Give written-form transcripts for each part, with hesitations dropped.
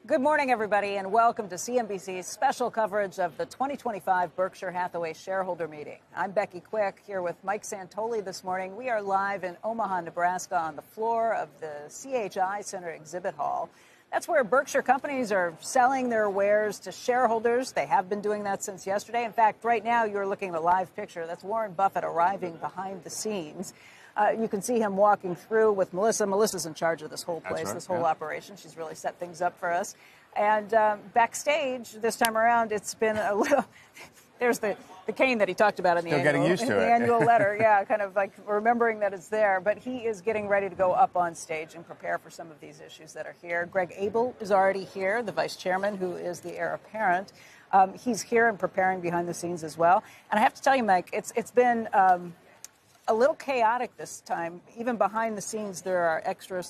Good morning, everybody, and welcome to CNBC's special coverage of the 2025 Berkshire Hathaway shareholder meeting. I'm Becky Quick, here with Mike Santoli this morning. We are live in Omaha, Nebraska, on the floor of the CHI Center Exhibit Hall. That's where Berkshire companies are selling their wares to shareholders. They have been doing that since yesterday. In fact, right now, you're looking at a live picture. That's Warren Buffett arriving behind the scenes. You can see him walking through with Melissa. Melissa's in charge of this whole place, right, this whole operation. She's really set things up for us. And backstage this time around, it's been a little... There's the cane that he talked about in the annual letter. Yeah, kind of like remembering that it's there. But he is getting ready to go up on stage and prepare for some of these issues that are here. Greg Abel is already here, the vice chairman, who is the heir apparent. He's here and preparing behind the scenes as well. And I have to tell you, Mike, it's been... a little chaotic this time. Even behind the scenes, there are extra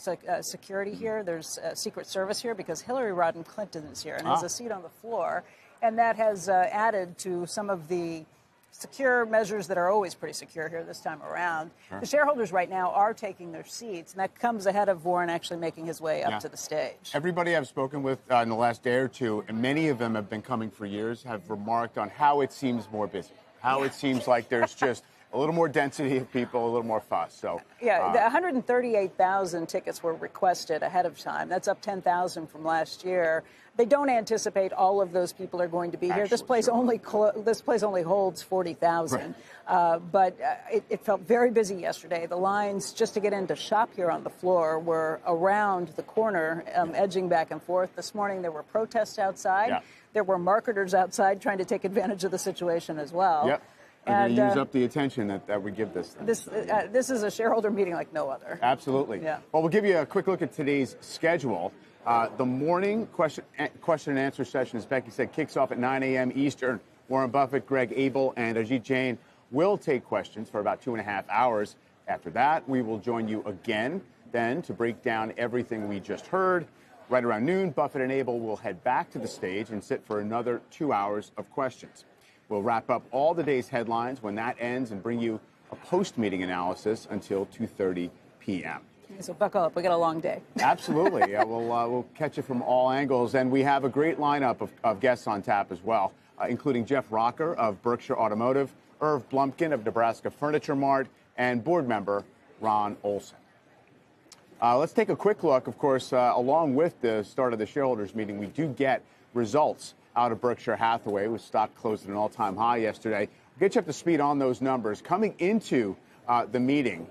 security here. There's Secret Service here because Hillary Rodham Clinton is here and has a seat on the floor. And that has added to some of the secure measures that are always pretty secure here this time around. Sure. The shareholders right now are taking their seats, and that comes ahead of Warren actually making his way up to the stage. Everybody I've spoken with in the last day or two, and many of them have been coming for years, have remarked on how it seems more busy, how it seems like there's just a little more density of people, a little more fuss. So yeah, 138,000 tickets were requested ahead of time. That's up 10,000 from last year. They don't anticipate all of those people are going to be here. This place only holds 40,000. Right. But it felt very busy yesterday. The lines just to get in to shop here on the floor were around the corner, edging back and forth. This morning there were protests outside. Yeah. There were marketers outside trying to take advantage of the situation as well. Yep. And use up the attention that we give this thing. This is a shareholder meeting like no other. Absolutely. Yeah. Well, we'll give you a quick look at today's schedule. The morning question and answer session, as Becky said, kicks off at 9 a.m. Eastern. Warren Buffett, Greg Abel, and Ajit Jain will take questions for about 2.5 hours. After that, we will join you again then to break down everything we just heard. Right around noon, Buffett and Abel will head back to the stage and sit for another 2 hours of questions. We'll wrap up all the day's headlines when that ends and bring you a post-meeting analysis until 2:30 p.m. So buckle up. We got a long day. Absolutely. Yeah, we'll catch you from all angles. And we have a great lineup of guests on tap as well, including Jeff Rocker of Berkshire Automotive, Irv Blumpkin of Nebraska Furniture Mart, and board member Ron Olson. Let's take a quick look. Of course, along with the start of the shareholders meeting, we do get results out of Berkshire Hathaway, with stock closed at an all-time high yesterday. We'll get you up to speed on those numbers. Coming into the meeting,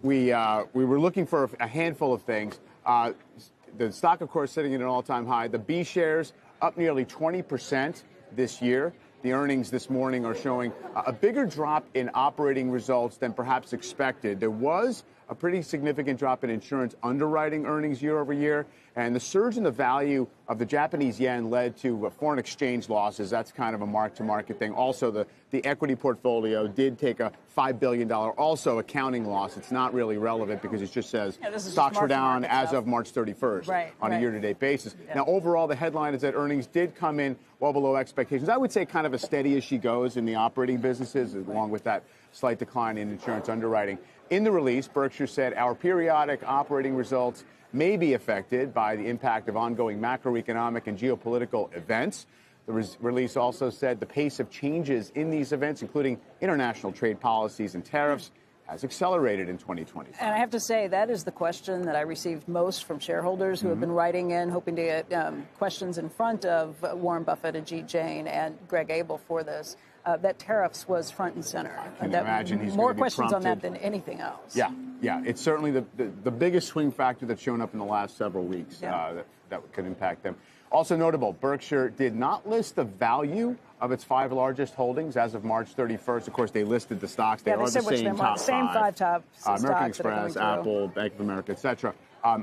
we were looking for a handful of things. The stock, of course, sitting at an all-time high. The B shares up nearly 20% this year. The earnings this morning are showing a bigger drop in operating results than perhaps expected. There was a pretty significant drop in insurance underwriting earnings year over year, and the surge in the value of the Japanese yen led to foreign exchange losses. That's kind of a mark-to-market thing. Also, the equity portfolio did take a $5 billion also accounting loss. It's not really relevant because it just says stocks were down as of March 31st on a year-to-date basis. Yeah. Now, overall, the headline is that earnings did come in well below expectations. I would say kind of a steady as she goes in the operating businesses, along with that slight decline in insurance underwriting. In the release, Berkshire said our periodic operating results may be affected by the impact of ongoing macroeconomic and geopolitical events. The release also said the pace of changes in these events, including international trade policies and tariffs, has accelerated in 2020. And I have to say, that is the question that I received most from shareholders who have been writing in, hoping to get questions in front of Warren Buffett, Ajit Jain, and Greg Abel for this. That tariffs was front and center. Can you imagine he's more questions on that than anything else. Yeah. It's certainly the biggest swing factor that's shown up in the last several weeks that could impact them. Also notable, Berkshire did not list the value of its 5 largest holdings as of March 31st. Of course, they listed the stocks. They are the same top same 5 top stocks. American Express, Apple, Bank of America, etc.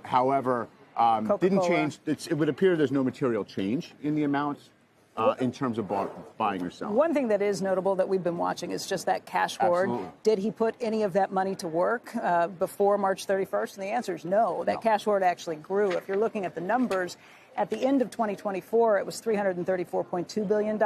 However, didn't change. It would appear there's no material change in the amounts. In terms of buying or selling. One thing that is notable that we've been watching is just that cash hoard. Absolutely. Did he put any of that money to work before March 31st? And the answer is no. That cash hoard actually grew. If you're looking at the numbers, at the end of 2024, it was $334.2 billion.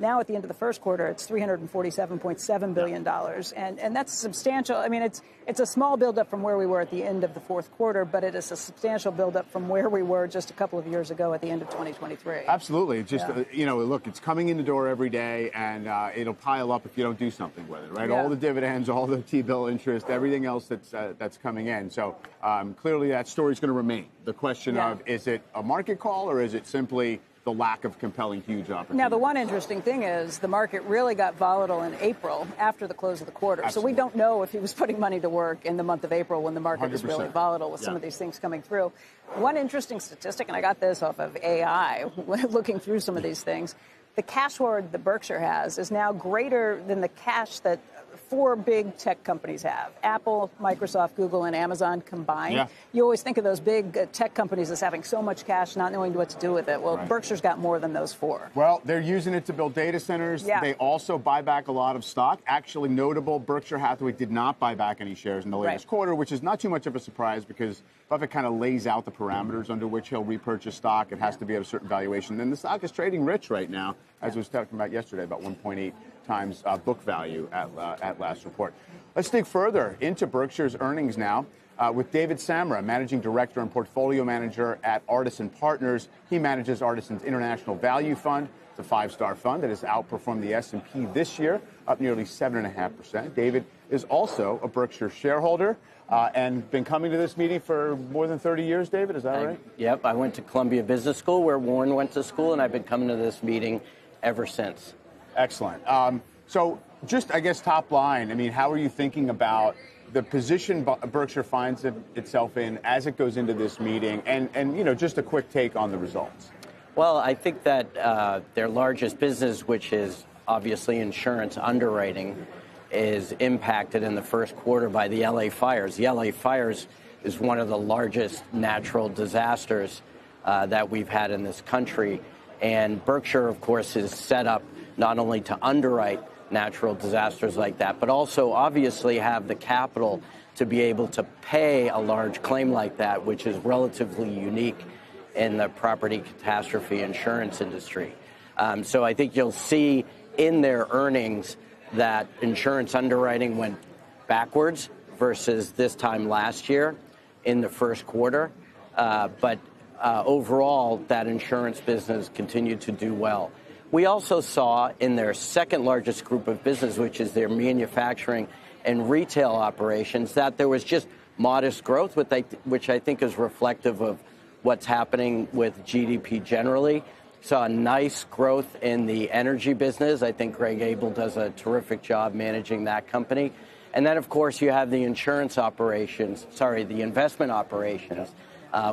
Now, at the end of the first quarter, it's $347.7 billion. And that's substantial. I mean, it's a small buildup from where we were at the end of the fourth quarter, but it is a substantial buildup from where we were just a couple of years ago at the end of 2023. Absolutely. Just, look, it's coming in the door every day, and it'll pile up if you don't do something with it, right? Yeah. All the dividends, all the T-bill interest, everything else that's coming in. So clearly that story's going to remain. The question of, is it a market call or is it simply the lack of compelling huge opportunity? Now, the one interesting thing is the market really got volatile in April after the close of the quarter. Absolutely. So we don't know if he was putting money to work in the month of April when the market was really volatile with some of these things coming through. One interesting statistic, and I got this off of AI, looking through some of these things, the cash hoard that Berkshire has is now greater than the cash that 4 big tech companies have: Apple, Microsoft, Google, and Amazon combined. Yeah. You always think of those big tech companies as having so much cash, not knowing what to do with it. Well, Berkshire's got more than those 4. Well, they're using it to build data centers. Yeah. They also buy back a lot of stock. Actually notable, Berkshire Hathaway did not buy back any shares in the latest quarter, which is not too much of a surprise because Buffett kind of lays out the parameters under which he'll repurchase stock. It has to be at a certain valuation. And the stock is trading rich right now, as we was talking about yesterday, about 1.8 times book value at last report. Let's dig further into Berkshire's earnings now with David Samra, Managing Director and Portfolio Manager at Artisan Partners. He manages Artisan's International Value Fund. It's a 5-star fund that has outperformed the S&P this year, up nearly 7.5%. David is also a Berkshire shareholder and been coming to this meeting for more than 30 years, David, is that right? Yep, I went to Columbia Business School where Warren went to school, and I've been coming to this meeting ever since. Excellent. So just, I guess, top line, I mean, how are you thinking about the position Berkshire finds itself in as it goes into this meeting? And just a quick take on the results. Well, I think that their largest business, which is obviously insurance underwriting, is impacted in the first quarter by the LA fires. The LA fires is one of the largest natural disasters that we've had in this country. And Berkshire, of course, is set up not only to underwrite natural disasters like that, but also obviously have the capital to be able to pay a large claim like that, which is relatively unique in the property catastrophe insurance industry. So I think you'll see in their earnings that insurance underwriting went backwards versus this time last year in the first quarter. But overall, that insurance business continued to do well. We also saw in their second largest group of business, which is their manufacturing and retail operations, that there was just modest growth, which I think is reflective of what's happening with GDP generally. Saw a nice growth in the energy business. I think Greg Abel does a terrific job managing that company. And then, of course, you have the investment operations,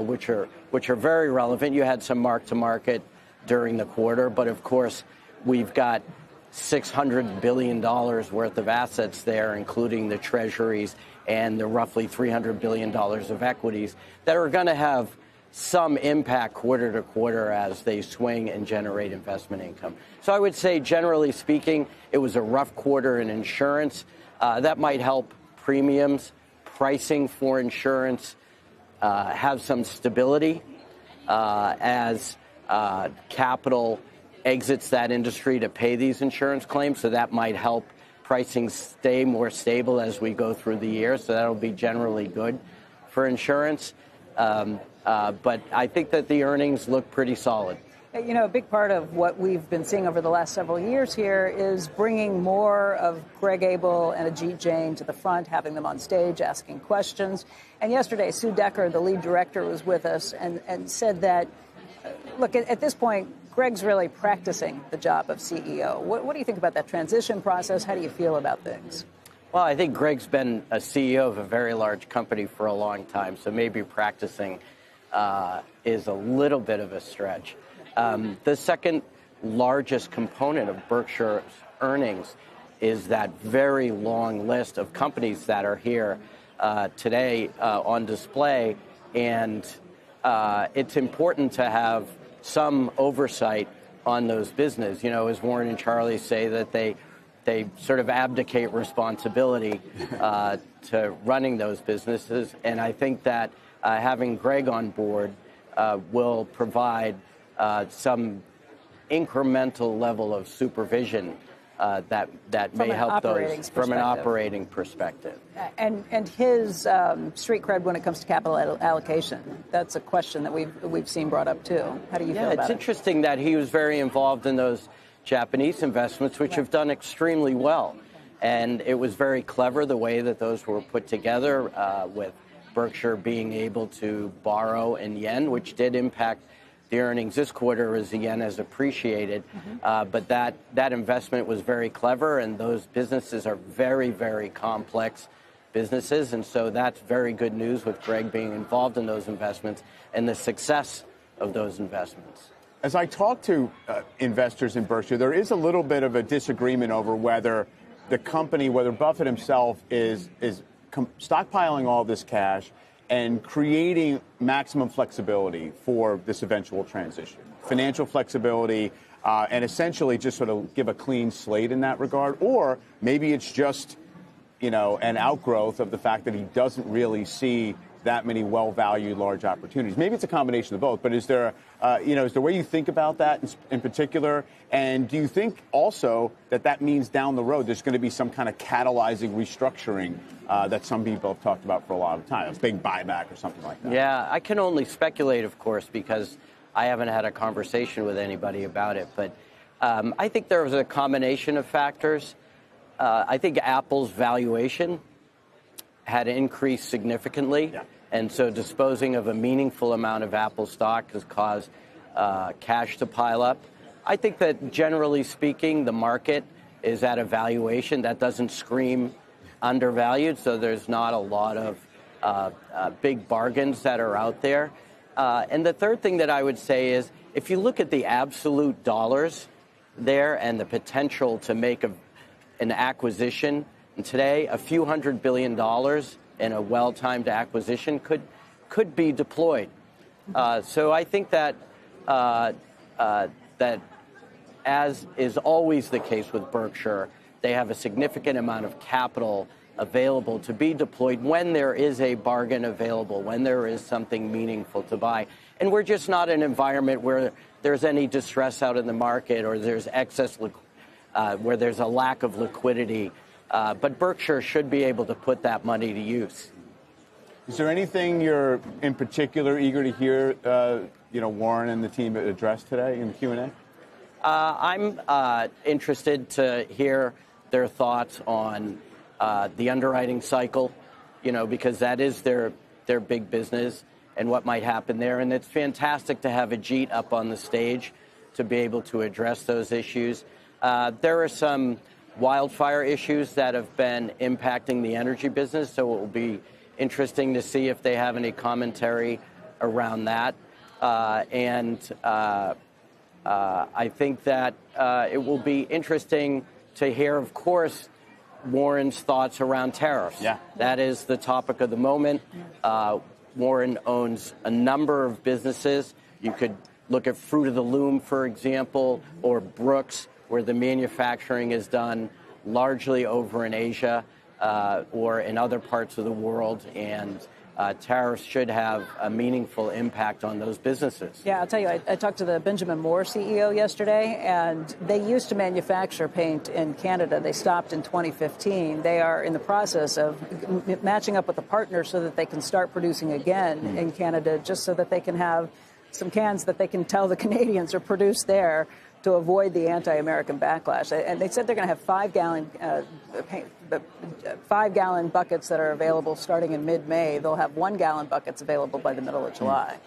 which are very relevant. You had some mark-to-market during the quarter, but of course, we've got $600 billion worth of assets there, including the treasuries and the roughly $300 billion of equities that are going to have some impact quarter to quarter as they swing and generate investment income. So I would say, generally speaking, it was a rough quarter in insurance. That might help premiums, pricing for insurance, have some stability as capital exits that industry to pay these insurance claims. So that might help pricing stay more stable as we go through the year. So that'll be generally good for insurance. But I think that the earnings look pretty solid. You know, a big part of what we've been seeing over the last several years here is bringing more of Greg Abel and Ajit Jain to the front, having them on stage, asking questions. And yesterday, Sue Decker, the lead director, was with us and said that, look, at this point, Greg's really practicing the job of CEO. What do you think about that transition process? How do you feel about things? Well, I think Greg's been a CEO of a very large company for a long time, so maybe practicing is a little bit of a stretch. The second largest component of Berkshire's earnings is that very long list of companies that are here today on display, and it's important to have some oversight on those businesses. You know, as Warren and Charlie say, that they sort of abdicate responsibility to running those businesses, and I think that having Greg on board will provide some incremental level of supervision that may help those from an operating perspective. And his street cred when it comes to capital allocation, that's a question that we've seen brought up too. How do you feel about it? It's interesting that he was very involved in those Japanese investments, which have done extremely well. And it was very clever the way that those were put together, with Berkshire being able to borrow in yen, which did impact the earnings this quarter as the yen has appreciated. But that investment was very clever, and those businesses are very, very complex businesses. And so that's very good news with Greg being involved in those investments and the success of those investments. As I talk to investors in Berkshire, there is a little bit of a disagreement over whether the company, whether Buffett himself is stockpiling all this cash and creating maximum flexibility for this eventual transition, financial flexibility, and essentially just sort of give a clean slate in that regard. Or maybe it's just, an outgrowth of the fact that he doesn't really see that many well-valued large opportunities. Maybe it's a combination of both, but is there a way you think about that in particular? And do you think also that means down the road there's going to be some kind of catalyzing restructuring that some people have talked about for a lot of time, a big buyback or something like that? Yeah, I can only speculate, of course, because I haven't had a conversation with anybody about it. But I think there was a combination of factors. I think Apple's valuation had increased significantly. Yeah. And so disposing of a meaningful amount of Apple stock has caused cash to pile up. I think that generally speaking, the market is at a valuation that doesn't scream undervalued, so there's not a lot of big bargains that are out there. And the third thing that I would say is, if you look at the absolute dollars there and the potential to make an acquisition, and today a few $100 billion in a well-timed acquisition could be deployed. So I think that that, as is always the case with Berkshire, they have a significant amount of capital available to be deployed when there is a bargain available, when there is something meaningful to buy. And we're just not in an environment where there's any distress out in the market or there's excess, where there's a lack of liquidity. But Berkshire should be able to put that money to use. Is there anything you're in particular eager to hear, Warren and the team address today in the Q&A? I'm interested to hear their thoughts on the underwriting cycle, because that is their big business and what might happen there. And it's fantastic to have Ajit up on the stage to be able to address those issues. There are some wildfire issues that have been impacting the energy business, so it will be interesting to see if they have any commentary around that. And I think that it will be interesting to hear, of course, Warren's thoughts around tariffs. Yeah. That is the topic of the moment. Warren owns a number of businesses. You could look at Fruit of the Loom, for example, or Brooks, where the manufacturing is done largely over in Asia or in other parts of the world, and tariffs should have a meaningful impact on those businesses. Yeah, I'll tell you, I talked to the Benjamin Moore CEO yesterday, and they used to manufacture paint in Canada. They stopped in 2015. They are in the process of matching up with a partner so that they can start producing again in Canada, just so that they can have some cans that they can tell the Canadians are produced there to avoid the anti-American backlash. And they said they're going to have 5-gallon buckets that are available starting in mid-May. They'll have 1-gallon buckets available by the middle of July.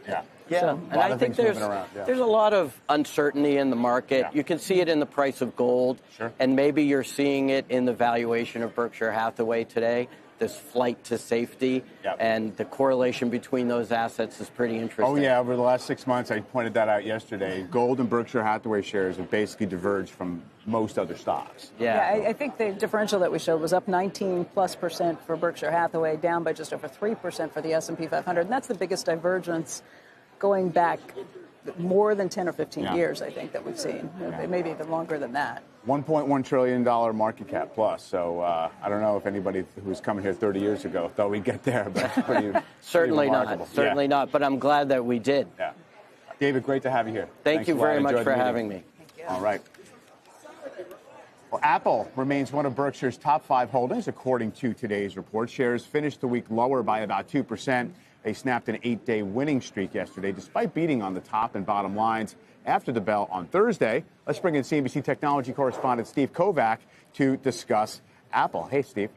Yeah. Yeah, So, and I think there's a lot of uncertainty in the market. Yeah. You can see it in the price of gold, Sure. And maybe you're seeing it in the valuation of Berkshire Hathaway today, this flight to safety, Yep. and the correlation between those assets is pretty interesting. Oh, yeah. Over the last 6 months, I pointed that out yesterday. Gold and Berkshire Hathaway shares have basically diverged from most other stocks. Yeah. I think the differential that we showed was up 19+% for Berkshire Hathaway, down by just over 3% for the S&P 500. And that's the biggest divergence going back more than 10 or 15 years, I think, that we've seen. Maybe even longer than that. $1.1 trillion market cap plus. So I don't know if anybody who was coming here 30 years ago thought we'd get there, but it's pretty Certainly remarkable. not. Certainly not. But I'm glad that we did. Yeah. David, great to have you here. Thank you very much for having having me. Thank you. All right. Well, Apple remains one of Berkshire's top 5 holdings, according to today's report. Shares finished the week lower by about 2%. They snapped an 8-day winning streak yesterday, despite beating on the top and bottom lines after the bell on Thursday. Let's bring in CNBC technology correspondent Steve Kovac to discuss Apple. Hey, Steve.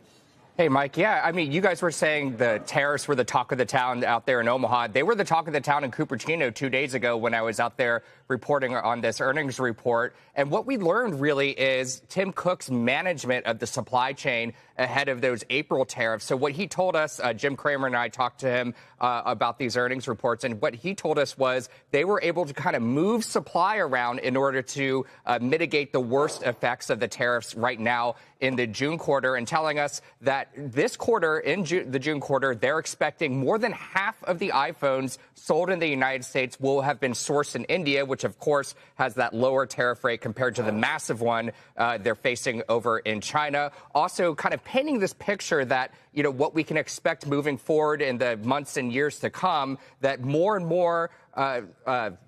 Hey, Mike. Yeah, I mean, you guys were saying the tariffs were the talk of the town out there in Omaha. They were the talk of the town in Cupertino 2 days ago when I was out there reporting on this earnings report. And what we learned really is Tim Cook's management of the supply chain ahead of those April tariffs. So what he told us, Jim Cramer and I talked to him about these earnings reports, and what he told us was they were able to kind of move supply around in order to mitigate the worst effects of the tariffs right now in the June quarter, and telling us that this quarter, in the June quarter, they're expecting more than half of the iPhones sold in the United States will have been sourced in India, which, of course, has that lower tariff rate compared to the massive one they're facing over in China. Also, kind of painting this picture that, you know, what we can expect moving forward in the months and years to come, that more and more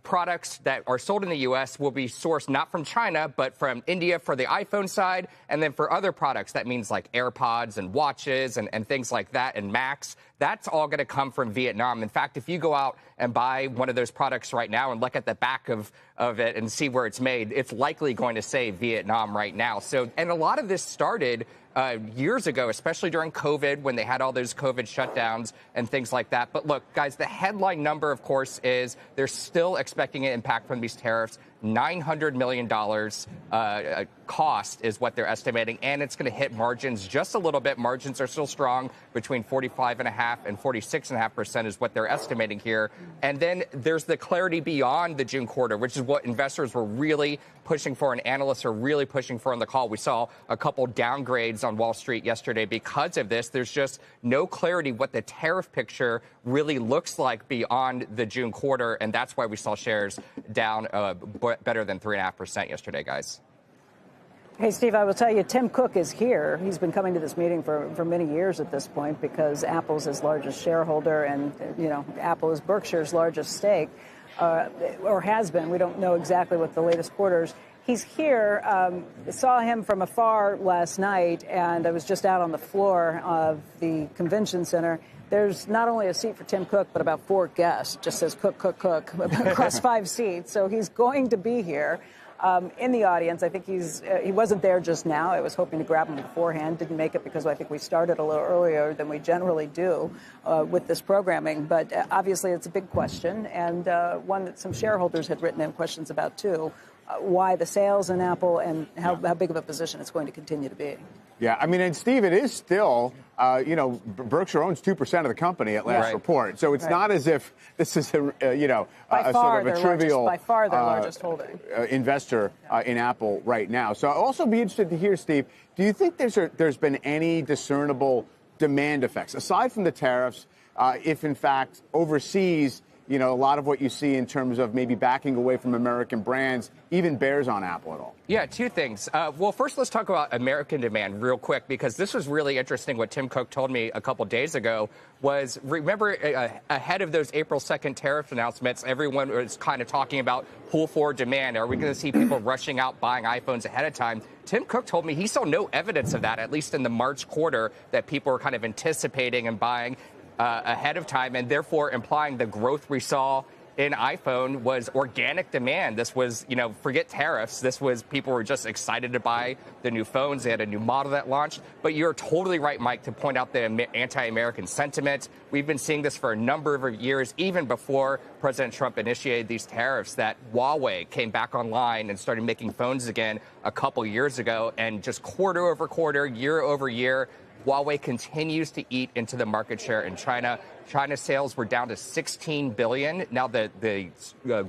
products that are sold in the U.S. will be sourced not from China, but from India for the iPhone side. And then for other products, that means like AirPods and watches and things like that, and Macs. That's all going to come from Vietnam. In fact, if you go out and buy one of those products right now and look at the back of it and see where it's made, it's likely going to say Vietnam right now. So, and a lot of this started years ago, especially during COVID, when they had all those COVID shutdowns and things like that. But look, guys, the headline number, of course, is they're still expecting an impact from these tariffs. $900 million cost is what they're estimating, and it's going to hit margins just a little bit. Margins are still strong, between 45.5% and 46.5% is what they're estimating here. And then there's the clarity beyond the June quarter, which is what investors were really pushing for and analysts are really pushing for on the call. We saw a couple downgrades on Wall Street yesterday because of this. There's just no clarity what the tariff picture really looks like beyond the June quarter, and that's why we saw shares down better than 3.5% yesterday, guys. Hey, Steve, I will tell you, Tim Cook is here. He's been coming to this meeting for many years at this point because Apple's his largest shareholder, and, you know, Apple is Berkshire's largest stake, or has been. We don't know exactly what the latest quarters. He's here. Saw him from afar last night, and I was just out on the floor of the convention center. There's not only a seat for Tim Cook, but about 4 guests. Just says Cook, Cook, Cook across 5 seats. So he's going to be here in the audience. I think he wasn't there just now. I was hoping to grab him beforehand. Didn't make it because I think we started a little earlier than we generally do with this programming. But obviously, it's a big question, and one that some shareholders had written in questions about, too. Why the sales in Apple and how big of a position it's going to continue to be. Yeah, I mean, and Steve, it is still, Berkshire owns 2% of the company at last report. So it's not as if this is, sort of a trivial by far their largest holding investor in Apple right now. So I'll also be interested to hear, Steve, do you think there's been any discernible demand effects, aside from the tariffs, if in fact overseas, a lot of what you see in terms of maybe backing away from American brands even bears on Apple at all? Yeah, 2 things. Well, first, let's talk about American demand real quick, because this was really interesting. What Tim Cook told me a couple days ago was, remember, ahead of those April 2nd tariff announcements, everyone was kind of talking about pull forward demand. Are we going to see people rushing out buying iPhones ahead of time? Tim Cook told me he saw no evidence of that, at least in the March quarter, that people were kind of anticipating and buying ahead of time, and therefore implying the growth we saw in iPhone was organic demand. This was, forget tariffs. This was people were just excited to buy the new phones. They had a new model that launched. But you're totally right, Mike, to point out the anti-American sentiment. We've been seeing this for a number of years, even before President Trump initiated these tariffs, that Huawei came back online and started making phones again a couple years ago. And just quarter over quarter, year over year, Huawei continues to eat into the market share in China. China sales were down to $16 billion. Now the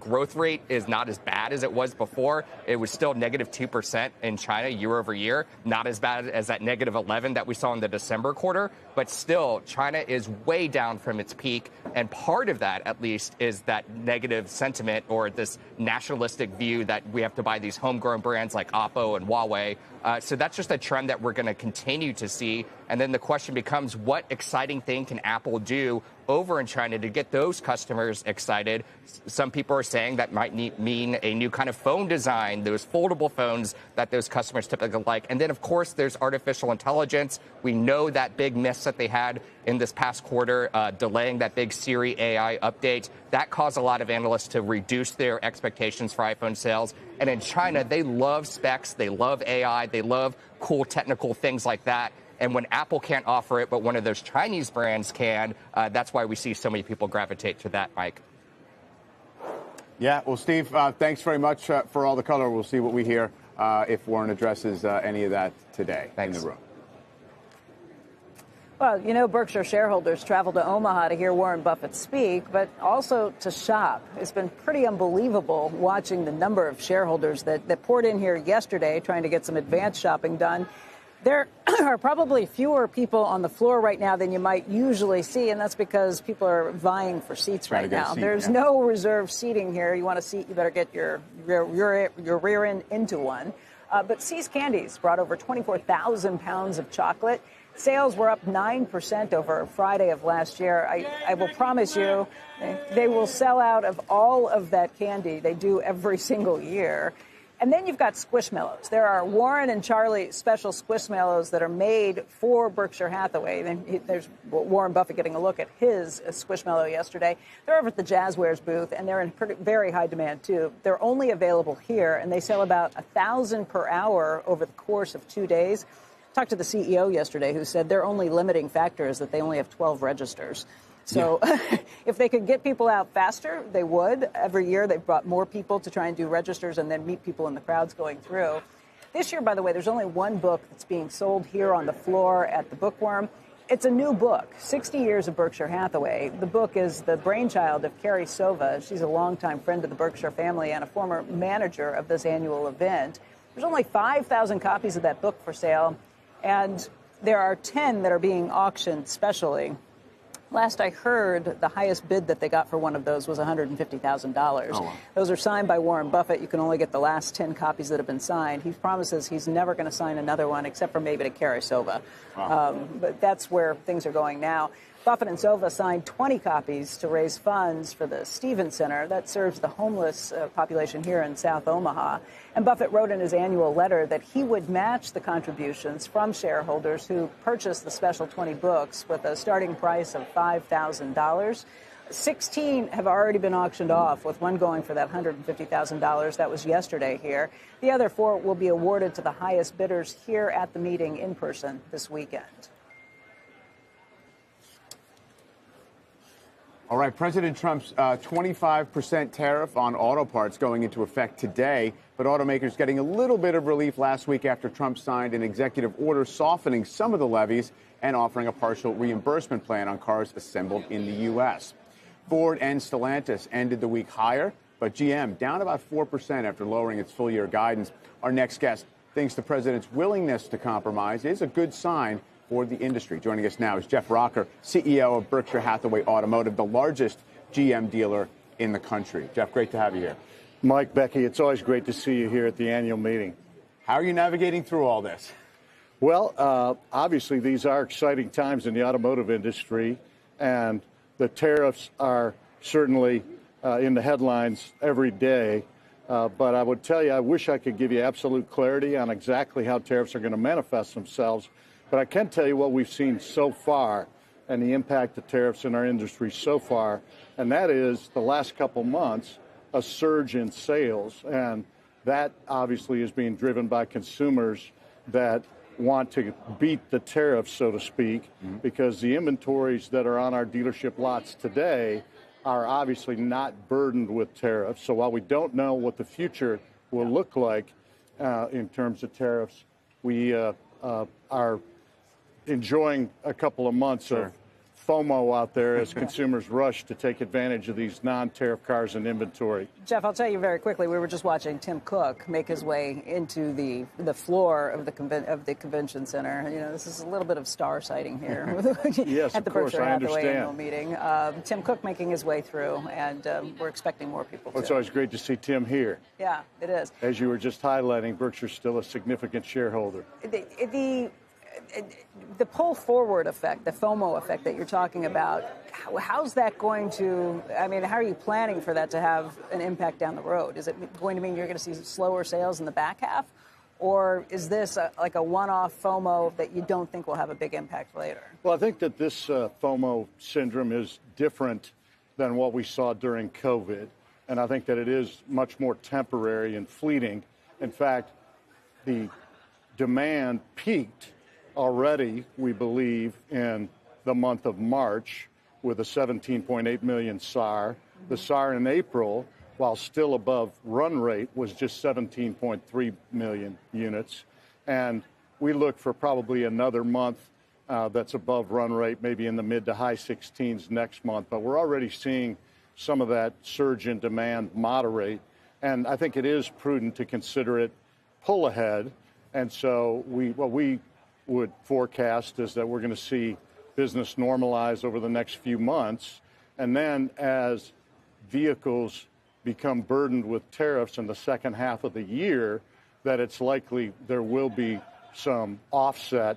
growth rate is not as bad as it was before. It was still negative 2% in China year over year. Not as bad as that negative 11 that we saw in the December quarter. But still, China is way down from its peak. And part of that, at least, is that negative sentiment or this nationalistic view that we have to buy these homegrown brands like Oppo and Huawei. So that's just a trend that we're going to continue to see. And then the question becomes, what exciting thing can Apple do over in China to get those customers excited. Some people are saying that might mean a new kind of phone design, those foldable phones that those customers typically like. And then, of course, there's artificial intelligence. We know that big miss that they had in this past quarter, delaying that big Siri AI update. That caused a lot of analysts to reduce their expectations for iPhone sales. And in China, they love specs, they love AI, they love cool technical things like that. And when Apple can't offer it, but one of those Chinese brands can, that's why we see so many people gravitate to that, Mike. Yeah, well, Steve, thanks very much for all the color. We'll see what we hear if Warren addresses any of that today in the room. Well, you know, Berkshire shareholders travel to Omaha to hear Warren Buffett speak, but also to shop. It's been pretty unbelievable watching the number of shareholders that poured in here yesterday trying to get some advance shopping done. There are probably fewer people on the floor right now than you might usually see, and that's because people are vying for seats right now. There's no reserved seating here. You want a seat, you better get your rear end into one. But See's Candies brought over 24,000 pounds of chocolate. Sales were up 9% over Friday of last year. I will promise you they will sell out of all of that candy. They do every single year. And then you've got Squishmallows. There are Warren and Charlie special Squishmallows that are made for Berkshire Hathaway. There's Warren Buffett getting a look at his Squishmallow yesterday. They're over at the Jazzwares booth, and they're in very high demand, too. They're only available here, and they sell about 1,000 per hour over the course of 2 days. Talked to the CEO yesterday who said their only limiting factor is that they only have 12 registers. So if they could get people out faster, they would. Every year they've brought more people to try and do registers and then meet people in the crowds going through. This year, by the way, there's only one book that's being sold here on the floor at the Bookworm. It's a new book, 60 Years of Berkshire Hathaway. The book is the brainchild of Carrie Sova. She's a longtime friend of the Berkshire family and a former manager of this annual event. There's only 5,000 copies of that book for sale, and there are 10 that are being auctioned specially. Last I heard, the highest bid that they got for one of those was $150,000. Oh, wow. Those are signed by Warren Buffett. You can only get the last 10 copies that have been signed. He promises he's never going to sign another one except for maybe to Carrie Sova. Wow. But that's where things are going now. Buffett and Sova signed 20 copies to raise funds for the Stevens Center that serves the homeless population here in South Omaha. And Buffett wrote in his annual letter that he would match the contributions from shareholders who purchased the special 20 books with a starting price of $5,000. 16 have already been auctioned off, with one going for that $150,000. That was yesterday here. The other 4 will be awarded to the highest bidders here at the meeting in person this weekend. All right, President Trump's 25% tariff on auto parts going into effect today, but automakers getting a little bit of relief last week after Trump signed an executive order softening some of the levies and offering a partial reimbursement plan on cars assembled in the U.S. Ford and Stellantis ended the week higher, but GM down about 4% after lowering its full-year guidance. Our next guest thinks the president's willingness to compromise is a good sign for the industry. Joining us now is Jeff Rocker, CEO of Berkshire Hathaway Automotive, the largest GM dealer in the country. Jeff, great to have you here. Mike, Becky, it's always great to see you here at the annual meeting. How are you navigating through all this? Well, obviously, these are exciting times in the automotive industry, and the tariffs are certainly in the headlines every day. But I would tell you, I wish I could give you absolute clarity on exactly how tariffs are going to manifest themselves. But I can tell you what we've seen so far and the impact of tariffs in our industry so far, and that is the last couple months, a surge in sales. And that obviously is being driven by consumers that want to beat the tariffs, so to speak, because the inventories that are on our dealership lots today are obviously not burdened with tariffs. So while we don't know what the future will look like in terms of tariffs, we are enjoying a couple of months of FOMO out there as consumers rush to take advantage of these non-tariff cars in inventory. Jeff, I'll tell you very quickly, we were just watching Tim Cook make his way into the floor of the convention center. You know, this is a little bit of star sighting here yes, at the of course, Berkshire I Hathaway annual understand. meeting. Tim Cook making his way through, and we're expecting more people. Well, it's always great to see Tim here. Yeah, it is. As you were just highlighting, Berkshire's still a significant shareholder. the pull forward effect, the FOMO effect that you're talking about, how's that going to, I mean, how are you planning for that to have an impact down the road? Is it going to mean you're going to see slower sales in the back half? Or is this like a one-off FOMO that you don't think will have a big impact later? Well, I think that this FOMO syndrome is different than what we saw during COVID. And I think that it is much more temporary and fleeting. In fact, the demand peaked already, we believe, in the month of March with a 17.8 million SAR. The SAR in April, while still above run rate, was just 17.3 million units. And we look for probably another month that's above run rate, maybe in the mid to high 16s next month. But we're already seeing some of that surge in demand moderate. And I think it is prudent to consider it pull ahead. And so what we would forecast is that we're going to see business normalize over the next few months. And then as vehicles become burdened with tariffs in the second half of the year, that it's likely there will be some offset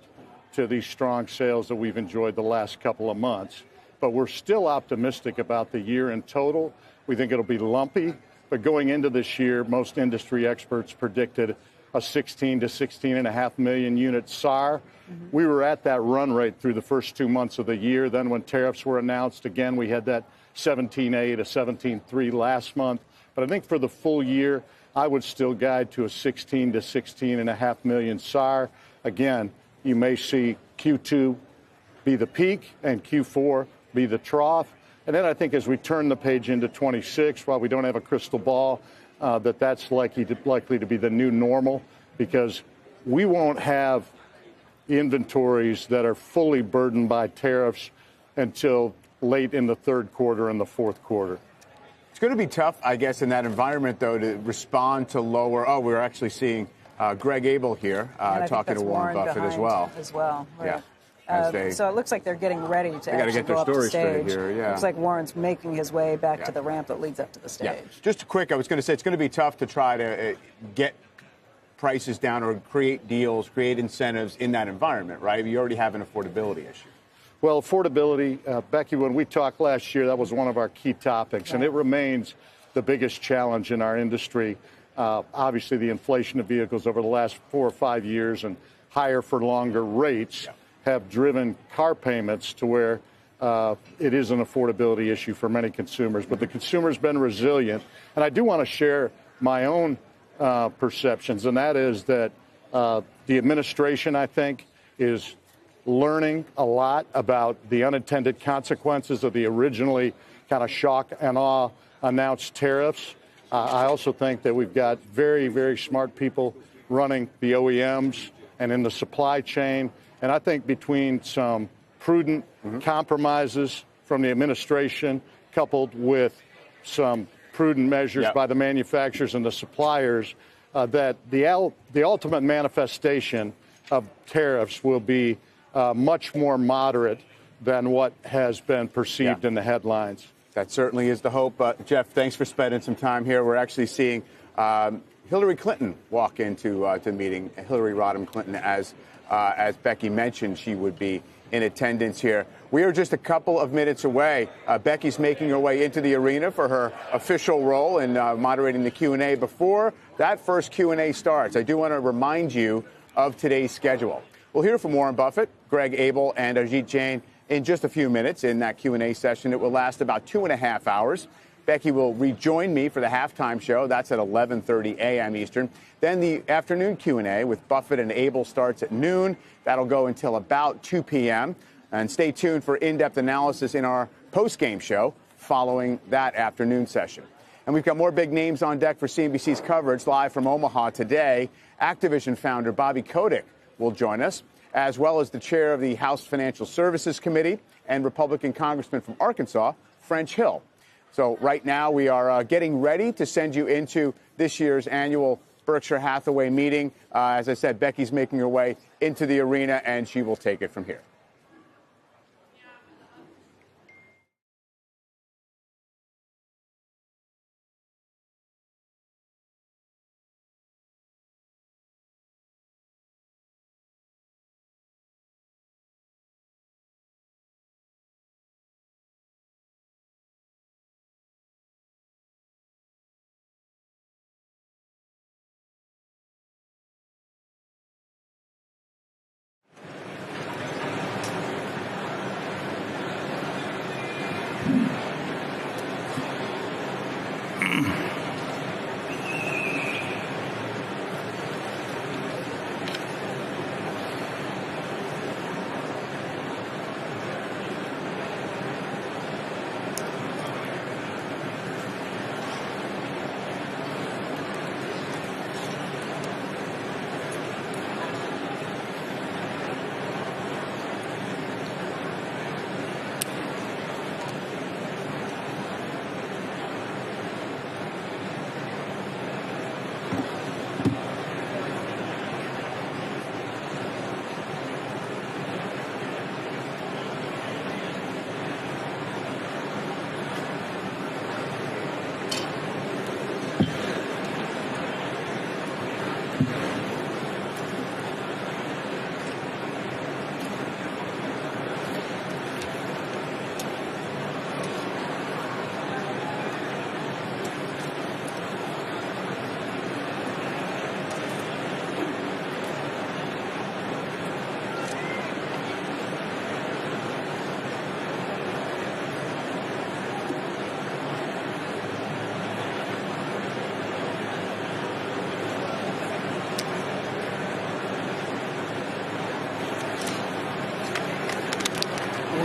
to these strong sales that we've enjoyed the last couple of months. But we're still optimistic about the year in total. We think it'll be lumpy. But going into this year, most industry experts predicted a 16 to 16.5 million unit SAR. We were at that run rate through the first 2 months of the year. Then when tariffs were announced, again, we had that 17.8 to 17.3 last month. But I think for the full year, I would still guide to a 16 to 16.5 million SAR. Again, you may see Q2 be the peak and Q4 be the trough. And then I think as we turn the page into 26, while we don't have a crystal ball, that's likely to be the new normal, because we won't have inventories that are fully burdened by tariffs until late in the third quarter and the fourth quarter. It's going to be tough, I guess, in that environment, though, to respond to lower. Oh, we're actually seeing Greg Abel here talking to Warren Buffett as well. Right. Yeah. So it looks like they're getting ready to actually go up the stage. Here, yeah. Looks like Warren's making his way back to the ramp that leads up to the stage. Yeah. Just quick, I was going to say it's going to be tough to try to get prices down or create deals, create incentives in that environment, right? You already have an affordability issue. Well, affordability, Becky, when we talked last year, that was one of our key topics, and it remains the biggest challenge in our industry. Obviously, the inflation of vehicles over the last 4 or 5 years and higher for longer rates have driven car payments to where it is an affordability issue for many consumers. But the consumer's been resilient. And I do want to share my own perceptions, and that is that the administration, I think, is learning a lot about the unintended consequences of the originally kind of shock and awe announced tariffs. I also think that we've got very, very smart people running the OEMs and in the supply chain. And I think between some prudent compromises from the administration coupled with some prudent measures by the manufacturers and the suppliers, that the ultimate manifestation of tariffs will be much more moderate than what has been perceived in the headlines. That certainly is the hope. Jeff, thanks for spending some time here. We're actually seeing Hillary Clinton walk into the meeting. Hillary Rodham Clinton, as Becky mentioned, she would be in attendance here. We are just a couple of minutes away. Becky's making her way into the arena for her official role in moderating the Q&A. Before that first Q&A starts, I do want to remind you of today's schedule. We'll hear from Warren Buffett, Greg Abel, and Ajit Jain in just a few minutes in that Q&A session. It will last about 2.5 hours. Becky will rejoin me for the halftime show. That's at 11:30 a.m. Eastern. Then the afternoon Q&A with Buffett and Abel starts at noon. That'll go until about 2 p.m. And stay tuned for in-depth analysis in our post-game show following that afternoon session. And we've got more big names on deck for CNBC's coverage live from Omaha today. Activision founder Bobby Kotick will join us, as well as the chair of the House Financial Services Committee and Republican Congressman from Arkansas, French Hill. So right now we are getting ready to send you into this year's annual Berkshire Hathaway meeting. As I said, Becky's making her way into the arena, and she will take it from here.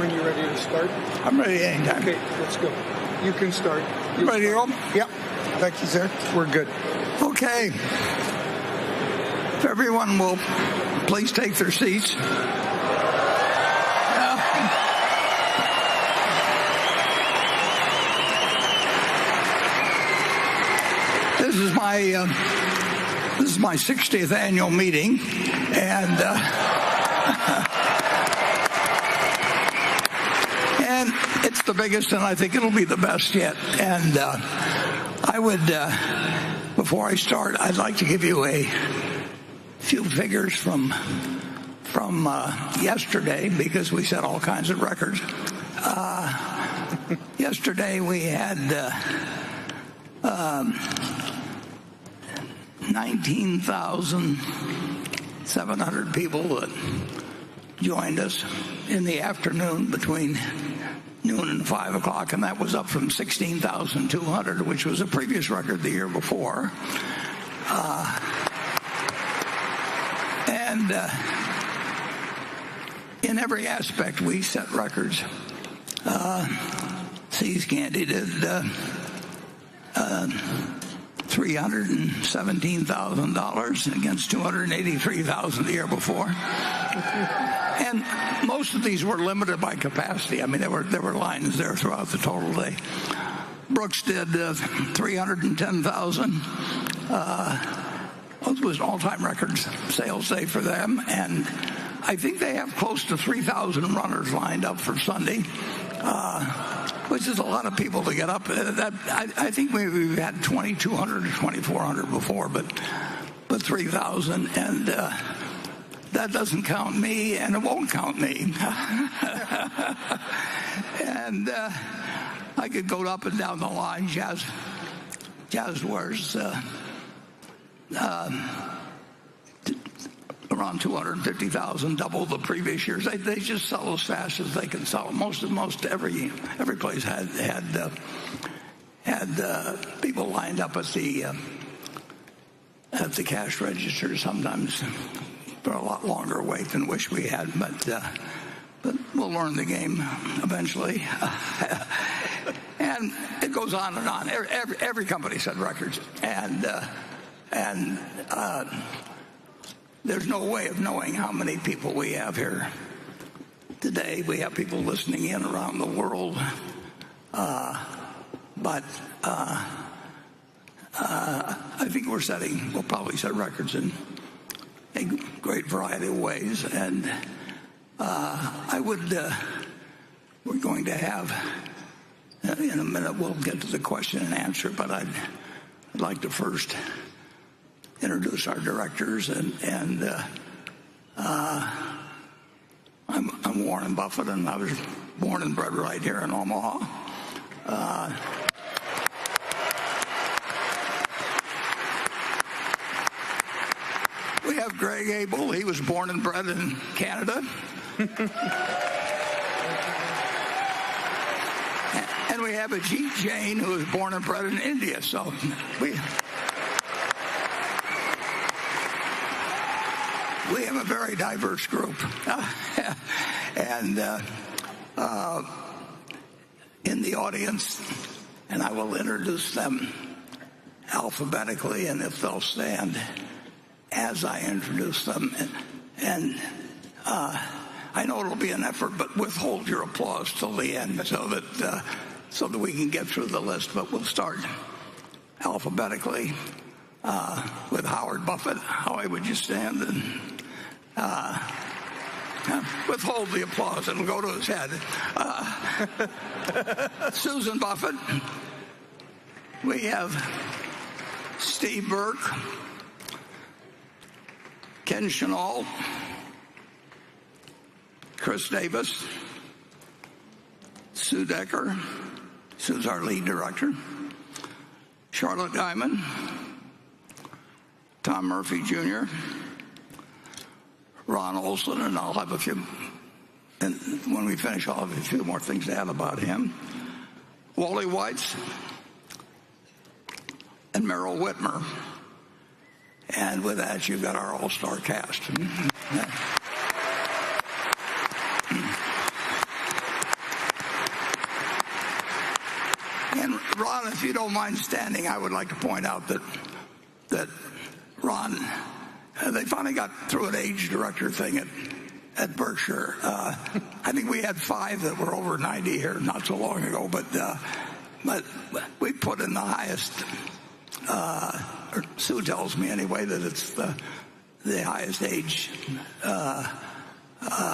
when you're ready to start. I'm ready anytime. Okay, let's go. You can start. You ready to go? Yep. Thank you, sir. We're good. Okay. If everyone will please take their seats. This is my 60th annual meeting, and and it's the biggest, and I think it'll be the best yet. And I would, before I start, I'd like to give you a few figures from yesterday, because we set all kinds of records. Yesterday we had 19,700 people that joined us in the afternoon between noon and 5 o'clock, and that was up from 16,200, which was a previous record the year before. And in every aspect, we set records. See's Candy did $317,000 against $283,000 the year before. And most of these were limited by capacity. I mean, there were lines there throughout the total day. Brooks did $310,000. It was an all-time record sales day for them, and I think they have close to 3,000 runners lined up for Sunday, which is a lot of people to get up. I think we've had 2,200 or 2,400 before, but 3,000, and that doesn't count me, and it won't count me. And I could go up and down the line. Jazz wears around 250,000, double the previous years. They just sell as fast as they can sell. Most every place had people lined up at the cash register, sometimes for a lot longer wait than wish we had, but we'll learn the game eventually. And it goes on and on. Every company set records, and there's no way of knowing how many people we have here today. We have people listening in around the world, but I think we'll probably set records in a great variety of ways. And we're going to have, in a minute, we'll get to the question and answer, but I'd like to first introduce our directors, and I'm Warren Buffett, and I was born and bred right here in Omaha. We have Greg Abel. He was born and bred in Canada. And we have Ajit Jain, who was born and bred in India. So we have a very diverse group. And in the audience, and I will introduce them alphabetically, and if they'll stand as I introduce them. And I know it'll be an effort, but withhold your applause till the end so that we can get through the list. But we'll start alphabetically with Howard Buffett. Howie, would you stand? And withhold the applause. It'll go to his head. Susan Buffett. We have Steve Burke, Ken Chenault, Chris Davis, Sue Decker. Sue's our lead director. Charlotte Guyman, Tom Murphy Jr., Ron Olson, and I'll have a few, and when we finish, I'll have a few more things to add about him. Wally Weitz and Merrill Whitmer. And with that, you've got our all-star cast. Ron, if you don't mind standing, I would like to point out that Ron, they finally got through an age director thing at Berkshire. I think we had 5 that were over 90 here not so long ago, but we put in the highest. Or Sue tells me anyway that it's the highest age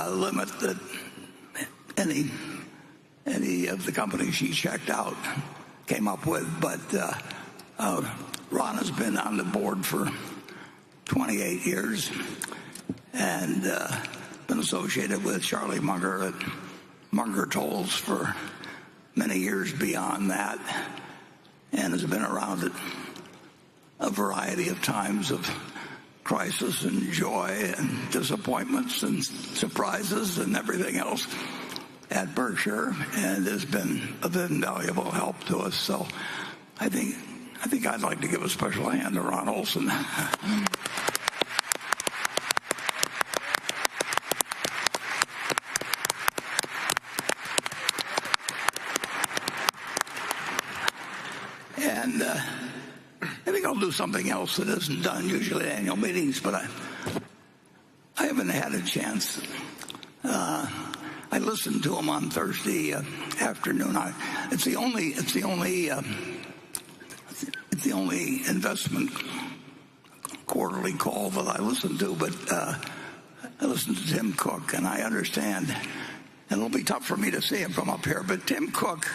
limit that any of the companies she checked out came up with. But Ron has been on the board for 28 years and been associated with Charlie Munger at Munger Tolls for many years beyond that, and has been around at a variety of times of crisis and joy and disappointments and surprises and everything else at Berkshire, and has been of invaluable help to us. So I think I'd like to give a special hand to Ron Olson. And I think I'll do something else that isn't done usually at annual meetings, but I haven't had a chance. I listened to him on Thursday afternoon. It's the only investment quarterly call that I listen to, but I listened to Tim Cook, and I understand, and it'll be tough for me to see him from up here, but Tim Cook,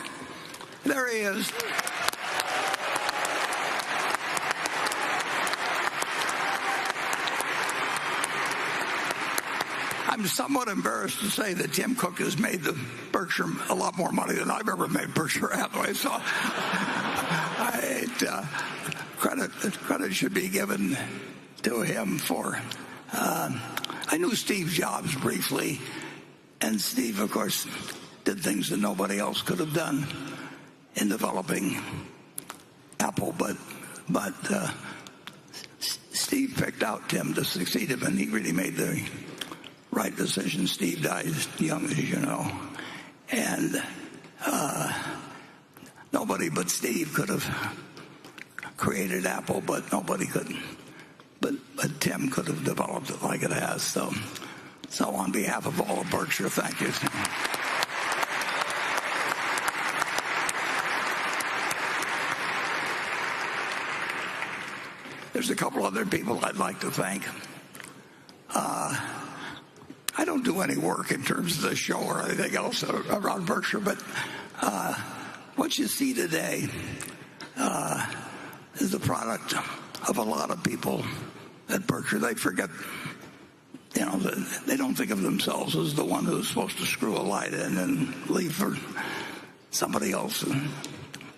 there he is. I'm somewhat embarrassed to say that Tim Cook has made the Berkshire a lot more money than I've ever made Berkshire Hathaway. So credit should be given to him for. I knew Steve Jobs briefly, and Steve, of course, did things that nobody else could have done in developing Apple. But Steve picked out Tim to succeed him, and he really made the right decision. Steve died young, as you know, and nobody but Steve could have created Apple, but nobody could. But Tim could have developed it like it has. So on behalf of all of Berkshire, thank you. There's a couple other people I'd like to thank. I don't do any work in terms of the show or anything else around Berkshire, but what you see today is the product of a lot of people at Berkshire. They forget, they don't think of themselves as the one who's supposed to screw a light in and leave for somebody else, a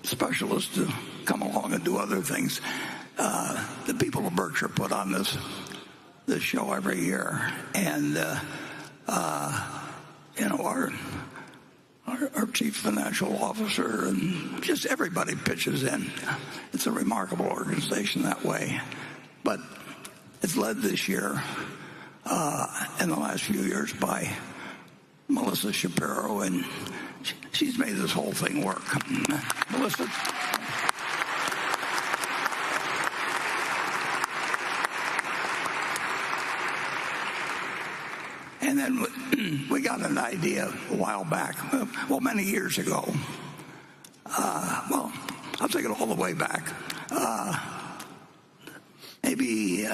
specialist, to come along and do other things. The people of Berkshire put on this show every year, and our chief financial officer and just everybody pitches in. It's a remarkable organization that way, but it's led this year in the last few years by Melissa Shapiro, and she's made this whole thing work. Melissa. And then we got an idea a while back, many years ago. I'll take it all the way back. Maybe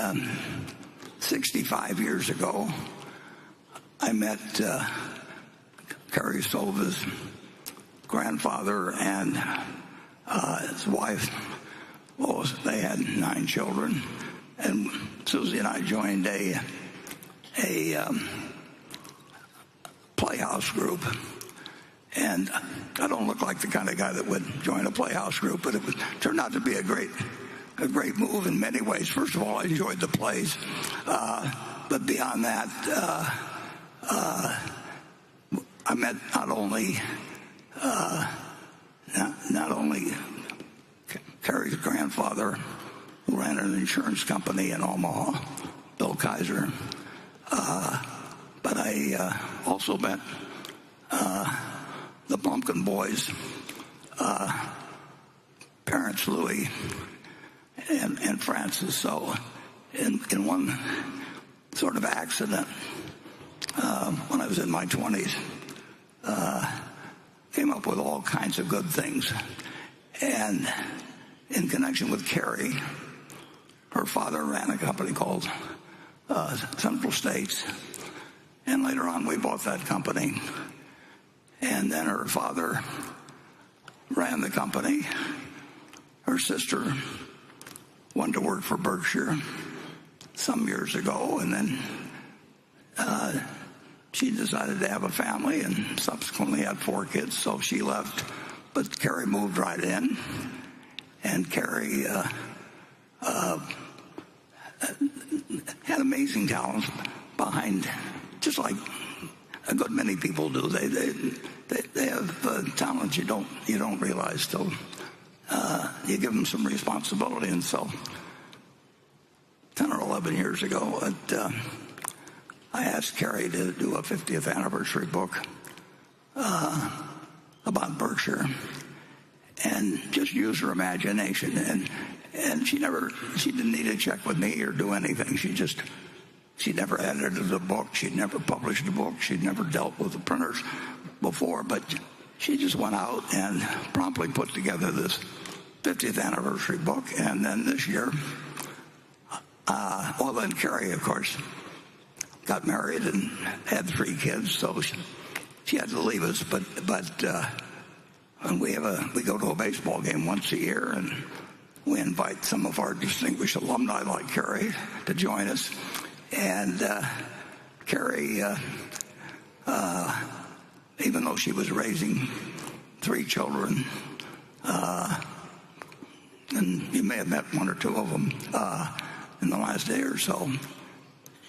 65 years ago, I met Carrie Sova's grandfather and his wife. They had 9 children, and Susie and I joined a playhouse group, and I don't look like the kind of guy that would join a playhouse group, but it turned out to be a great move in many ways. First of all, I enjoyed the plays, but beyond that, I met not only Carrie's grandfather, who ran an insurance company in Omaha, Bill Kaiser, but I also met the Pumpkin Boys, parents, Louis and Francis. So in one sort of accident, when I was in my 20s, came up with all kinds of good things. And in connection with Carrie, her father ran a company called Central States. And later on, we bought that company. And then her father ran the company. Her sister went to work for Berkshire some years ago, and then she decided to have a family and subsequently had 4 kids, so she left. But Carrie moved right in, and Carrie had amazing talents behind, just like a good many people do. They have talents you don't realize till you give them some responsibility. And so 10 or 11 years ago, I asked Carrie to do a 50th anniversary book about Berkshire and just use her imagination. And she didn't need to check with me or do anything. She never edited a book. She'd never published a book. She'd never dealt with the printers before. But she just went out and promptly put together this 50th anniversary book. And then this year, then Carrie, of course, got married and had 3 kids, so she had to leave us. But and we go to a baseball game once a year, and we invite some of our distinguished alumni like Carrie to join us. And Carrie, even though she was raising 3 children, and you may have met 1 or 2 of them in the last day or so,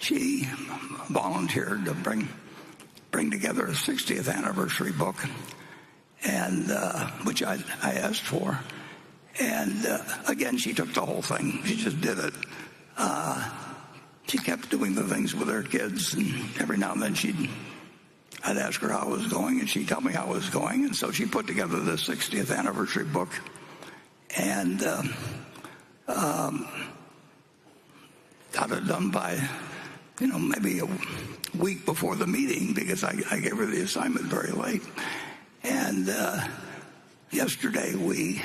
she volunteered to bring together a 60th anniversary book, and which I asked for. And again, she took the whole thing. She just did it. She kept doing the things with her kids, and every now and then I'd ask her how it was going, and she'd tell me how it was going. And so she put together the 60th anniversary book, and got it done by, maybe a week before the meeting, because I gave her the assignment very late. And yesterday we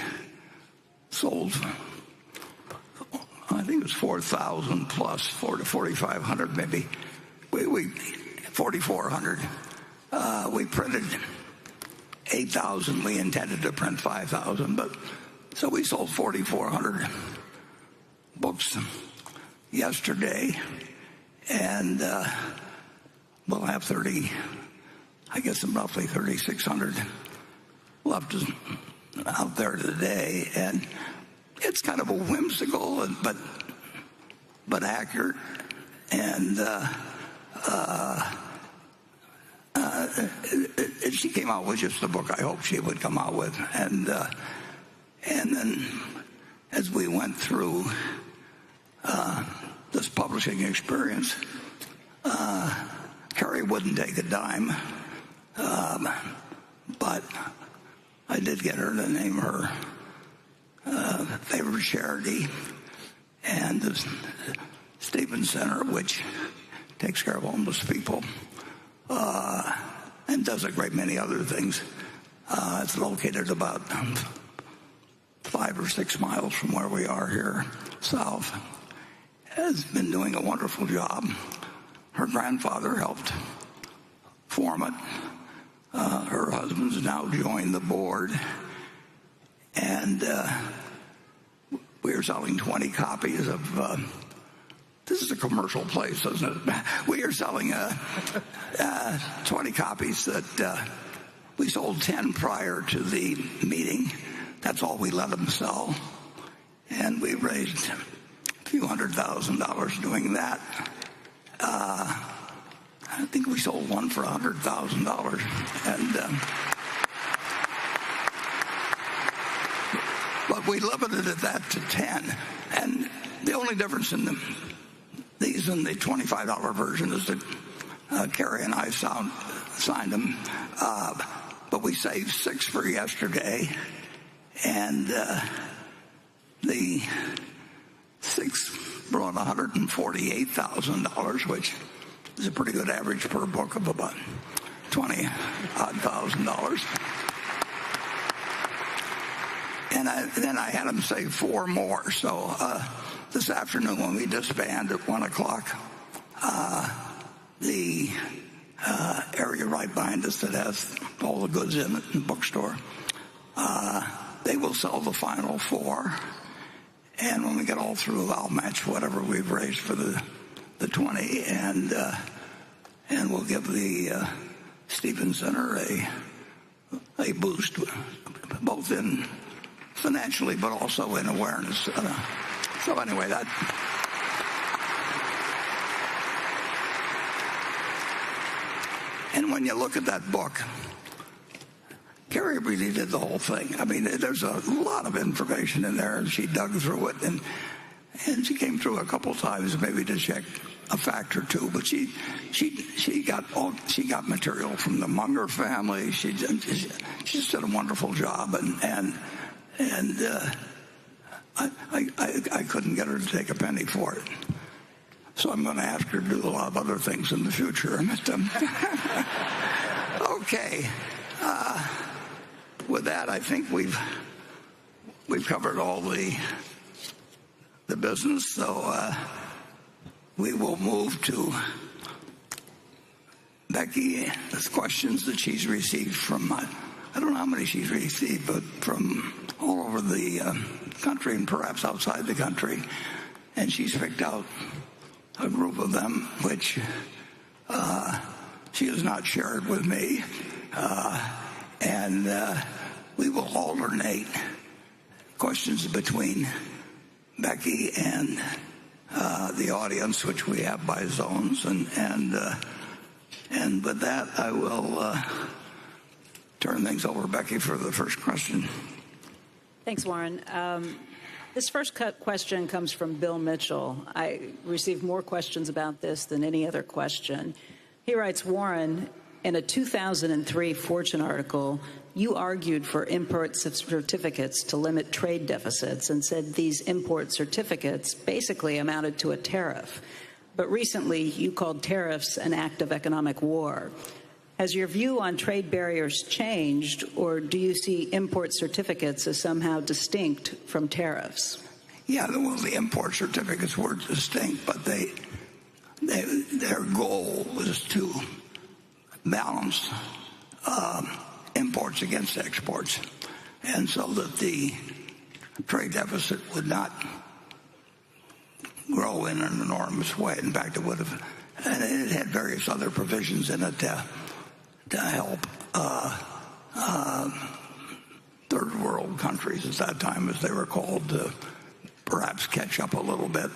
sold, I think it was 4,000 plus, 4,000 to 4,500 maybe. 4,400. We printed 8,000. We intended to print 5,000, but so we sold 4,400 books yesterday, and we'll have roughly 3,600 left out there today. And it's kind of a whimsical but accurate, and she came out with just the book I hoped she would come out with. And then as we went through this publishing experience, Carrie wouldn't take a dime, but I did get her to name her favorite charity, and the Stevens Center, which takes care of homeless people and does a great many other things. It's located about 5 or 6 miles from where we are here south. Has been doing a wonderful job. Her grandfather helped form it. Her husband's now joined the board, and we are selling 20 copies of this is a commercial place, isn't it? We are selling 20 copies that we sold 10 prior to the meeting. That's all we let them sell, and we raised a few $100,000 doing that. I think we sold one for $100,000, and but we limited that to 10. And the only difference in these and the $25 version is that Carrie and I signed them, but we saved 6 for yesterday, and The sixth brought $148,000, which is a pretty good average per book of about $20,000. And then I had him say 4 more. So this afternoon when we disband at 1 o'clock, the area right behind us that has all the goods in it, in the bookstore, they will sell the final 4. And when we get all through, I'll match whatever we've raised for the 20, and we'll give the Stevens Center a boost, both in financially but also in awareness. So anyway, that. And when you look at that book, Carrie really did the whole thing. I mean, there's a lot of information in there, and she dug through it, and she came through a couple times maybe to check a fact or two. But she got material from the Munger family. She just did a wonderful job, and I couldn't get her to take a penny for it. So I'm going to ask her to do a lot of other things in the future. Okay. With that, I think we've covered all the business. So we will move to Becky's questions that she's received from, I don't know how many she's received, but from all over the country and perhaps outside the country. And she's picked out a group of them, which she has not shared with me. And we will alternate questions between Becky and the audience, which we have by zones. And with that, I will turn things over to Becky for the first question. Thanks, Warren. This first question comes from Bill Mitchell. I received more questions about this than any other question. He writes, Warren, in a 2003 Fortune article, you argued for import certificates to limit trade deficits and said these import certificates basically amounted to a tariff. But recently, you called tariffs an act of economic war. Has your view on trade barriers changed, or do you see import certificates as somehow distinct from tariffs? Yeah, well, the import certificates were distinct, but their goal was to balance imports against exports, and so that the trade deficit would not grow in an enormous way. In fact, it would have, and it had various other provisions in it to help third world countries at that time, as they were called, to perhaps catch up a little bit.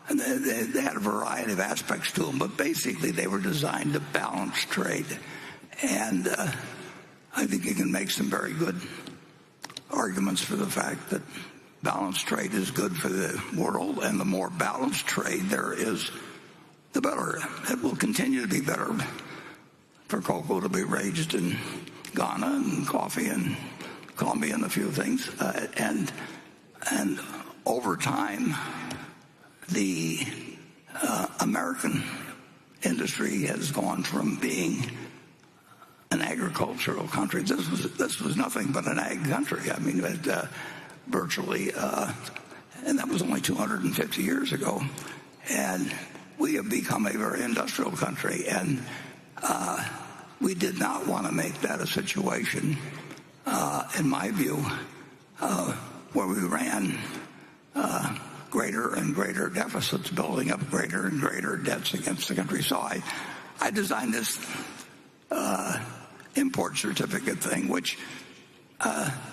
And they had a variety of aspects to them, but basically they were designed to balance trade. And I think you can make some very good arguments for the fact that balanced trade is good for the world, and the more balanced trade there is, the better. It will continue to be better for cocoa to be raised in Ghana, and coffee in Colombia, and a few things. And over time, the American industry has gone from being an agricultural country. This was nothing but an ag country. I mean, virtually, and that was only 250 years ago. And we have become a very industrial country, and we did not want to make that a situation, in my view, where we ran greater and greater deficits, building up greater and greater debts against the country. So I designed this import certificate thing, which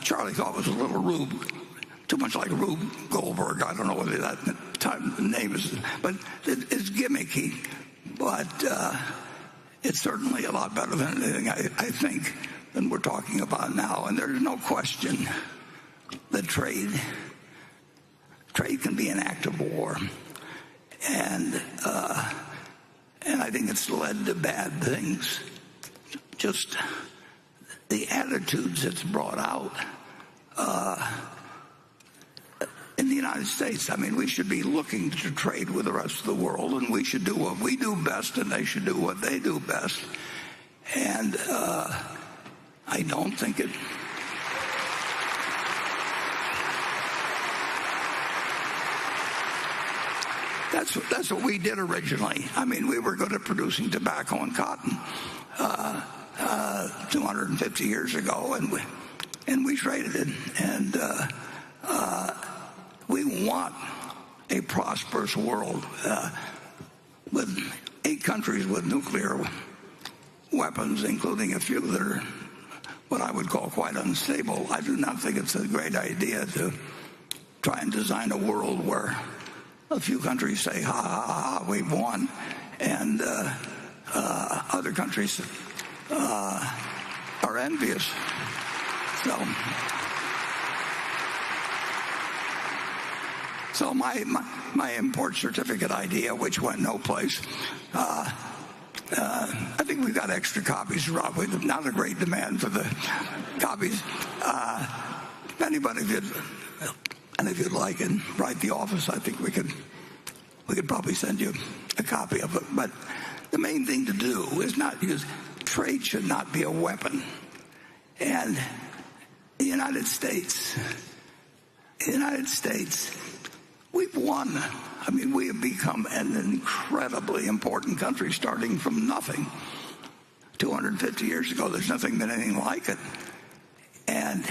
Charlie thought was a little Rube, too much like Rube Goldberg. I don't know whether that name is, but it's gimmicky. But it's certainly a lot better than anything I think than we're talking about now. And there's no question that trade can be an act of war, and I think it's led to bad things. Just the attitudes it's brought out. in the United States. I mean, we should be looking to trade with the rest of the world, and we should do what we do best, and they should do what they do best. And I don't think it... That's what we did originally. I mean, we were good at producing tobacco and cotton 250 years ago, and we traded it. And we want a prosperous world with 8 countries with nuclear weapons, including a few that are what I would call quite unstable. I do not think it's a great idea to try and design a world where a few countries say, ha, ha, ha, we've won, and other countries are envious. So my import certificate idea, which went no place, I think we've got extra copies, Rob. We've not a great demand for the copies. If anybody did... And if you'd like, and write the office, I think we could probably send you a copy of it. But the main thing to do is not use... Trade should not be a weapon. And the United States, we've won. I mean, we have become an incredibly important country, starting from nothing. 250 years ago, there's nothing been anything like it. And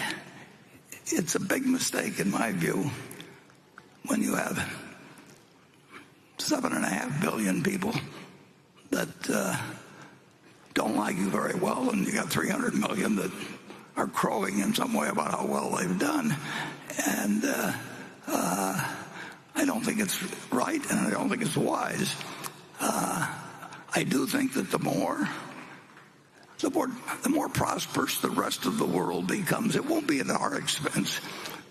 it's a big mistake, in my view, when you have 7.5 billion people that don't like you very well, and you got 300 million that are crowing in some way about how well they've done. And I don't think it's right, and I don't think it's wise. I do think that the more prosperous the rest of the world becomes, it won't be at our expense.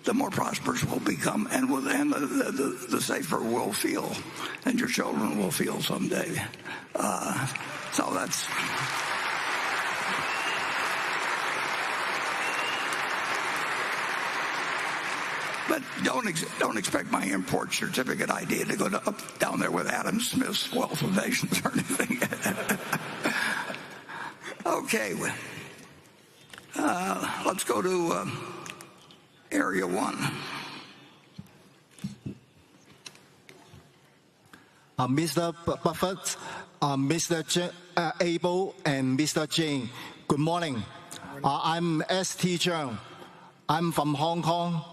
The more prosperous we'll become, and the safer we'll feel, and your children will feel someday. So that's... But don't expect my import certificate idea to go down there with Adam Smith's Wealth of Nations or anything. Okay, let's go to Area 1. Mr. Buffett, Mr. Abel, and Mr. Jane, good morning. I'm S.T. Cheung. I'm from Hong Kong.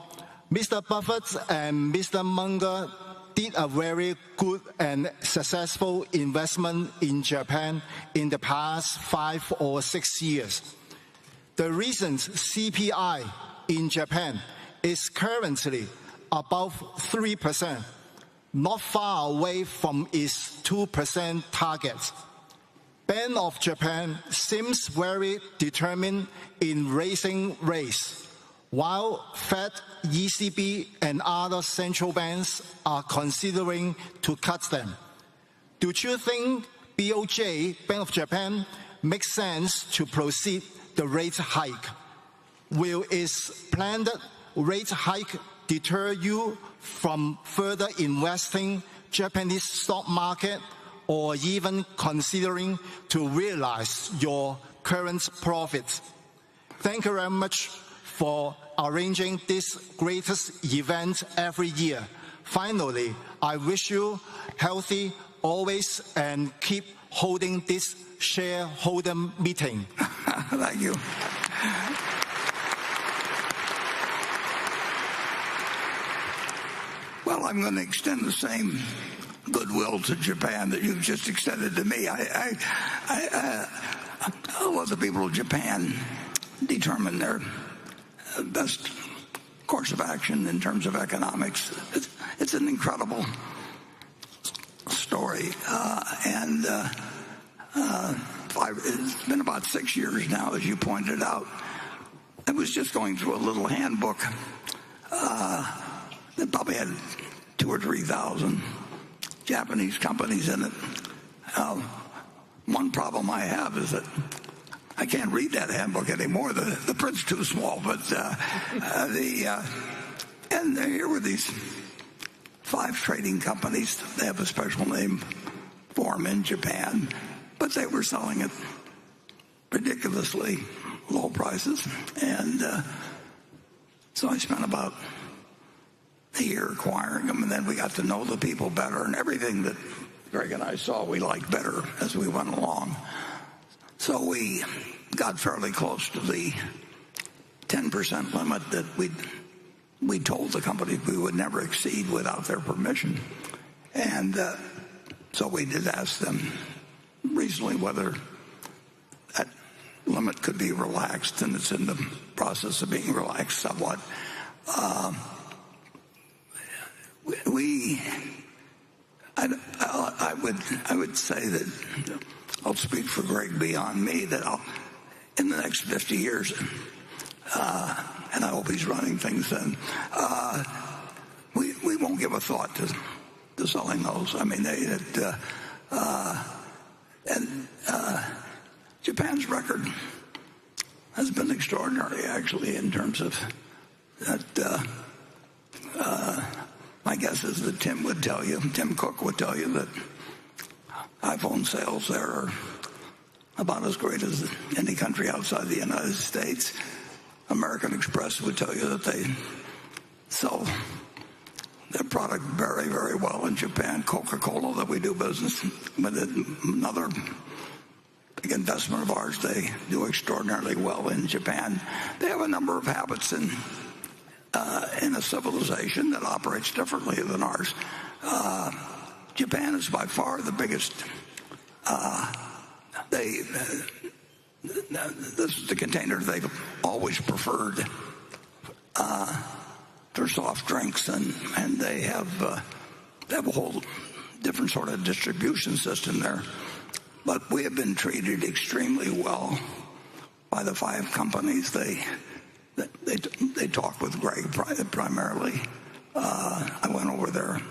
Mr. Buffett and Mr. Munger did a very good and successful investment in Japan in the past 5 or 6 years. The recent CPI in Japan is currently above 3%, not far away from its 2% target. Bank of Japan seems very determined in raising rates, while Fed, ECB, and other central banks are considering to cut them. Do you think BOJ, Bank of Japan, makes sense to proceed the rate hike? Will its planned rate hike deter you from further investing Japanese stock market or even considering to realize your current profits? Thank you very much for arranging this greatest event every year. Finally, I wish you healthy always and keep holding this shareholder meeting. Thank you. Well, I'm going to extend the same goodwill to Japan that you've just extended to me. I'll let the people of Japan determine their best course of action in terms of economics. It's an incredible story. It's been about 6 years now, as you pointed out. I was just going through a little handbook that probably had 2,000 or 3,000 Japanese companies in it. One problem I have is that I can't read that handbook anymore. The print's too small, but And here were these 5 trading companies. They have a special name for them in Japan, but they were selling at ridiculously low prices. And so I spent about a year acquiring them, and then we got to know the people better, and everything that Greg and I saw we liked better as we went along. So we got fairly close to the 10% limit that we told the company we would never exceed without their permission. And so we did ask them recently whether that limit could be relaxed, and it's in the process of being relaxed somewhat. I would say that I'll speak for Greg beyond me, that in the next 50 years, and I hope he's running things then, we won't give a thought to selling those. I mean, Japan's record has been extraordinary, actually, in terms of that. My guess is that Tim Cook would tell you that iPhone sales there are about as great as any country outside the United States. American Express would tell you that they sell their product very, very well in Japan. Coca-Cola, that we do business with, another big investment of ours, they do extraordinarily well in Japan. They have a number of habits in a civilization that operates differently than ours. Japan is by far the biggest. This is the container they've always preferred for soft drinks, and they have a whole different sort of distribution system there. But we have been treated extremely well by the 5 companies. They talk with Greg primarily. I went over there a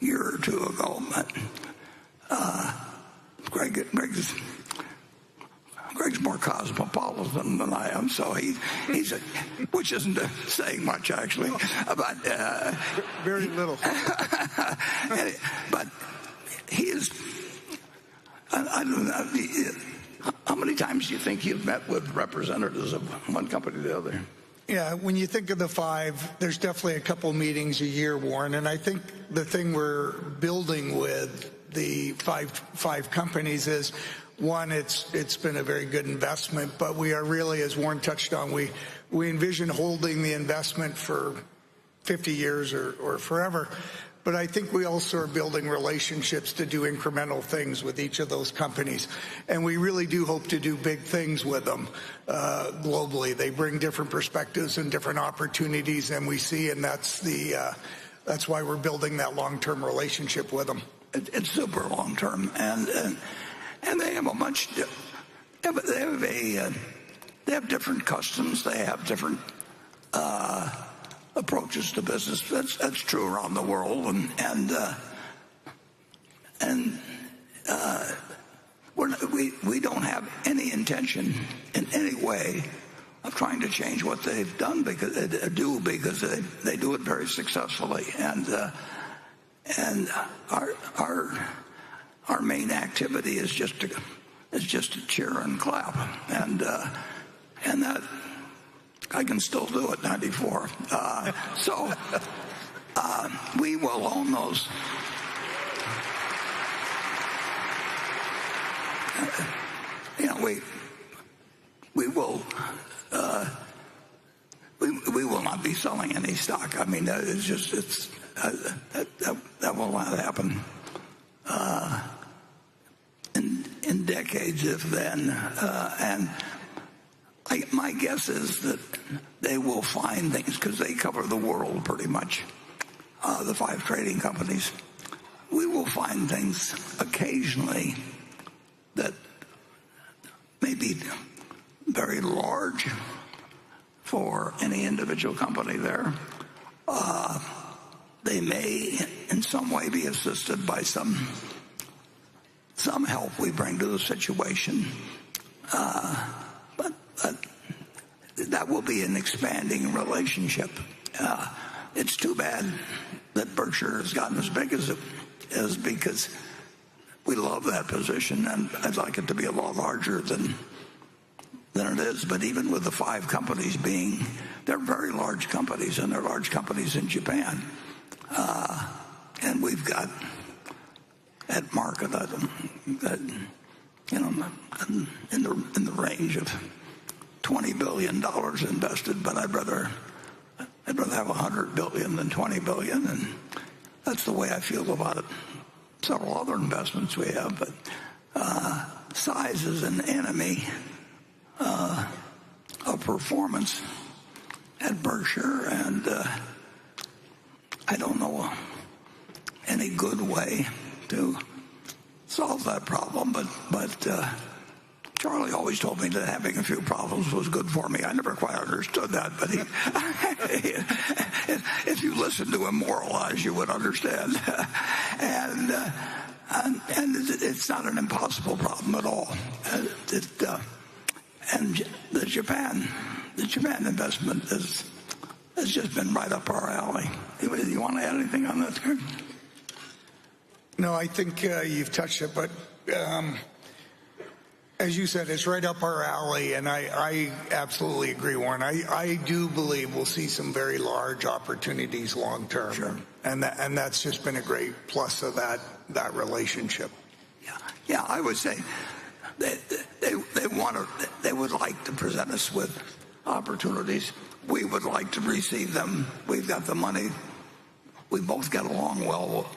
year or 2 ago. But Greg's more cosmopolitan than I am, so he's which isn't saying much, actually. But very little. But he is. I don't know. How many times do you think you've met with representatives of one company to the other? Yeah, when you think of the 5, there's definitely a couple meetings a year, Warren. And I think the thing we're building with the five companies is, one, it's been a very good investment, but we are really, as Warren touched on, we envision holding the investment for 50 years or forever. But I think we also are building relationships to do incremental things with each of those companies. And we really do hope to do big things with them globally. They bring different perspectives and different opportunities than we see, and that's why we're building that long-term relationship with them. It's super long-term, and they have they have different customs. They have different approaches to business. That's true around the world, we don't have any intention in any way of trying to change what they've done because they do it very successfully, and our main activity is just to cheer and clap, and that I can still do at 94. So we will own those. We will not be selling any stock. I mean, that will not happen in decades, if then. And my guess is that they will find things, because they cover the world pretty much, the 5 trading companies. We will find things occasionally that may be very large for any individual company there. They may in some way be assisted by some help we bring to the situation. But that will be an expanding relationship. it's too bad that Berkshire has gotten as big as it is, because we love that position, and I'd like it to be a lot larger than it is. But even with the 5 companies they're very large companies, and they're large companies in Japan. And we've got at market, in the range of $20 billion invested, but I'd rather have $100 billion than $20 billion, and that's the way I feel about it. Several other investments we have, but size is an enemy of performance at Berkshire, and I don't know any good way to solve that problem, but Charlie always told me that having a few problems was good for me. I never quite understood that, but if you listen to him moralize, you would understand. And it's not an impossible problem at all. And the Japan investment has just been right up our alley. You want to add anything on that, Kurt? No, I think you've touched it, but as you said, it's right up our alley, and I absolutely agree, Warren. I do believe we'll see some very large opportunities long term, sure. and that's just been a great plus of that relationship. Yeah, I would say they would like to present us with opportunities. We would like to receive them. We've got the money. We both get along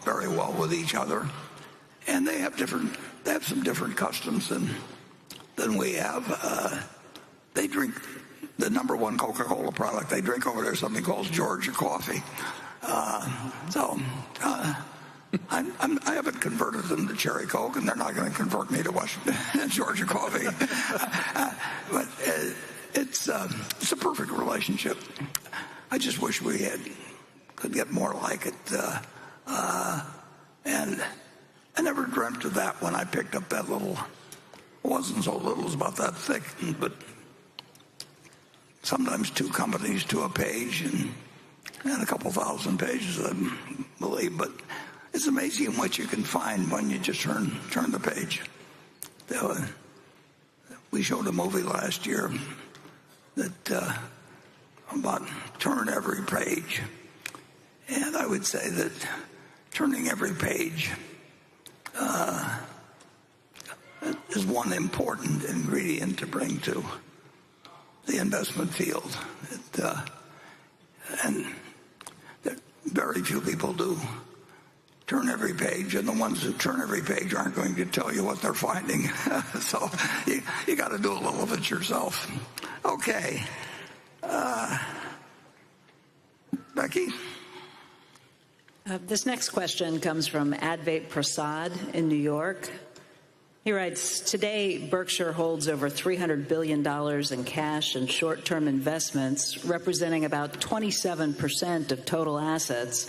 very well with each other, and they have some different customs than we have. They drink the number one Coca-Cola product they drink over there, something called Georgia coffee. I haven't converted them to Cherry Coke, and they're not going to convert me to Georgia coffee. But it's a perfect relationship. I just wish we could get more like it. And I never dreamt of that when I picked up that little. It wasn't so little, it was about that thick, but sometimes 2 companies to a page, and a couple thousand pages, I believe. But it's amazing what you can find when you just turn the page. We showed a movie last year that about turn every page, and I would say that turning every page is one important ingredient to bring to the investment field. And very few people do turn every page, and the ones who turn every page aren't going to tell you what they're finding. So you got to do a little of it yourself. Okay. Becky? This next question comes from Advait Prasad in New York. He writes, today Berkshire holds over $300 billion in cash and short-term investments, representing about 27% of total assets,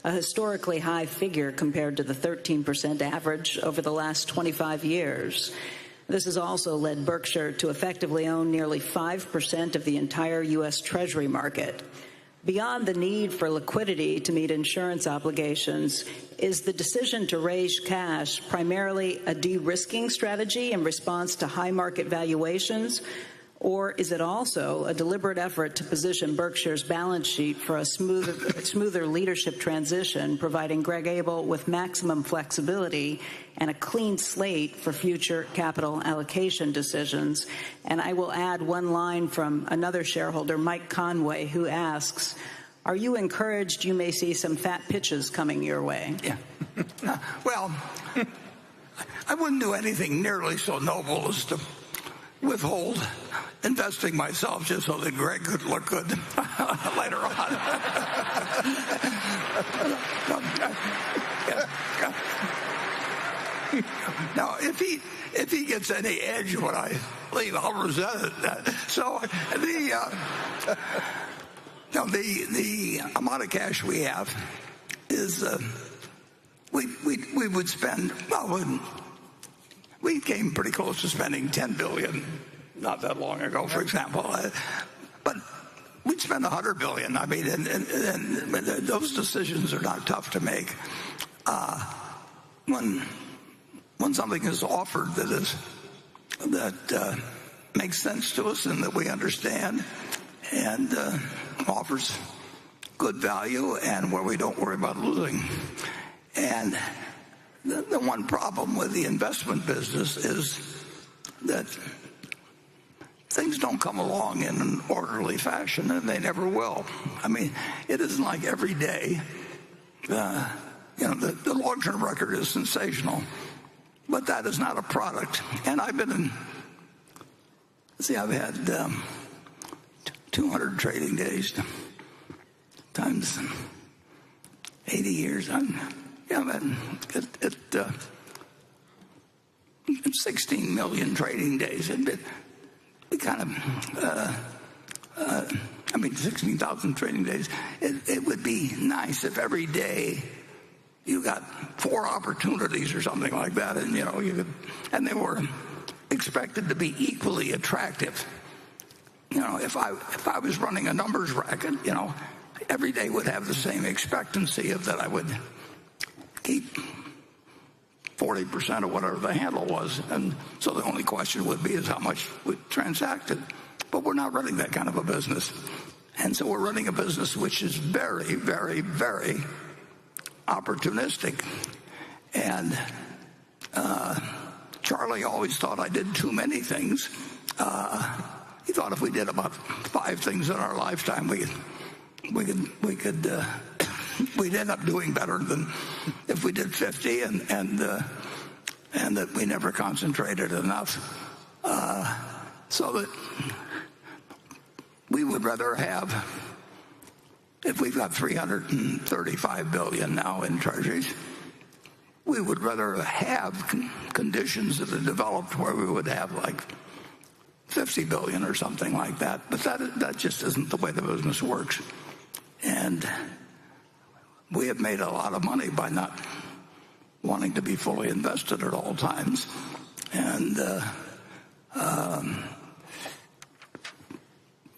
a historically high figure compared to the 13% average over the last 25 years. This has also led Berkshire to effectively own nearly 5% of the entire U.S. Treasury market. Beyond the need for liquidity to meet insurance obligations, is the decision to raise cash primarily a de-risking strategy in response to high market valuations, or is it also a deliberate effort to position Berkshire's balance sheet for a smoother leadership transition, providing Greg Abel with maximum flexibility and a clean slate for future capital allocation decisions? And I will add one line from another shareholder, Mike Conway, who asks, are you encouraged you may see some fat pitches coming your way? Yeah. Well, I wouldn't do anything nearly so noble as to withhold investing myself just so that Greg could look good later on. Now, if he gets any edge when I leave, I'll resent it. So the amount of cash we have is we would spend, well, we came pretty close to spending $10 billion not that long ago, for example. But we'd spend $100 billion. I mean, and those decisions are not tough to make. When something is offered that makes sense to us and that we understand, and offers good value, and where we don't worry about losing. And the one problem with the investment business is that things don't come along in an orderly fashion, and they never will. I mean, it isn't like every day. The long-term record is sensational, but that is not a product. And I've had 200 trading days times 80 years. It's 16 million trading days. It kind of, 16,000 trading days. It would be nice if every day you got 4 opportunities or something like that, and and they were expected to be equally attractive. If I was running a numbers racket, every day would have the same expectancy of that I would keep 40% of whatever the handle was, and so the only question would be is how much we transacted. But we're not running that kind of a business, and so we're running a business which is very, very, very opportunistic. And Charlie always thought I did too many things. He thought if we did about 5 things in our lifetime, we'd end up doing better than if we did 50, and that we never concentrated enough. So that we would rather have, if we've got $335 billion now in treasuries, we would rather have conditions that are developed where we would have like $50 billion or something like that. But that just isn't the way the business works. And we have made a lot of money by not wanting to be fully invested at all times. And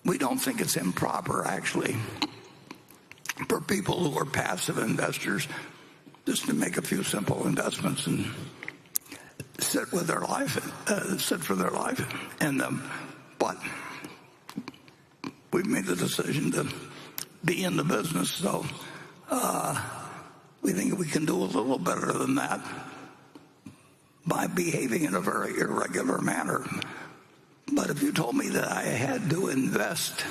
we don't think it's improper, actually, for people who are passive investors just to make a few simple investments and sit for their life. And but we've made the decision to be in the business, so we think we can do a little better than that by behaving in a very irregular manner. But if you told me that I had to invest,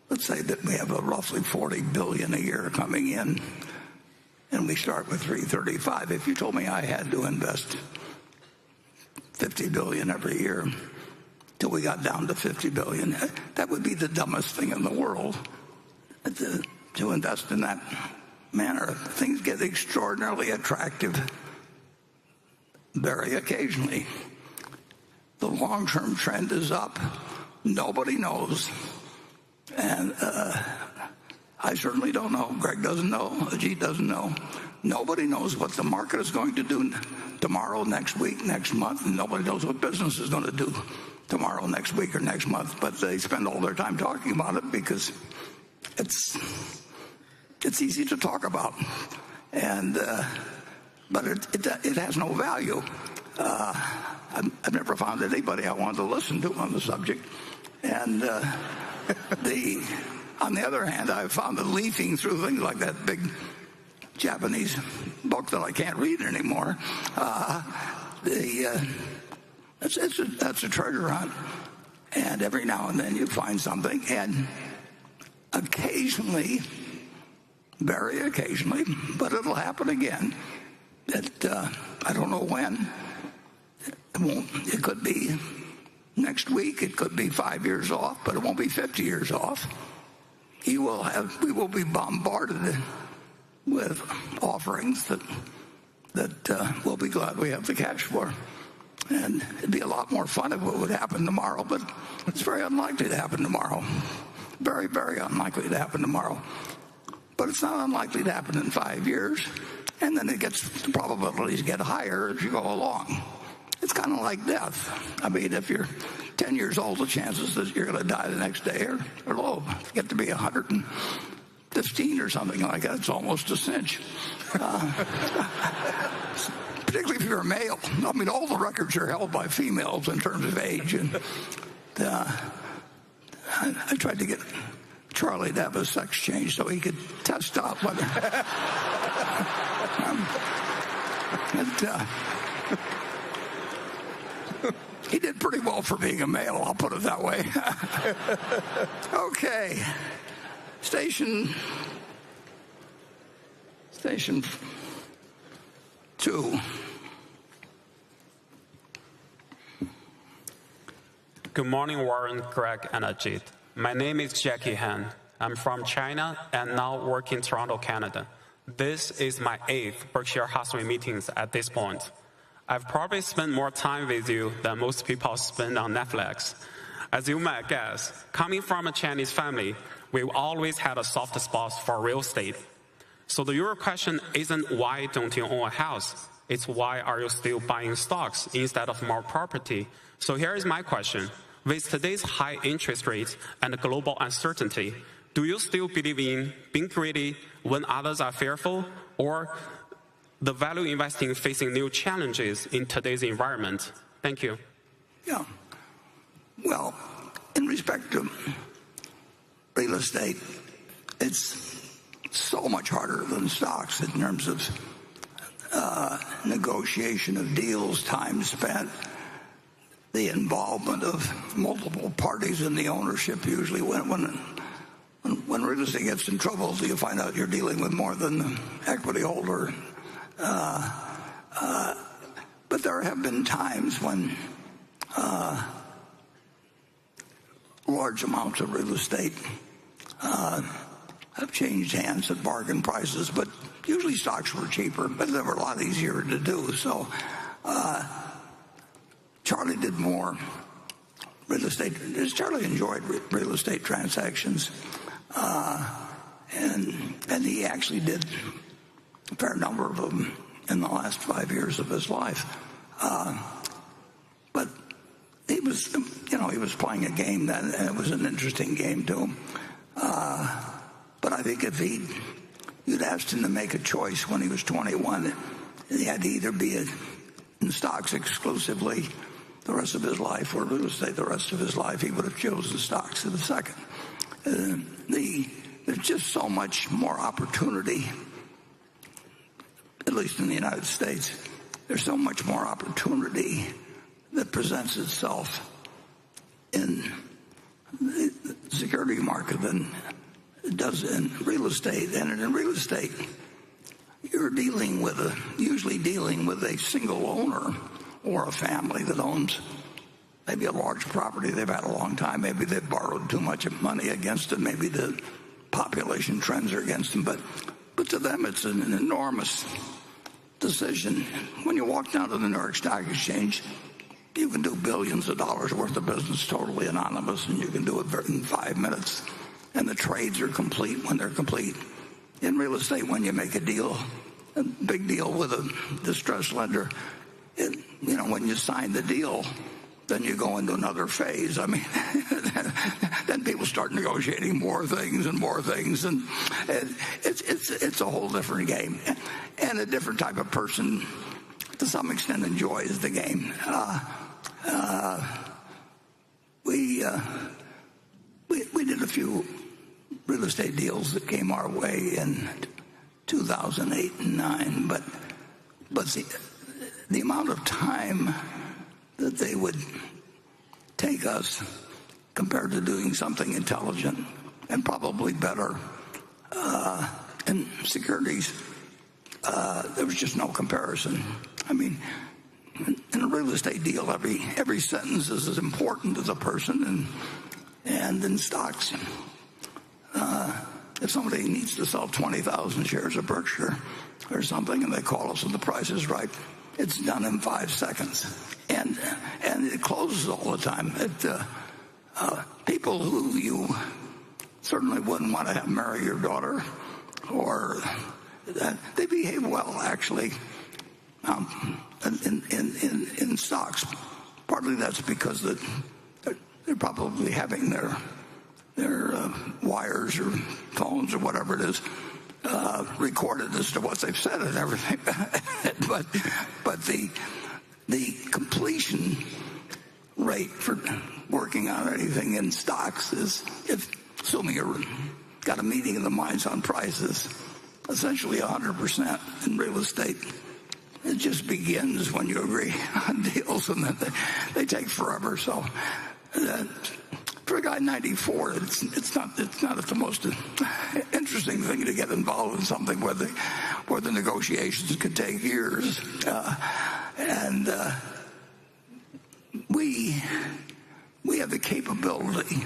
let's say that we have a roughly $40 billion a year coming in, and we start with 335. If you told me I had to invest $50 billion every year till we got down to $50 billion, that would be the dumbest thing in the world to invest in that manner. Things get extraordinarily attractive very occasionally. The long-term trend is up. Nobody knows. And I certainly don't know. Greg doesn't know. Ajit doesn't know. Nobody knows what the market is going to do tomorrow, next week, next month. And nobody knows what business is going to do tomorrow, next week, or next month. But they spend all their time talking about it because it's easy to talk about. And but it has no value. I've never found anybody I want to listen to on the subject. And on the other hand, I've found that leafing through things like that big Japanese book that I can't read anymore, that's a treasure hunt. And every now and then you find something, and occasionally, very occasionally, but it'll happen again, that I don't know when. It could be next week, it could be 5 years off, but it won't be 50 years off. We will be bombarded with offerings that we'll be glad we have the cash for. And it'd be a lot more fun if it would happen tomorrow, but it's very unlikely to happen tomorrow. Very, very unlikely to happen tomorrow. But it's not unlikely to happen in 5 years. And then the probabilities get higher as you go along. It's kind of like death. I mean, if you're 10 years old, the chances that you're going to die the next day are low. If you get to be 115 or something like that, it's almost a cinch. Particularly if you're a male. I mean, all the records are held by females in terms of age. And I tried to get Charlie to have a sex change so he could test out whether. He did pretty well for being a male, I'll put it that way. Okay. Station 2. Good morning, Warren, Greg, and Ajit. My name is Jackie Han. I'm from China and now work in Toronto, Canada. This is my 8th Berkshire Hathaway meetings at this point. I've probably spent more time with you than most people spend on Netflix. As you might guess, coming from a Chinese family, we've always had a soft spot for real estate. So the real question isn't why don't you own a house? It's why are you still buying stocks instead of more property? So here is my question. With today's high interest rates and global uncertainty, do you still believe in being greedy when others are fearful, or the value investing facing new challenges in today's environment? Thank you. Yeah. Well, in respect to real estate, it's so much harder than stocks in terms of negotiation of deals, time spent, the involvement of multiple parties in the ownership. Usually when real estate gets in trouble, you find out you're dealing with more than the equity holder. But there have been times when large amounts of real estate have changed hands at bargain prices, but usually stocks were cheaper, but they were a lot easier to do. So Charlie did more real estate. Charlie enjoyed real estate transactions, and he actually did a fair number of them in the last 5 years of his life. But he was playing a game then, and it was an interesting game to him. But I think if you'd asked him to make a choice when he was 21, he had to either be in stocks exclusively the rest of his life or real estate the rest of his life, he would have chosen stocks in a second. There's just so much more opportunity, at least in the United States. There's so much more opportunity that presents itself in the security market than it does in real estate. And in real estate, you're usually dealing with a single owner or a family that owns maybe a large property they've had a long time. Maybe they've borrowed too much money against it. Maybe the population trends are against them. But to them, it's an enormous decision. When you walk down to the New York Stock Exchange, you can do billions of dollars worth of business totally anonymous, and you can do it in 5 minutes. And the trades are complete when they're complete. In real estate, when you make a big deal with a distressed lender, when you sign the deal, then you go into another phase. I mean, then people start negotiating more things, and it's a whole different game, and a different type of person, to some extent, enjoys the game. We did a few real estate deals that came our way in 2008 and 2009, but the amount of time that they would take us compared to doing something intelligent and probably better in securities, there was just no comparison. I mean, in a real estate deal, every sentence is as important as a person, and in stocks, if somebody needs to sell 20,000 shares of Berkshire or something, and they call us and the price is right, it's done in 5 seconds, and it closes all the time. People who you certainly wouldn't want to have marry your daughter, or they behave well, actually, in stocks. Partly that's because they're probably having their wires or phones or whatever it is recorded as to what they've said and everything. but the completion rate for working on anything in stocks is, assuming you've got a meeting of the minds on prices, essentially 100% in real estate. It just begins when you agree on deals, and then they take forever. So for a guy 94, it's not the most interesting thing to get involved in something where the negotiations could take years. We have the capability.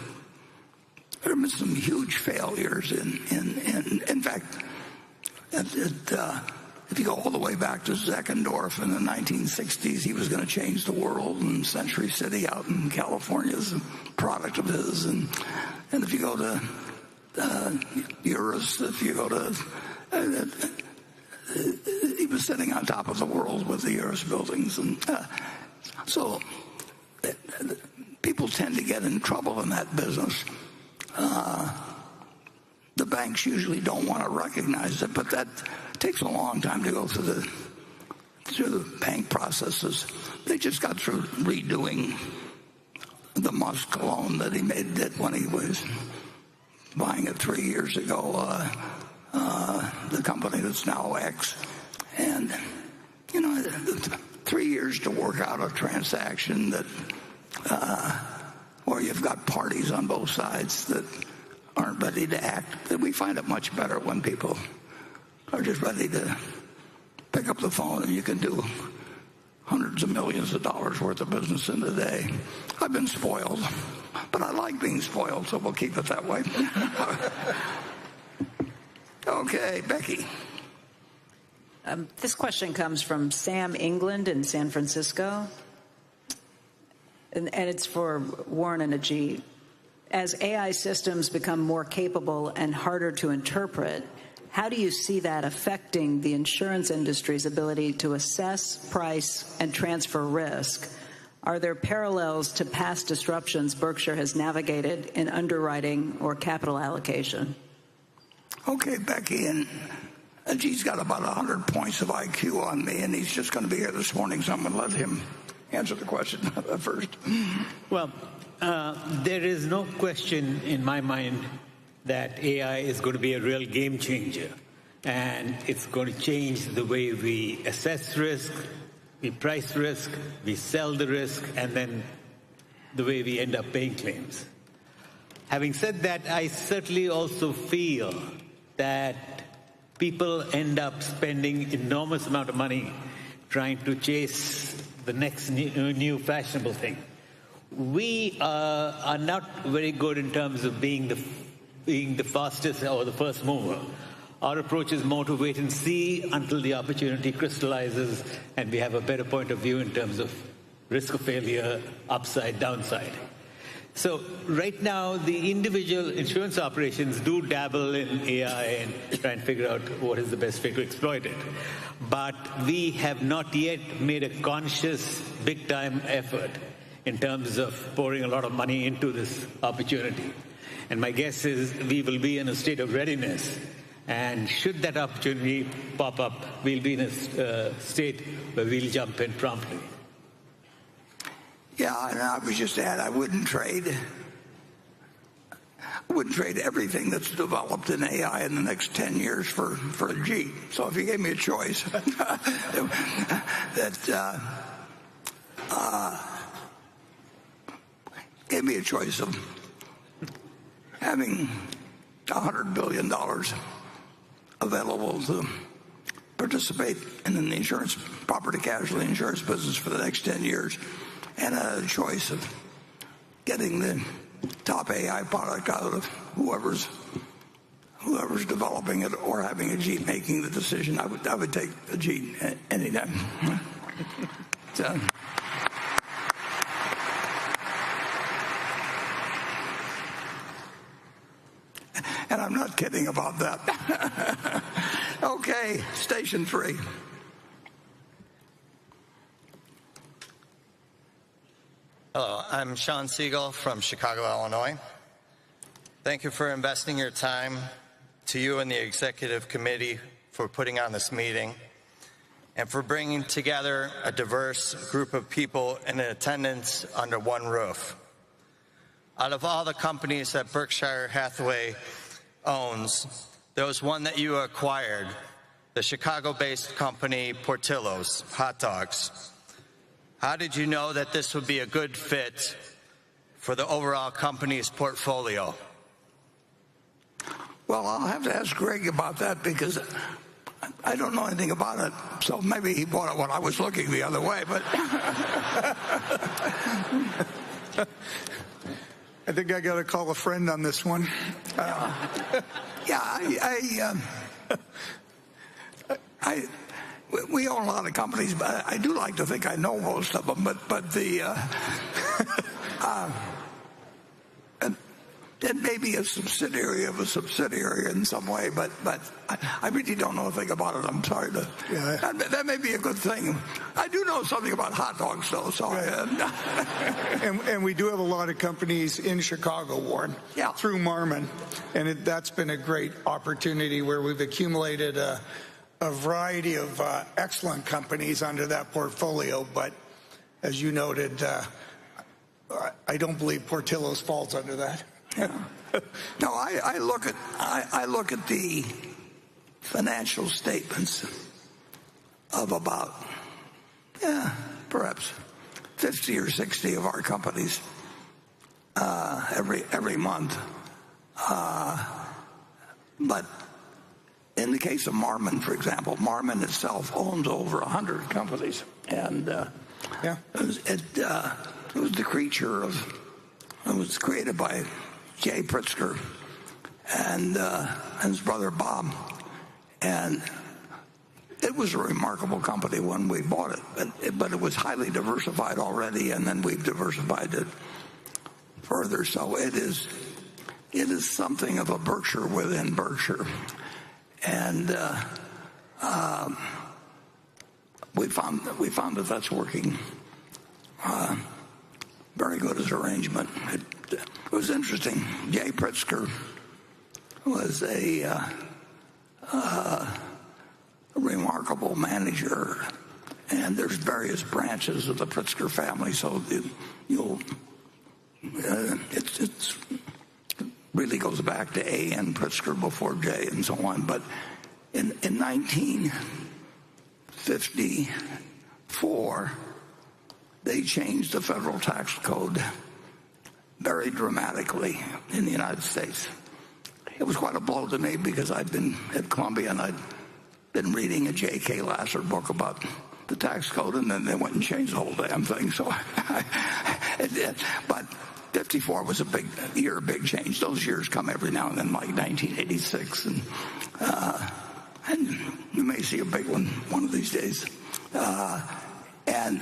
There have been some huge failures in fact, if you go all the way back to Zeckendorf in the 1960s, he was going to change the world, and Century City out in California is a product of his. And if you go to Eurus, if you go to he was sitting on top of the world with the Eurus buildings, and so people tend to get in trouble in that business. The banks usually don't want to recognize it, but that takes a long time to go through the bank processes. They just got through redoing the Musk loan that he did when he was buying it 3 years ago, the company that's now X. And, 3 years to work out a transaction that where you've got parties on both sides that aren't ready to act. We find it much better when people are just ready to pick up the phone, and you can do hundreds of millions of dollars worth of business in a day. I've been spoiled, but I like being spoiled, so we'll keep it that way. Okay, Becky. This question comes from Sam England in San Francisco, and it's for Warren and Ajit. As AI systems become more capable and harder to interpret, how do you see that affecting the insurance industry's ability to assess, price, and transfer risk? Are there parallels to past disruptions Berkshire has navigated in underwriting or capital allocation? Okay, Becky, and Ajit's got about 100 points of IQ on me, and he's just going to be here this morning, so I'm going to let him answer the question first. Well, there is no question in my mind that AI is going to be a real game changer, and it's going to change the way we assess risk, we price risk, we sell the risk, and then the way we end up paying claims. Having said that, I certainly also feel that people end up spending enormous amount of money trying to chase the next new fashionable thing. We are not very good in terms of being the fastest or the first mover. Our approach is more to wait and see until the opportunity crystallizes and we have a better point of view in terms of risk of failure, upside, downside. So right now, the individual insurance operations do dabble in AI and try and figure out what is the best way to exploit it. But we have not yet made a conscious, big-time effort in terms of pouring a lot of money into this opportunity. And my guess is we will be in a state of readiness. And should that opportunity pop up, we'll be in a state where we'll jump in promptly. Yeah, and I was just add, I wouldn't trade everything that's developed in AI in the next 10 years for a Jeep. So if you gave me a choice, gave me a choice of having $100 billion available to participate in the insurance, property casualty insurance business for the next 10 years, and a choice of getting the top AI product out of whoever's developing it, or having Ajit making the decision. I would take Ajit any time. So. And I'm not kidding about that. Okay, station 3. Hello, I'm Sean Siegel from Chicago, Illinois. Thank you for investing your time, to you and the executive committee for putting on this meeting, and for bringing together a diverse group of people in attendance under one roof. Out of all the companies that Berkshire Hathaway owns, there was one that you acquired, the Chicago-based company Portillo's Hot Dogs. How did you know that this would be a good fit for the overall company's portfolio? Well, I'll have to ask Greg about that because I don't know anything about it. So maybe he bought it when I was looking the other way. But I think I got to call a friend on this one. We own a lot of companies, but I do like to think I know most of them. But it may be a subsidiary of a subsidiary in some way, but I really don't know a thing about it. I'm sorry. That may be a good thing. I do know something about hot dogs, though. So, and we do have a lot of companies in Chicago, Warren, through Marmon, and that's been a great opportunity where we've accumulated a variety of excellent companies under that portfolio. But as you noted, I don't believe Portillo's falls under that. No, I look at the financial statements of about perhaps 50 or 60 of our companies every month. But in the case of Marmon, for example, Marmon itself owns over 100 companies, and it was the creature of. It was created by Jay Pritzker and his brother Bob, and it was a remarkable company when we bought it. But it was highly diversified already, and then we've diversified it further. So it is something of a Berkshire within Berkshire, and we found that that's working very good as arrangement. It was interesting. Jay Pritzker was a remarkable manager, and there's various branches of the Pritzker family. So it really goes back to A.N. Pritzker before Jay and so on. But in 1954. They changed the federal tax code very dramatically in the United States. It was quite a blow to me because I'd been at Columbia and I'd been reading a J.K. Lasser book about the tax code, and then they went and changed the whole damn thing. So it did. But 54 was a big change. Those years come every now and then, like 1986, and you may see a big one of these days. And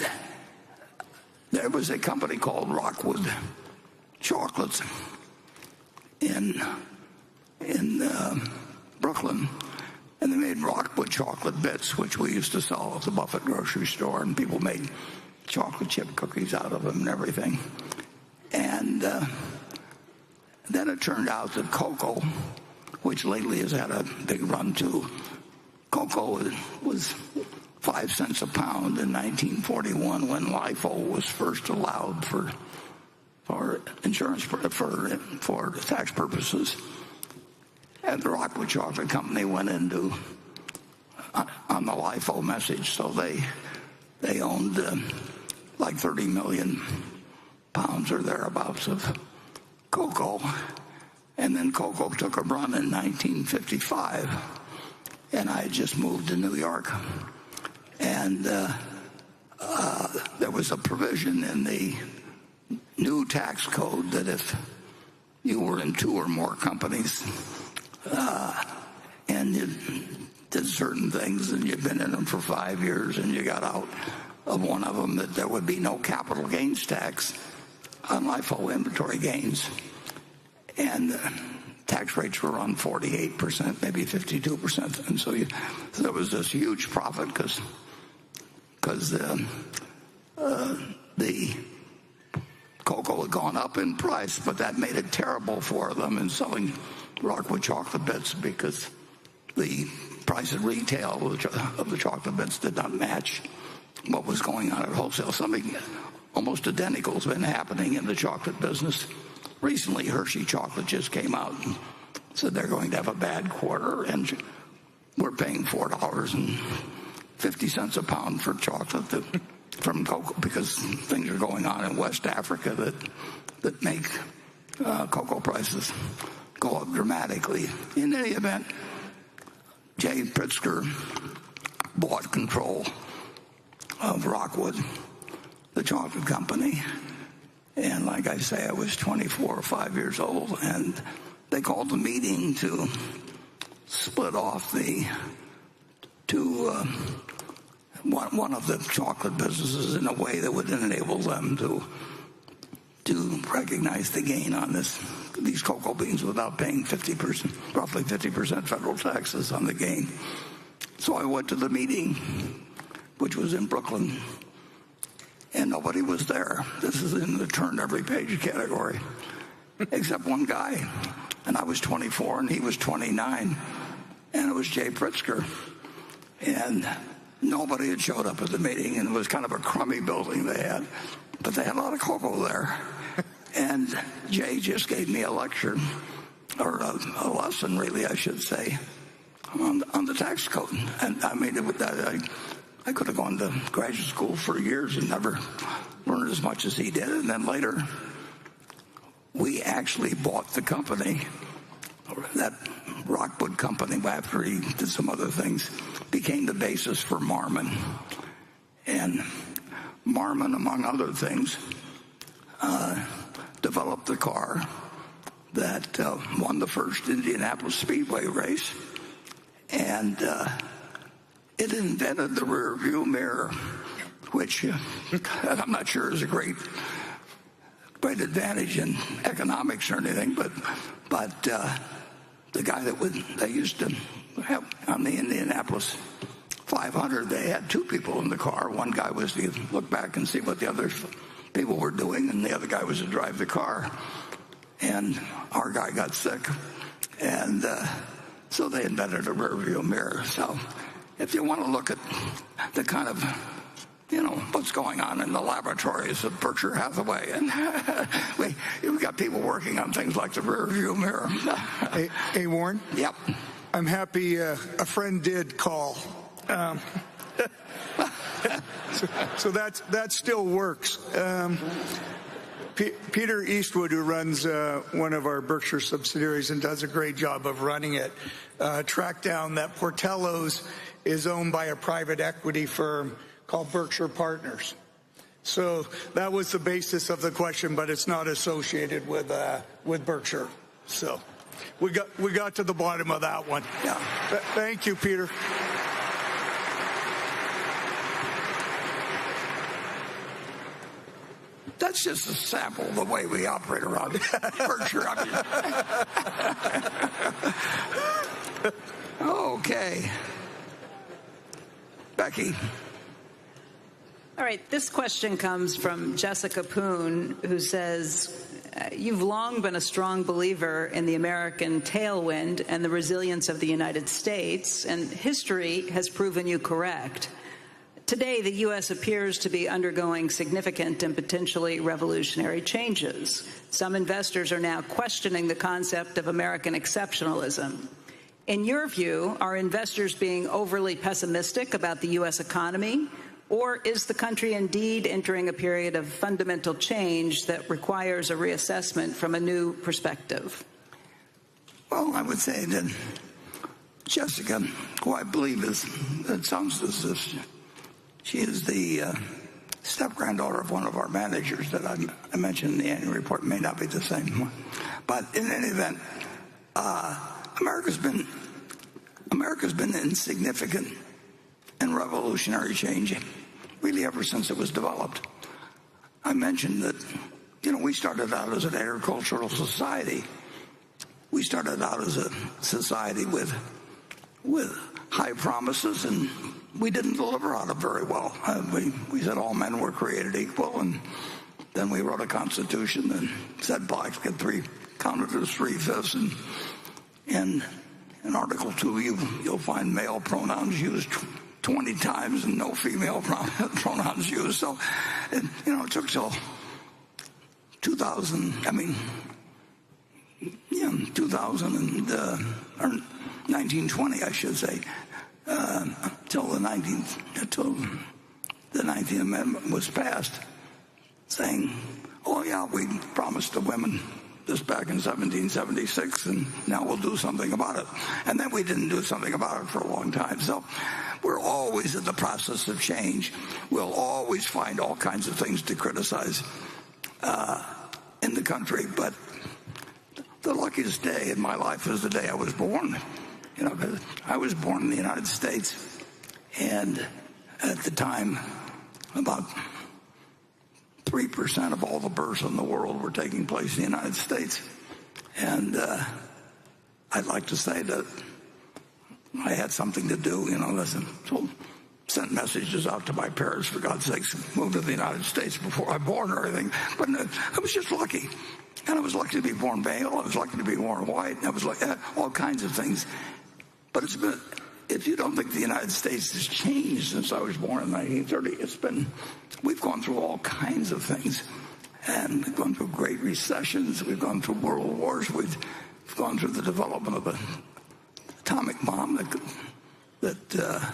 there was a company called Rockwood Chocolates in Brooklyn, and they made Rockwood chocolate bits, which we used to sell at the Buffett grocery store, and people made chocolate chip cookies out of them and everything. And then it turned out that cocoa, which lately has had a big run too, cocoa was 5 cents a pound in 1941 when LIFO was first allowed for insurance for tax purposes. And the Rockwood Chocolate Company went into on the LIFO message, so they owned like 30 million pounds or thereabouts of cocoa. And then cocoa took a run in 1955, and I had just moved to New York. And there was a provision in the new tax code that if you were in 2 or more companies and you did certain things and you'd been in them for 5 years and you got out of one of them, that there would be no capital gains tax on LIFO inventory gains. And tax rates were on 48%, maybe 52%. And so there was this huge profit because the cocoa had gone up in price, but that made it terrible for them in selling Rockwood chocolate bits because the price at retail of the chocolate bits did not match what was going on at wholesale. Something almost identical has been happening in the chocolate business. Recently, Hershey Chocolate just came out and said they're going to have a bad quarter, and we're paying $4.50 a pound for chocolate from cocoa because things are going on in West Africa that make cocoa prices go up dramatically. In any event, Jay Pritzker bought control of Rockwood, the chocolate company. And like I say, I was 24 or 5 years old, and they called a meeting to split off one of the chocolate businesses in a way that would enable them to recognize the gain on these cocoa beans without paying roughly 50% federal taxes on the gain. So I went to the meeting, which was in Brooklyn, and nobody was there. This is in the turn every page category, except one guy. And I was 24 and he was 29, and it was Jay Pritzker. And nobody had showed up at the meeting, and it was kind of a crummy building they had, but they had a lot of cocoa there. And Jay just gave me a lecture, or a lesson, really, I should say, on the tax code. And I mean, I could have gone to graduate school for years and never learned as much as he did. And then later, we actually bought the company, that Rockwood company, after he did some other things, became the basis for Marmon. And Marmon, among other things, developed the car that won the first Indianapolis Speedway race. And it invented the rear view mirror, which I'm not sure is a great advantage in economics or anything, but the guy they used to have on the Indianapolis 500, they had two people in the car. One guy was to look back and see what the other people were doing, and the other guy was to drive the car. And our guy got sick, and so they invented a rear view mirror. So if you want to look at the kind of, what's going on in the laboratories of Berkshire Hathaway, and we've got people working on things like the rear view mirror. Hey, Warren? Yep. I'm happy a friend did call. So that still works. Peter Eastwood, who runs one of our Berkshire subsidiaries and does a great job of running it, tracked down that Portillo's is owned by a private equity firm called Berkshire Partners. So that was the basis of the question, but it's not associated with Berkshire. So we got to the bottom of that one. Yeah. Thank you, Peter. That's just a sample of the way we operate around Berkshire. Okay. Becky. All right, this question comes from Jessica Poon, who says, you've long been a strong believer in the American tailwind and the resilience of the United States, and history has proven you correct. Today, the U.S. appears to be undergoing significant and potentially revolutionary changes. Some investors are now questioning the concept of American exceptionalism. In your view, are investors being overly pessimistic about the U.S. economy, or is the country indeed entering a period of fundamental change that requires a reassessment from a new perspective? Well, I would say that Jessica, who I believe it sounds as if she is the step-granddaughter of one of our managers that I mentioned in the annual report. May not be the same one. But in any event, America's been in significant and revolutionary change really ever since it was developed. I mentioned that, we started out as an agricultural society. We started out as a society with high promises, and we didn't deliver on it very well. We said all men were created equal, and then we wrote a constitution that said blacks get counted as 3/5, and in Article 2, you'll find male pronouns used 20 times and no female pronouns used. So, it took till 1920, I should say, till the 19th Amendment was passed, saying, "Oh yeah, we promised the women this back in 1776, and now we'll do something about it." And then we didn't do something about it for a long time. So we're always in the process of change. We'll always find all kinds of things to criticize in the country. But the luckiest day in my life was the day I was born. Because I was born in the United States, and at the time, about 3% of all the births in the world were taking place in the United States. And I'd like to say that I had something to do, so sent messages out to my parents, for God's sakes, moved to the United States before I was born or anything. But I was just lucky. And I was lucky to be born male. I was lucky to be born white. And I was like all kinds of things. But if you don't think the United States has changed since I was born in 1930, we've gone through all kinds of things. And we've gone through great recessions. We've gone through world wars. We've gone through the development of an atomic bomb that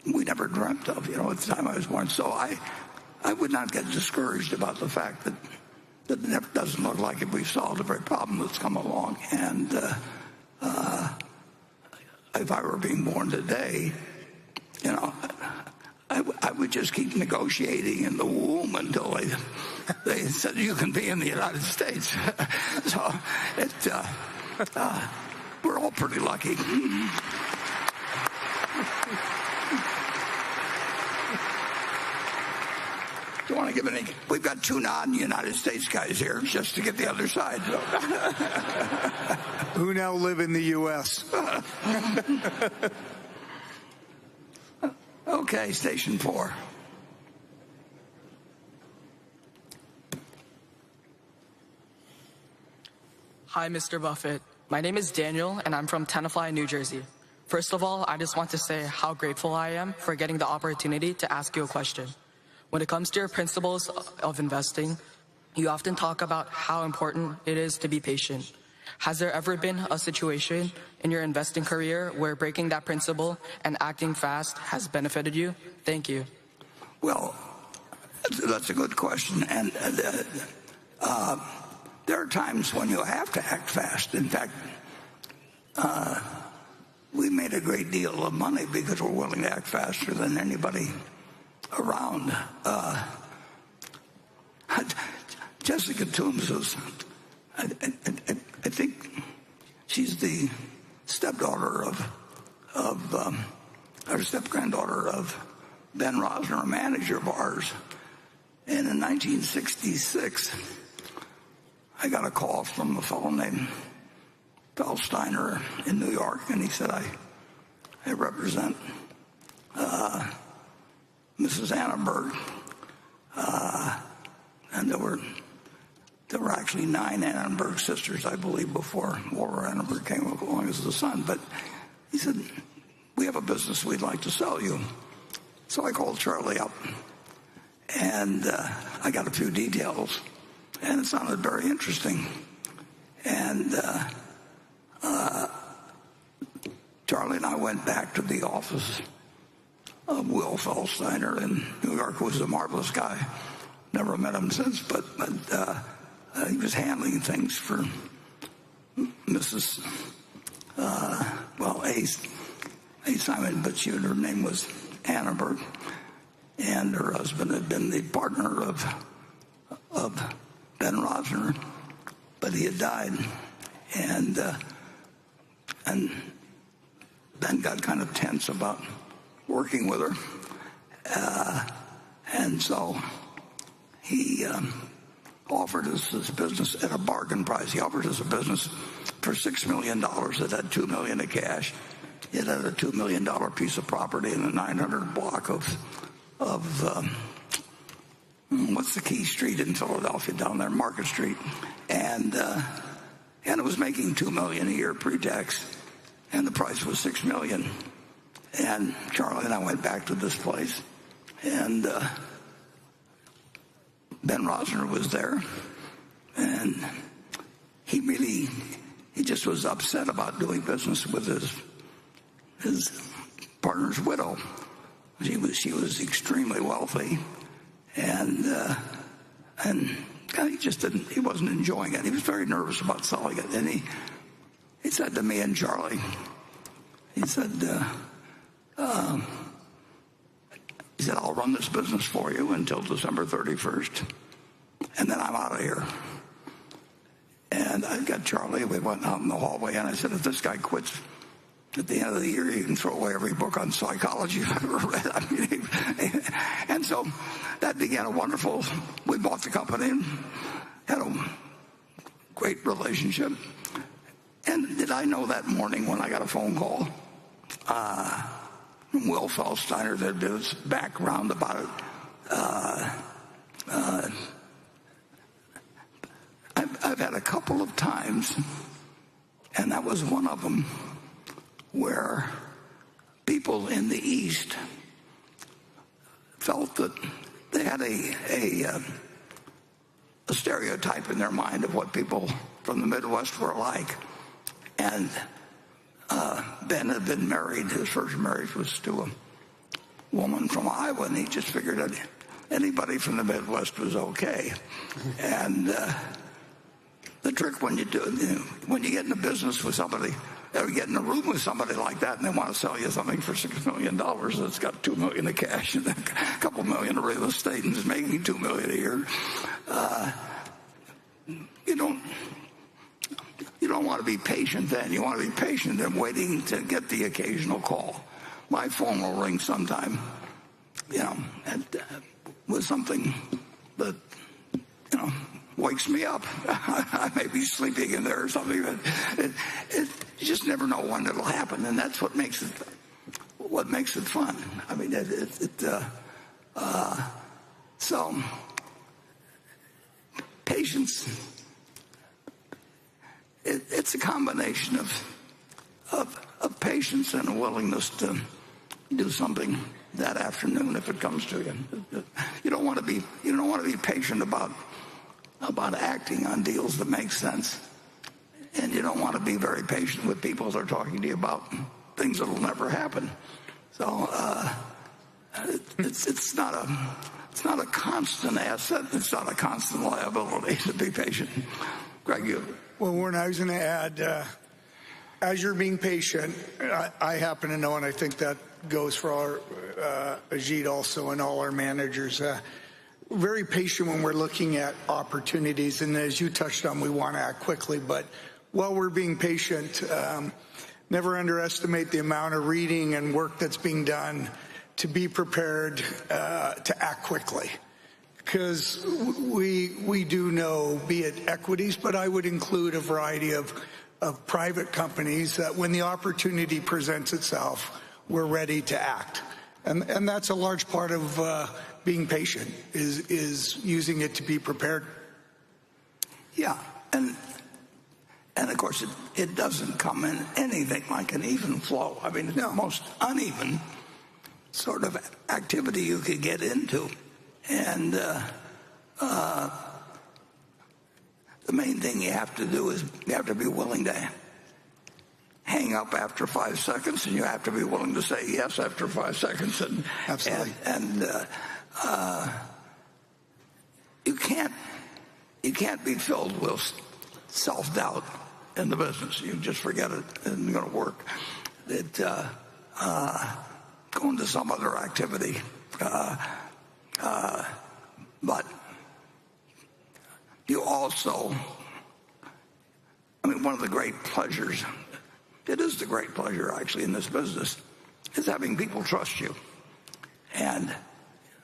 we never dreamt of, at the time I was born. So I would not get discouraged about the fact that it never doesn't look like we've solved every problem that's come along. And if I were being born today, I would just keep negotiating in the womb until they said you can be in the United States. So we're all pretty lucky. Do you want to give any? We've got two non-United States guys here just to get the other side. Who now live in the U.S. Okay, station 4. Hi, Mr. Buffett. My name is Daniel, and I'm from Tenafly, New Jersey. First of all, I just want to say how grateful I am for getting the opportunity to ask you a question. When it comes to your principles of investing, you often talk about how important it is to be patient. Has there ever been a situation in your investing career where breaking that principle and acting fast has benefited you? Thank you. Well, that's a good question. And there are times when you have to act fast. In fact, we made a great deal of money because we're willing to act faster than anybody around. Jessica Toombs was, I think she's the stepdaughter or step-granddaughter of Ben Rosner, a manager of ours. And in 1966, I got a call from a fellow named Feldsteiner in New York, and he said, I represent Mrs. Annenberg. And there were actually 9 Annenberg sisters, I believe, before Laura Annenberg came along as the son. But he said, we have a business we'd like to sell you. So I called Charlie up, and I got a few details, and it sounded very interesting. And Charlie and I went back to the office of Will Feldsteiner in New York, who was a marvelous guy. Never met him since, but he was handling things for Mrs. A. Simon, but her name was Annenberg, and her husband had been the partner of Ben Rosner, but he had died, and Ben got kind of tense about working with her, and so he offered us this business at a bargain price. He offered us a business for $6 million. It had $2 million in cash. It had a $2 million piece of property in a 900 block of what's the key street in Philadelphia down there, Market Street, and it was making $2 million a year pre-tax, and the price was $6 million. And Charlie and I went back to this place, and Ben Rosner was there, and he just was upset about doing business with his partner's widow. She was extremely wealthy, and he wasn't enjoying it. He was very nervous about selling it, and he said to me and Charlie, he said, I'll run this business for you until December 31st, and then I'm out of here. And I got Charlie, we went out in the hallway, and I said, if this guy quits at the end of the year, you can throw away every book on psychology you've ever read. I mean, and so that began we bought the company and had a great relationship. And did I know that morning when I got a phone call from Will Feldsteiner that did his background about it? I've had a couple of times, and that was one of them, where people in the East felt that they had a stereotype in their mind of what people from the Midwest were like. And Ben had been married. His first marriage was to a woman from Iowa, and he just figured that anybody from the Midwest was okay. And the trick when you get in a business with somebody, or get in a room with somebody like that, and they want to sell you something for $6 million that's got $2 million of cash and a couple million of real estate and is making $2 million a year, you don't want to be patient then. You want to be patient and waiting to get the occasional call. My phone will ring sometime, with something that, wakes me up. I may be sleeping in there or something, but you just never know when it'll happen, and that's what makes it fun. I mean, so patience. It's a combination of patience and a willingness to do something that afternoon if it comes to you. You don't want to be patient about acting on deals that make sense, and you don't want to be very patient with people that are talking to you about things that will never happen. So it's not a constant asset. It's not a constant liability to be patient. Greg, you. Well, Warren, I was going to add, as you're being patient, I happen to know, and I think that goes for our Ajit also and all our managers. Very patient when we're looking at opportunities, and as you touched on, we want to act quickly. But while we're being patient, never underestimate the amount of reading and work that's being done to be prepared to act quickly. Because we do know, be it equities, but I would include a variety of private companies that when the opportunity presents itself, we're ready to act. And that's a large part of being patient, is using it to be prepared. Yeah, and of course it doesn't come in anything like an even flow. I mean, it's the most uneven sort of activity you could get into. And the main thing you have to do is you have to be willing to hang up after 5 seconds, and you have to be willing to say yes after 5 seconds. And absolutely. And you can't be filled with self-doubt in the business. You just forget it. It isn't going to work. Go into some other activity. But you also, one of the great pleasures, it is the great pleasure actually in this business, is having people trust you. And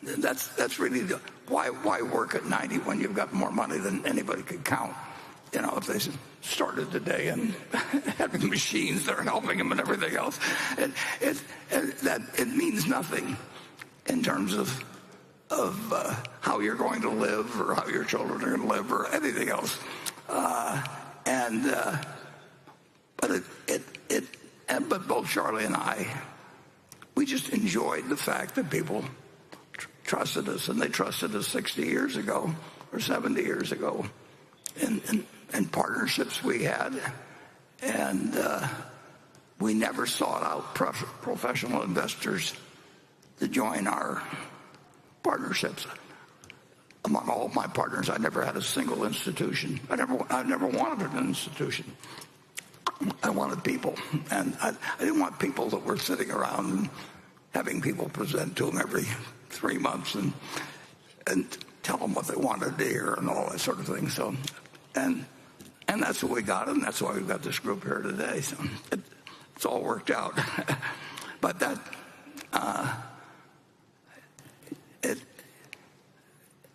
that's really why work at 90 when you've got more money than anybody could count. If they started today and having machines that are helping them and everything else, it means nothing in terms of how you're going to live or how your children are going to live or anything else. But both Charlie and I, we just enjoyed the fact that people trusted us, and they trusted us 60 years ago or 70 years ago in partnerships we had. And we never sought out professional investors to join our partnerships. Among all of my partners, I never had a single institution. I never wanted an institution. I wanted people, and I didn't want people that were sitting around and having people present to them every 3 months and tell them what they wanted to hear and all that sort of thing. So, and that's what we got, and that's why we've got this group here today. So it's all worked out. But that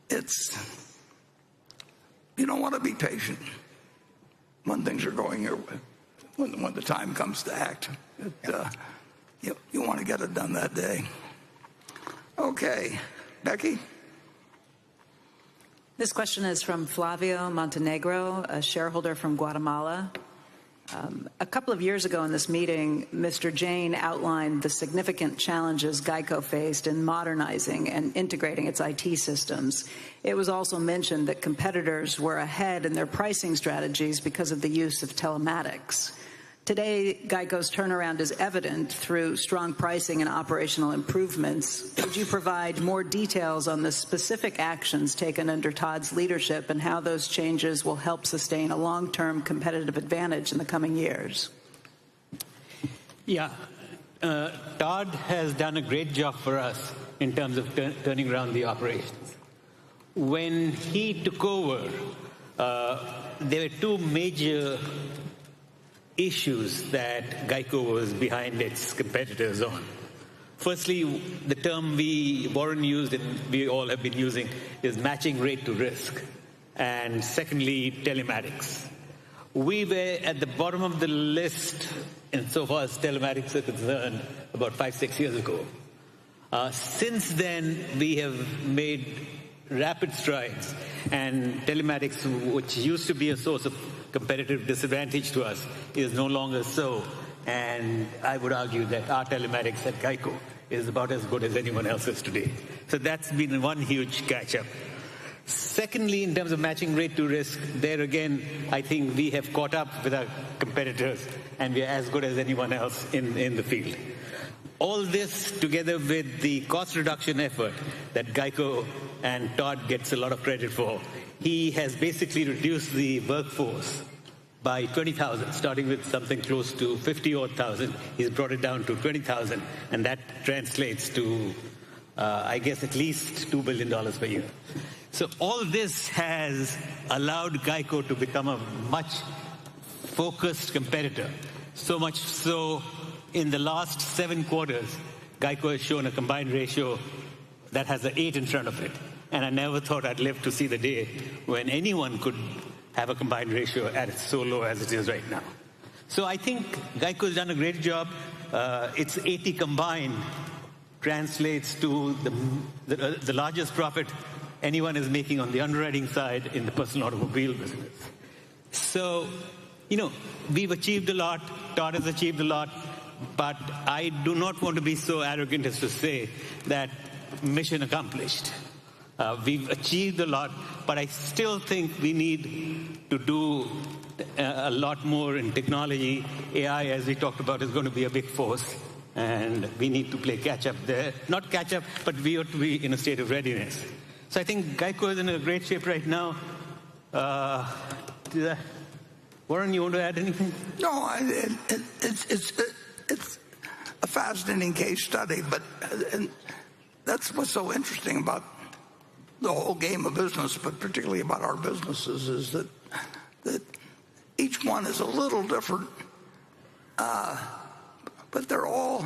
it's you don't want to be patient when things are going your way. When the time comes to act, you want to get it done that day. Okay, Becky? This question is from Flavio Montenegro, a shareholder from Guatemala. A couple of years ago in this meeting, Mr. Jain outlined the significant challenges GEICO faced in modernizing and integrating its IT systems. It was also mentioned that competitors were ahead in their pricing strategies because of the use of telematics. Today, GEICO's turnaround is evident through strong pricing and operational improvements. Could you provide more details on the specific actions taken under Todd's leadership and how those changes will help sustain a long-term competitive advantage in the coming years? Yeah. Todd has done a great job for us in terms of turning around the operations. When he took over, there were two major issues that GEICO was behind its competitors on. Firstly, the term Warren used and we all have been using is matching rate to risk. And secondly, telematics. We were at the bottom of the list insofar as telematics are concerned about 5-6 years ago. Since then, we have made rapid strides, and telematics, which used to be a source of competitive disadvantage to us, is no longer so. And I would argue that our telematics at GEICO is about as good as anyone else's today. So that's been one huge catch-up. Secondly, in terms of matching rate to risk, there again, I think we have caught up with our competitors, and we are as good as anyone else in the field. All this together with the cost reduction effort that GEICO and Todd gets a lot of credit for, he has basically reduced the workforce by 20,000, starting with something close to 50,000. He's brought it down to 20,000, and that translates to, I guess, at least $2 billion per year. So all this has allowed GEICO to become a much focused competitor, so much so in the last 7 quarters, GEICO has shown a combined ratio that has an 8 in front of it. And I never thought I'd live to see the day when anyone could have a combined ratio at so low as it is right now. So I think GEICO's done a great job. Its 80 combined translates to the largest profit anyone is making on the underwriting side in the personal automobile business. So, we've achieved a lot. Todd has achieved a lot. But I do not want to be so arrogant as to say that mission accomplished. We've achieved a lot, but I still think we need to do a lot more in technology. AI, as we talked about, is going to be a big force, and we need to play catch-up there. Not catch-up, but we ought to be in a state of readiness. So I think GEICO is in a great shape right now. Warren, you want to add anything? No, it's a fascinating case study, but and that's what's so interesting about the whole game of business, but particularly about our businesses, is that each one is a little different, but they all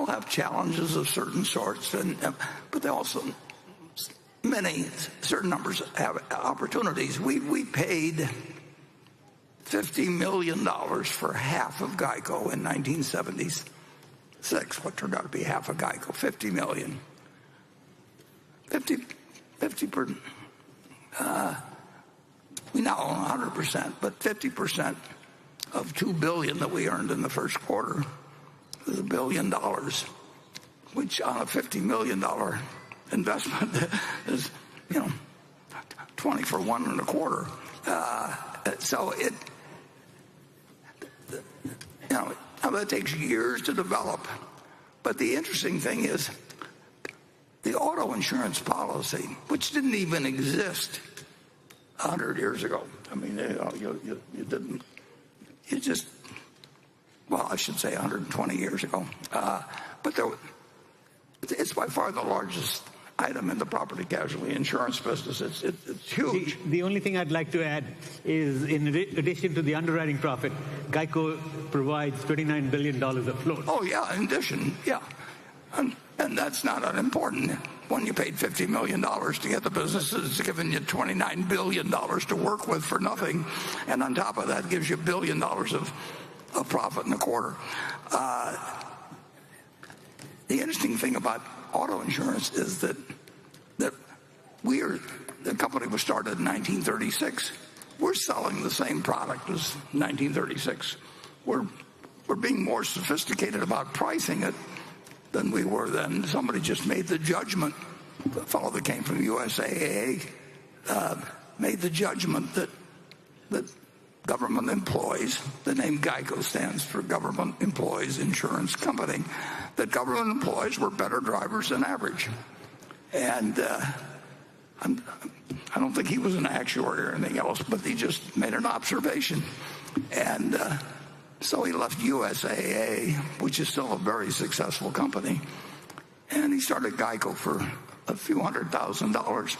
have challenges of certain sorts, but they also certain numbers have opportunities. We paid $50 million for half of GEICO in 1976. What turned out to be half of GEICO, $50 million. 50%. We now own 100%, but 50% of $2 billion that we earned in the first quarter is $1 billion, which on a $50 million investment is, 20 for 1 1/4. So it, that takes years to develop. But the interesting thing is the auto insurance policy, which didn't even exist 100 years ago. I mean, you didn't. You just, well, I should say 120 years ago. But it's by far the largest item in the property casualty insurance business. It's huge. The only thing I'd like to add is, in addition to the underwriting profit, GEICO provides $29 billion of float. Oh, yeah, in addition, yeah. And that's not unimportant. When you paid $50 million to get the business, it's giving you $29 billion to work with for nothing. And on top of that, gives you $1 billion of profit in a quarter. The interesting thing about auto insurance is that the company was started in 1936. We're selling the same product as 1936. We're being more sophisticated about pricing it than we were then. Somebody just made the judgment, the fellow that came from USAA made the judgment that government employees, the name GEICO stands for Government Employees Insurance Company, that government employees were better drivers than average. And I don't think he was an actuary or anything else, but he just made an observation. And so he left USAA, which is still a very successful company, and he started GEICO for a few $100,000.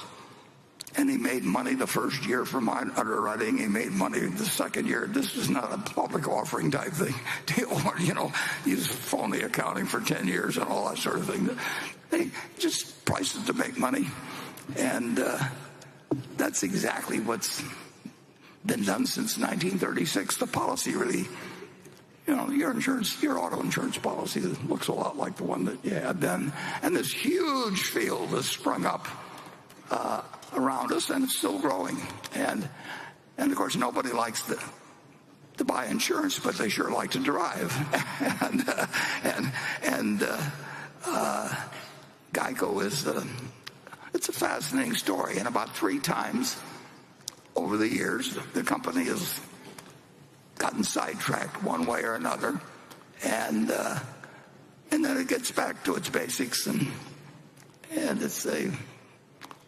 And he made money the first year from underwriting. He made money the second year. This is not a public offering type thing, or, use phony accounting for 10 years and all that sort of thing. They just priced it to make money. And that's exactly what's been done since 1936. The policy really, your auto insurance policy looks a lot like the one that you had then. And this huge field has sprung up around us, and it's still growing. And of course, nobody likes to buy insurance, but they sure like to drive. and GEICO it's a fascinating story. And about 3 times over the years, the company has gotten sidetracked one way or another, and then it gets back to its basics, and it's a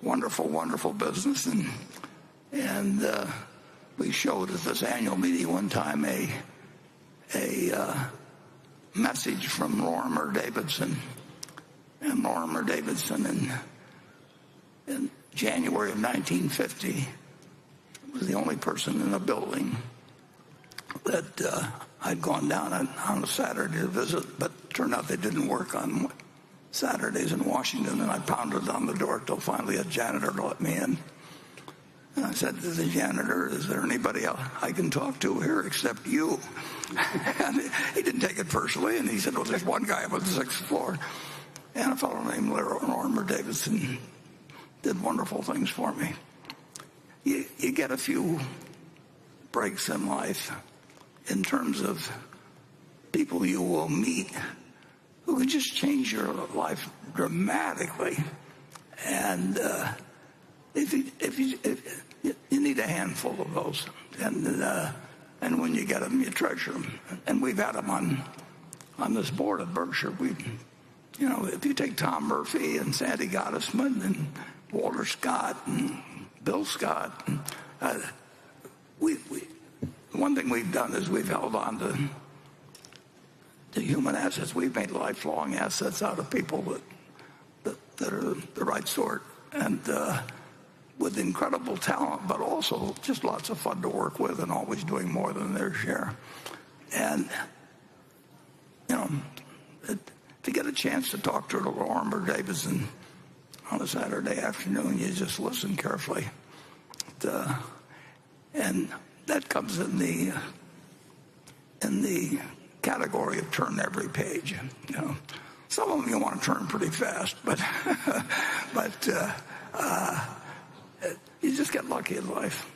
wonderful, wonderful business. And we showed at this annual meeting one time a message from Lorimer Davidson. And Lorimer Davidson in January of 1950 was the only person in the building that I'd gone down on a Saturday to visit, but it turned out they didn't work on Saturdays in Washington, and I pounded on the door till finally a janitor let me in. And I said to the janitor, "Is there anybody else I can talk to here except you?" And he didn't take it personally, and he said, "Well, there's one guy up on the 6th floor." And a fellow named Lorimer Davidson did wonderful things for me. You get a few breaks in life in terms of people you will meet who can just change your life dramatically. And if you need a handful of those, and when you get them, you treasure them. And we've had them on this board at Berkshire. If you take Tom Murphy and Sandy Gottesman and Walter Scott and Bill Scott, one thing we've done is we've held on to human assets. We've made lifelong assets out of people that are the right sort, and with incredible talent, but also just lots of fun to work with, and always doing more than their share. And if you get a chance to talk to Lorimer Davidson on a Saturday afternoon, you just listen carefully. And that comes in the category of turn every page. Some of them you want to turn pretty fast, but you just get lucky in life,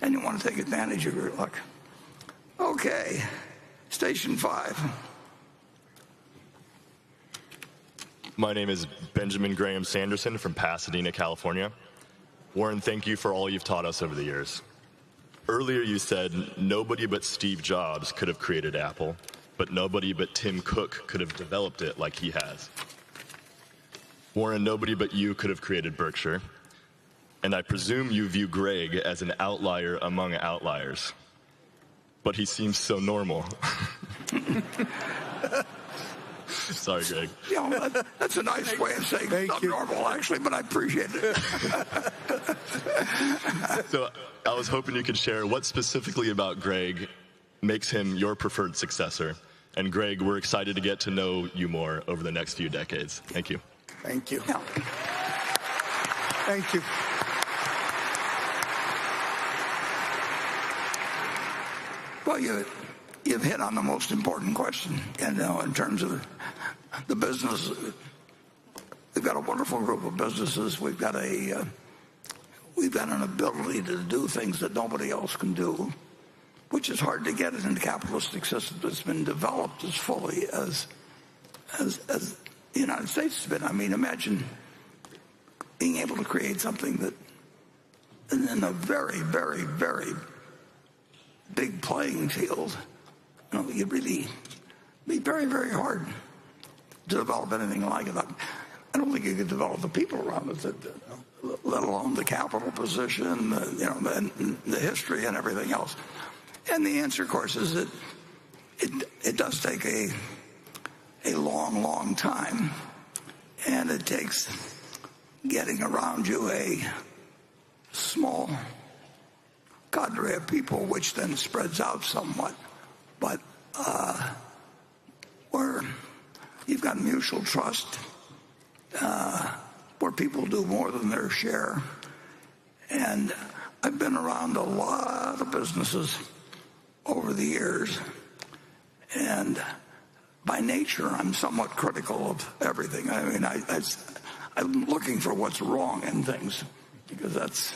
and you want to take advantage of your luck. Okay, Station 5. My name is Benjamin Graham Sanderson from Pasadena, California. Warren, thank you for all you've taught us over the years. Earlier you said nobody but Steve Jobs could have created Apple, but nobody but Tim Cook could have developed it like he has. Warren, nobody but you could have created Berkshire, and I presume you view Greg as an outlier among outliers, but he seems so normal. Sorry, Greg. That's a nice way of saying it's not normal, actually, but I appreciate it. So I was hoping you could share what specifically about Greg makes him your preferred successor. And Greg, we're excited to get to know you more over the next few decades. Thank you. Thank you. Yeah. Thank you. Well, you've hit on the most important question, in terms of the business. We've got a wonderful group of businesses. We've got an ability to do things that nobody else can do, which is hard to get in a capitalistic system that's been developed as fully as the United States has been. I mean, imagine being able to create something that, in a very, very, very big playing field, you'd really be very, very hard to develop anything like it. I don't think you could develop the people around it, let alone the capital position, and the history and everything else. And the answer, of course, is that it does take a long, long time, and it takes getting around you a small cadre of people, which then spreads out somewhat. But where you've got mutual trust, where people do more than their share. And I've been around a lot of businesses over the years, and by nature I'm somewhat critical of everything. I mean, I'm looking for what's wrong in things, because that's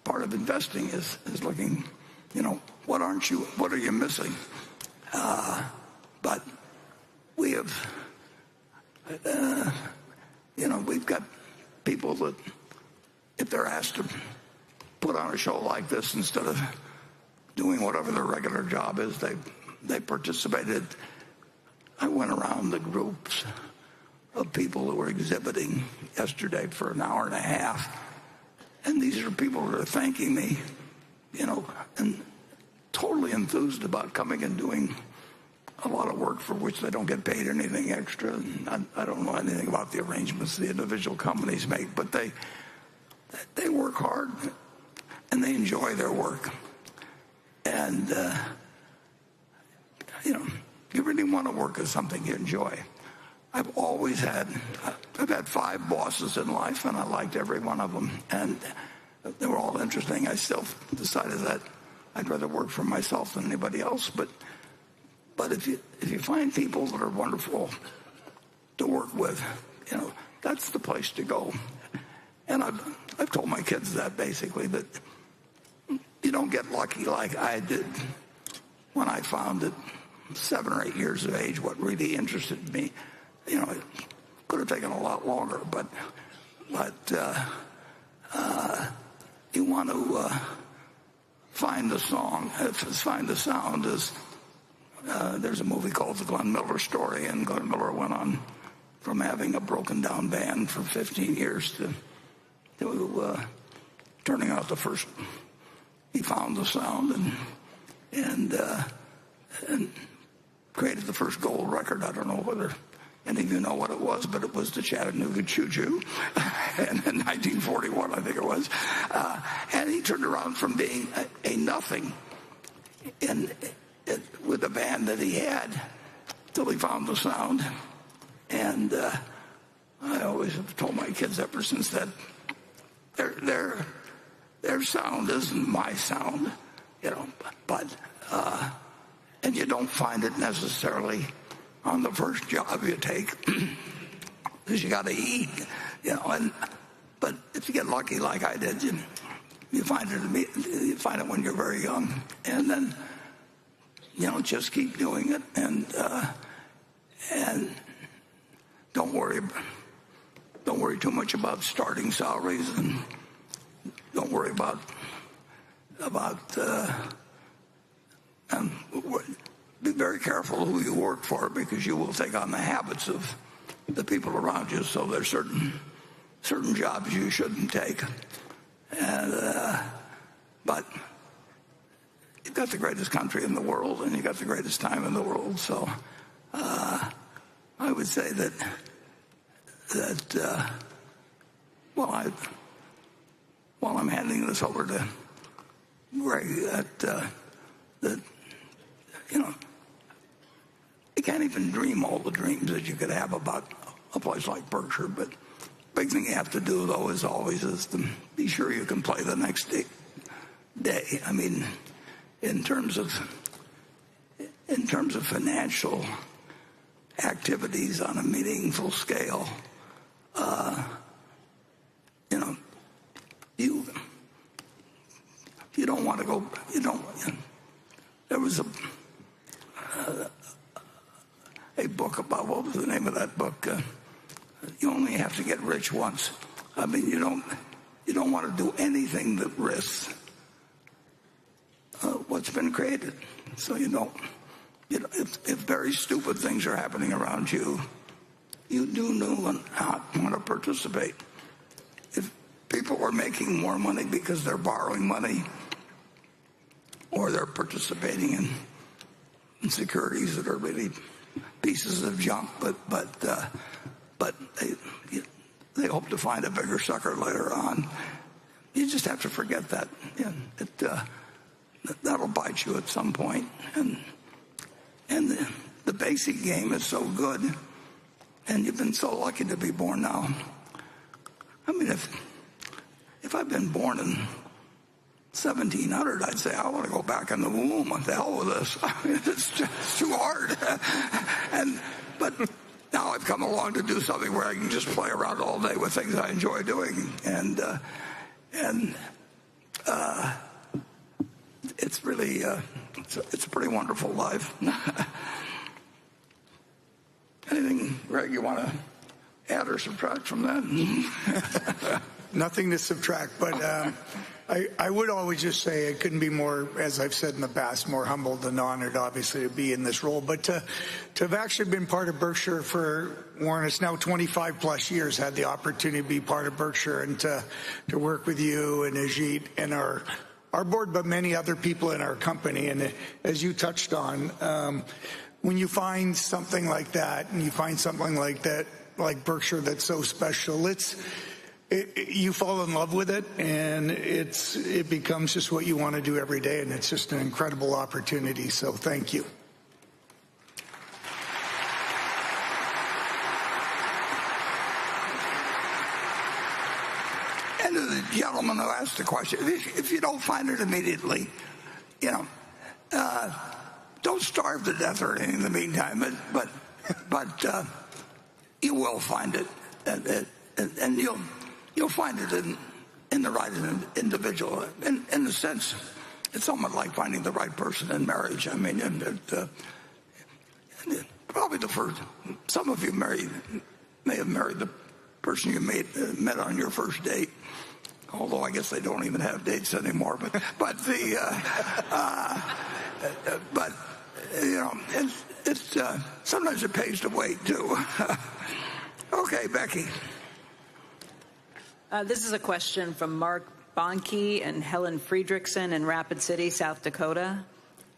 part of investing, is looking, what are you missing? But we have, we've got people that, if they're asked to put on a show like this, instead of doing whatever their regular job is, they participated. I went around the groups of people who were exhibiting yesterday for an hour and a half, and these are people who are thanking me, and totally enthused about coming and doing a lot of work for which they don't get paid anything extra. And I don't know anything about the arrangements the individual companies make, but they work hard and they enjoy their work. And you really want to work at something you enjoy. I've had 5 bosses in life, and I liked every one of them, and they were all interesting. I still decided that I'd rather work for myself than anybody else. But if you find people that are wonderful to work with, that's the place to go. And I've told my kids that, basically, that you don't get lucky like I did when I found at 7 or 8 years of age what really interested me. It could have taken a lot longer, but you want to find the song. Find the sound. There's a movie called The Glenn Miller Story, and Glenn Miller went on from having a broken down band for 15 years to turning out the first. He found the sound and created the first gold record. I don't know whether any of you know what it was, but it was the Chattanooga Choo Choo in 1941, I think it was. And he turned around from being a nothing with the band that he had till he found the sound. And I always have told my kids ever since that their sound isn't my sound, but and you don't find it necessarily on the first job you take. because you got to eat, but if you get lucky like I did, you find it when you're very young, and then just keep doing it, and don't worry too much about starting salaries, and don't worry about be very careful who you work for, because you will take on the habits of the people around you. So there's certain jobs you shouldn't take, but you've got the greatest country in the world, and you've got the greatest time in the world. So I would say that while I'm handing this over to Greg, that you can't even dream all the dreams that you could have about a place like Berkshire. But the big thing you have to do, though, is to be sure you can play the next day. I mean, in terms of financial activities on a meaningful scale, you don't want to go. There was a book about, what was the name of that book? You only have to get rich once. I mean, you don't want to do anything that risks what's been created. So if very stupid things are happening around you, you do not want to participate. If people are making more money because they're borrowing money, or they're participating in securities that are really pieces of junk, but they hope to find a bigger sucker later on, you just have to forget that. That'll bite you at some point. And the basic game is so good, and you've been so lucky to be born now. I mean, if I'd been born in 1700, I'd say, I want to go back in the womb. What the hell with this? I mean, it's just too hard. But now I've come along to do something where I can just play around all day with things I enjoy doing, and it's really it's a pretty wonderful life. Anything, Greg, you want to add or subtract from that? Nothing to subtract, but I would always just say it couldn't be more, as I've said in the past, more humbled and honored, obviously, to be in this role. But to have actually been part of Berkshire for, Warren, it's now 25 plus years, had the opportunity to be part of Berkshire, and to work with you and Ajit and our board, but many other people in our company. And as you touched on, when you find something like that, and you find something like that, like Berkshire, that's so special, you fall in love with it, and it becomes just what you want to do every day, and it's just an incredible opportunity. So thank you. And to the gentleman who asked the question, if you don't find it immediately, don't starve to death or anything in the meantime. But you will find it, and you'll find it in the right individual. In a sense, it's somewhat like finding the right person in marriage. I mean, probably some of you may have married the person you met on your first date. Although I guess they don't even have dates anymore. But sometimes it pays to wait too. Okay, Becky. This is a question from Mark Bonke and Helen Friedrichsen in Rapid City, South Dakota.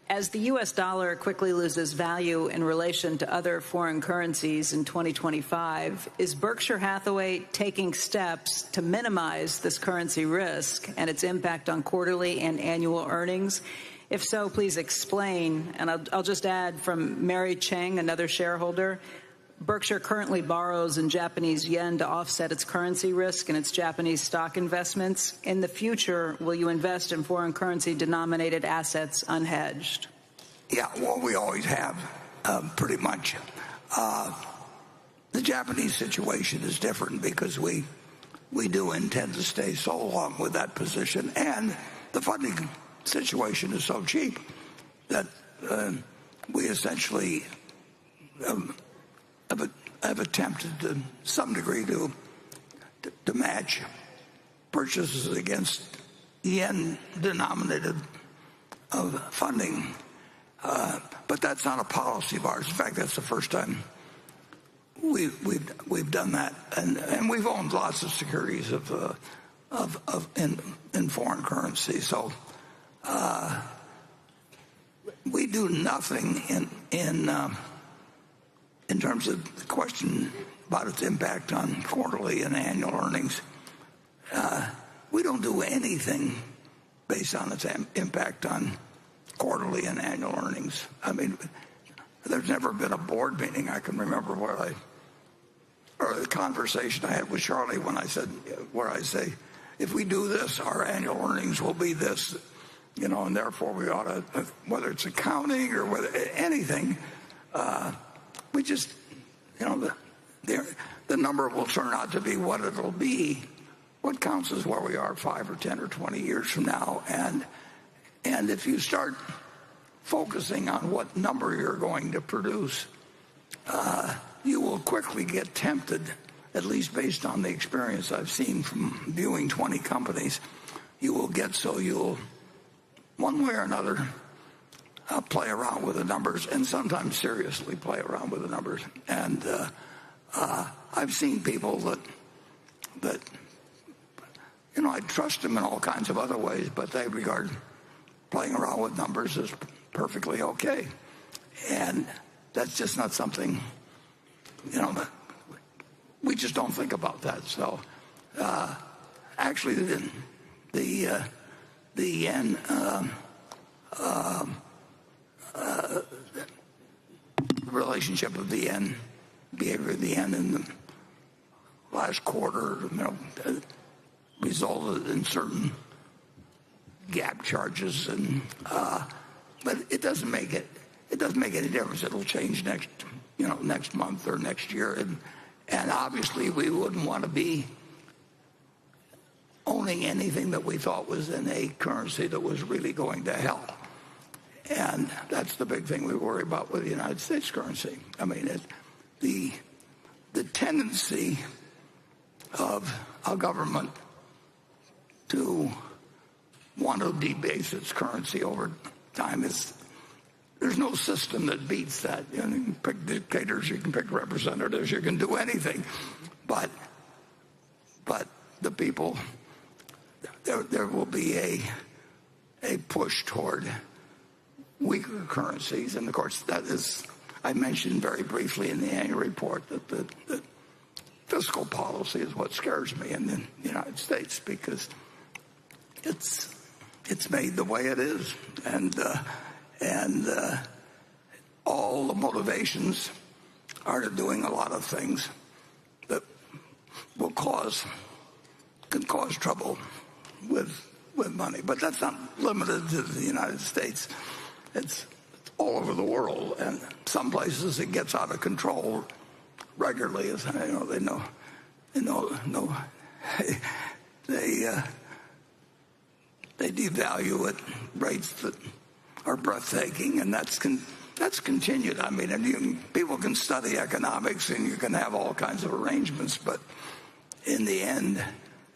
As the U.S. dollar quickly loses value in relation to other foreign currencies in 2025, is Berkshire Hathaway taking steps to minimize this currency risk and its impact on quarterly and annual earnings? If so, please explain. And I'll just add from Mary Cheng, another shareholder, Berkshire currently borrows in Japanese yen to offset its currency risk and its Japanese stock investments. In the future, will you invest in foreign currency denominated assets unhedged? Yeah, well, we always have, pretty much. The Japanese situation is different because we do intend to stay so long with that position, and the funding situation is so cheap that we essentially have attempted to some degree to match purchases against yen-denominated of funding. But that's not a policy of ours. In fact, that's the first time we've done that, and we've owned lots of securities in foreign currency. So we do nothing in terms of the question about its impact on quarterly and annual earnings. We don't do anything based on its impact on quarterly and annual earnings. I mean, there's never been a board meeting I can remember or the conversation I had with Charlie where I say, if we do this, our annual earnings will be this, and therefore we ought to, whether it's accounting or whether anything, we just, the number will turn out to be what it'll be. What counts is where we are 5 or 10 or 20 years from now. And if you start focusing on what number you're going to produce, you will quickly get tempted, at least based on the experience I've seen from viewing 20 companies. You will get so you'll, one way or another, play around with the numbers, and sometimes seriously play around with the numbers. And I've seen people that I trust them in all kinds of other ways, but they regard playing around with numbers as perfectly okay. And that's just not something, we just don't think about that. So actually the yen relationship of the yen, behavior of the yen in the last quarter, resulted in certain gap charges, and but it doesn't make any difference. It'll change next month or next year, and obviously we wouldn't want to be owning anything that we thought was in a currency that was really going to hell. And that's the big thing we worry about with the United States currency. I mean, the tendency of a government to want to debase its currency over time there's no system that beats that. You can pick dictators, you can pick representatives, you can do anything, but the people, there will be a push toward weaker currencies, and of course that is, I mentioned very briefly in the annual report that fiscal policy is what scares me in the United States, because it's made the way it is, and all the motivations are doing a lot of things that can cause trouble with money. But that's not limited to the United States. It's all over the world, and some places it gets out of control regularly. As they devalue at rates that are breathtaking, and that's continued. I mean, and people can study economics, and you can have all kinds of arrangements, but in the end,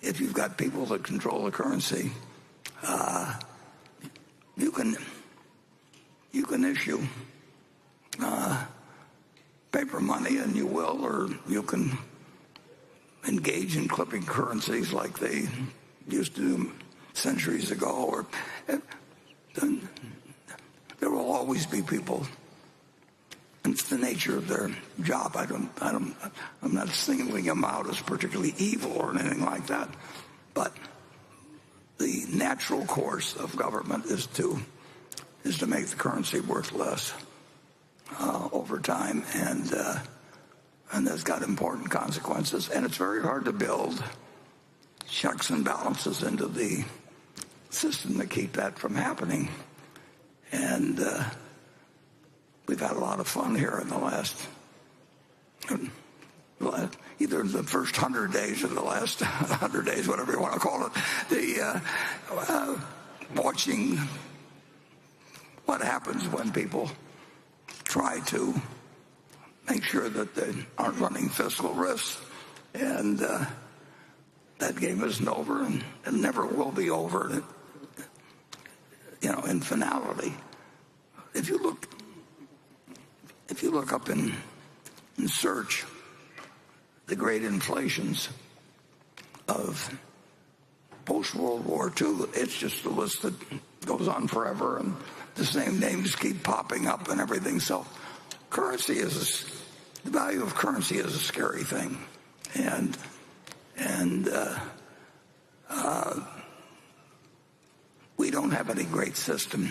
if you've got people that control the currency, you can issue paper money, and you will, or you can engage in clipping currencies like they used to do centuries ago. Or there will always be people. It's the nature of their job. I'm not singling them out as particularly evil or anything like that. But the natural course of government is to make the currency worth less over time, and that's got important consequences. And it's very hard to build checks and balances into the system to keep that from happening. And we've had a lot of fun here in the last either the first 100 days or the last 100 days, whatever you want to call it, watching what happens when people try to make sure that they aren't running fiscal risks. And that game isn't over, and it never will be over, in finality. If you look up in search the great inflations of post-World War II, it's just a list that goes on forever, and the same names keep popping up and everything. So the value of currency is a scary thing. And we don't have any great system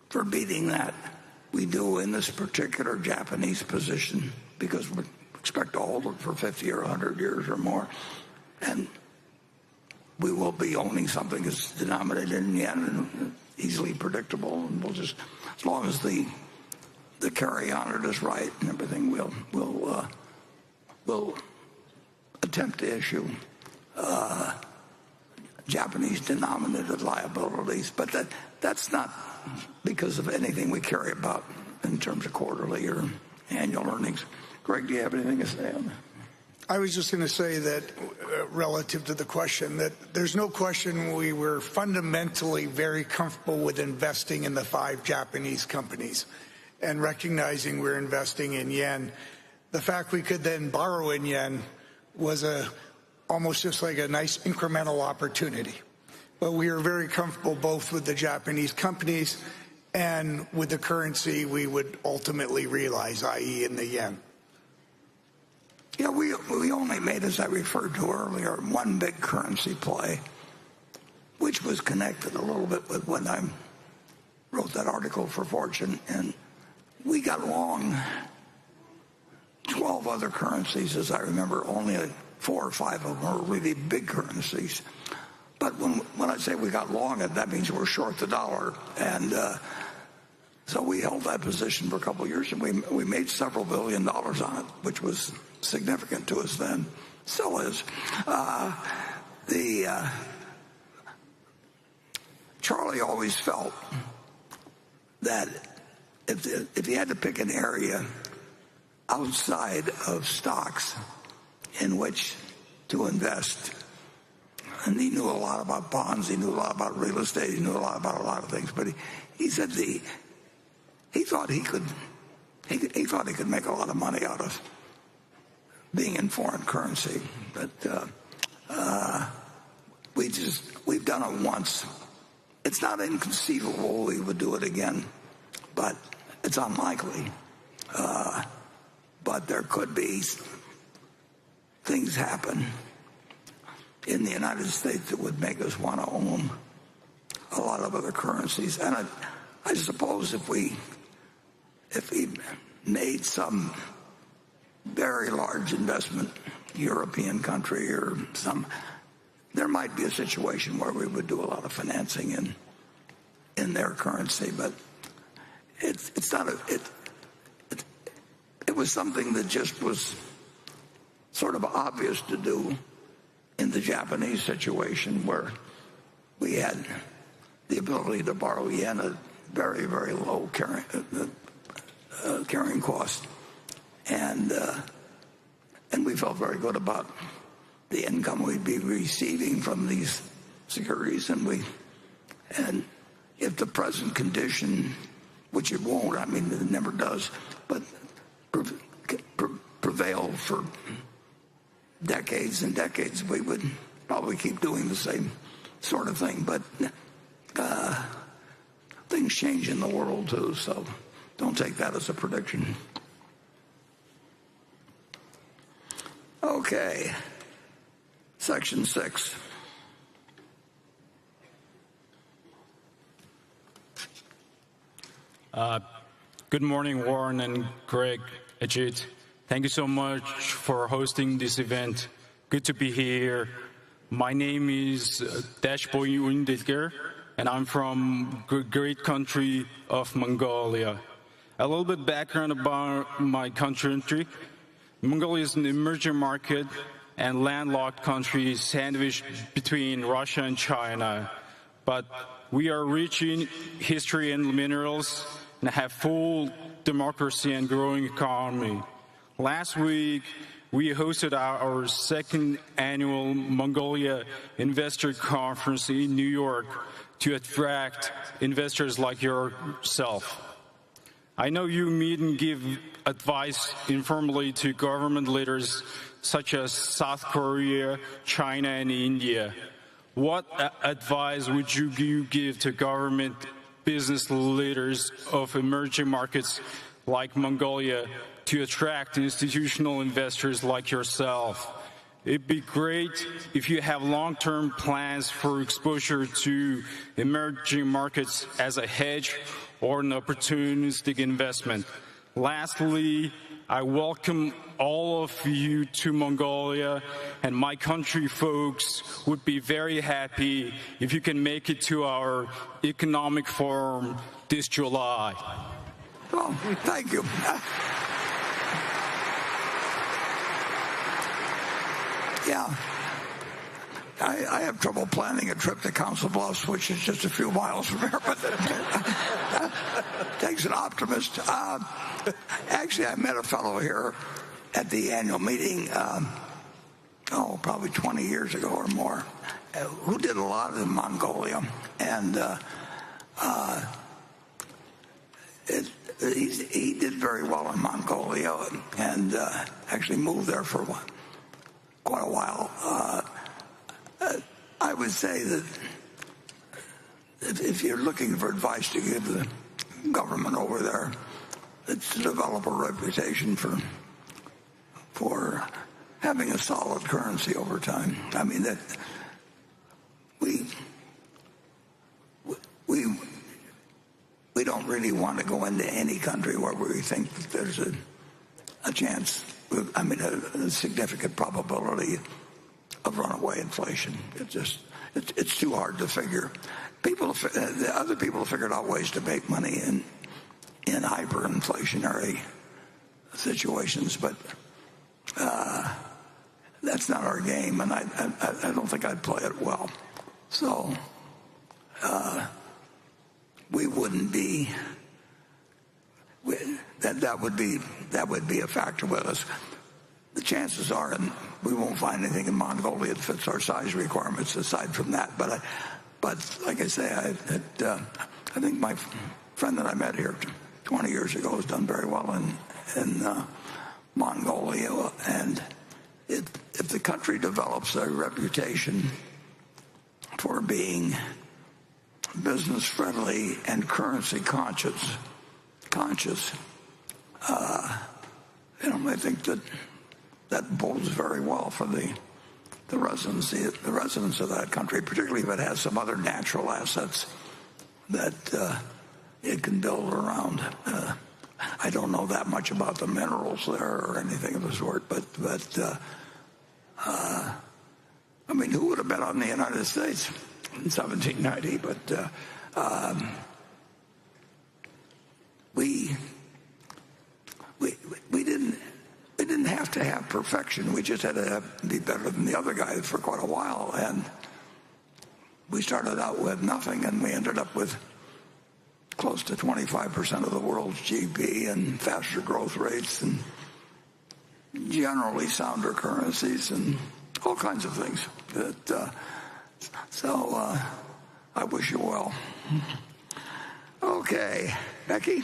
for beating that. We do in this particular Japanese position because we expect to hold it for 50 or 100 years or more. And we will be owning something that's denominated in yen and easily predictable. And we'll just, as long as the carry on it is right and everything, we'll attempt to issue Japanese denominated liabilities, but that's not because of anything we carry about in terms of quarterly or annual earnings. Greg, do you have anything to say on that? I was just going to say that relative to the question, that there's no question we were fundamentally very comfortable with investing in the 5 Japanese companies and recognizing we're investing in yen. The fact we could then borrow in yen was almost just like a nice incremental opportunity. But we are very comfortable both with the Japanese companies and with the currency we would ultimately realize, i.e. in the yen. Yeah, we only made, as I referred to earlier, one big currency play, which was connected a little bit with when I wrote that article for Fortune. And we got long 12 other currencies, as I remember. Only 4 or 5 of them are really big currencies. But when I say we got long it, that means we're short the dollar. And so we held that position for a couple of years, and we made several $1 billion on it, which was significant to us then. Still is. Charlie always felt that if he had to pick an area outside of stocks in which to invest, and he knew a lot about bonds, he knew a lot about real estate, he knew a lot about a lot of things, but he said he thought he could make a lot of money out of being in foreign currency. But we've done it once. It's not inconceivable we would do it again, but it's unlikely. But there could be things happen in the United States that would make us want to own a lot of other currencies. And I suppose if we made some very large investment, European country or there might be a situation where we would do a lot of financing in their currency. But it's not it was something that just was sort of obvious to do in the Japanese situation, where we had the ability to borrow yen at very, very low carrying cost, and we felt very good about the income we'd be receiving from these securities, and if the present condition, which it won't, I mean it never does, but prevail for decades and decades, we would probably keep doing the same sort of thing. But things change in the world too, so don't take that as a prediction. Okay, section 6. Good morning, Warren and Greg, Ajit. Thank you so much for hosting this event. Good to be here. My name is Dashboy Undidger, and I'm from great country of Mongolia. A little bit background about my country. Mongolia is an emerging market and landlocked country sandwiched between Russia and China. But we are rich in history and minerals and have full democracy and growing economy. Last week, we hosted our second annual Mongolia Investor Conference in New York to attract investors like yourself. I know you meet and give advice informally to government leaders such as South Korea, China, and India. What advice would you give to government business leaders of emerging markets like Mongolia to attract institutional investors like yourself? It'd be great if you have long-term plans for exposure to emerging markets as a hedge or an opportunistic investment. Lastly, I welcome all of you to Mongolia, and my country folks would be very happy if you can make it to our economic forum this July. Well, thank you. Yeah. I have trouble planning a trip to Council Bluffs, which is just a few miles from here, but it takes an optimist. Actually, I met a fellow here at the annual meeting, probably 20 years ago or more, who did a lot in Mongolia. And he did very well in Mongolia and actually moved there for quite a while. I would say that if you're looking for advice to give the government over there, it's to develop a reputation for having a solid currency over time. I mean, that we don't really want to go into any country where we think that there's a chance, a significant probability of runaway inflation. It's too hard to figure. Other people have figured out ways to make money in hyperinflationary situations, but that's not our game, and I don't think I'd play it well. So we wouldn't be. That would be a factor with us. The chances are, and we won't find anything in Mongolia that fits our size requirements aside from that. But like I say, I think my friend that I met here 20 years ago has done very well in Mongolia. And if the country develops a reputation for being business friendly and currency conscious, I think that bodes very well for the residents of that country, particularly if it has some other natural assets that it can build around. I don't know that much about the minerals there or anything of the sort, but who would have bet on the United States in 1790? But we didn't have to have perfection. We just had to be better than the other guys for quite a while. And we started out with nothing, and we ended up with close to 25% of the world's GDP and faster growth rates and generally sounder currencies and all kinds of things. So I wish you well. Okay, Becky?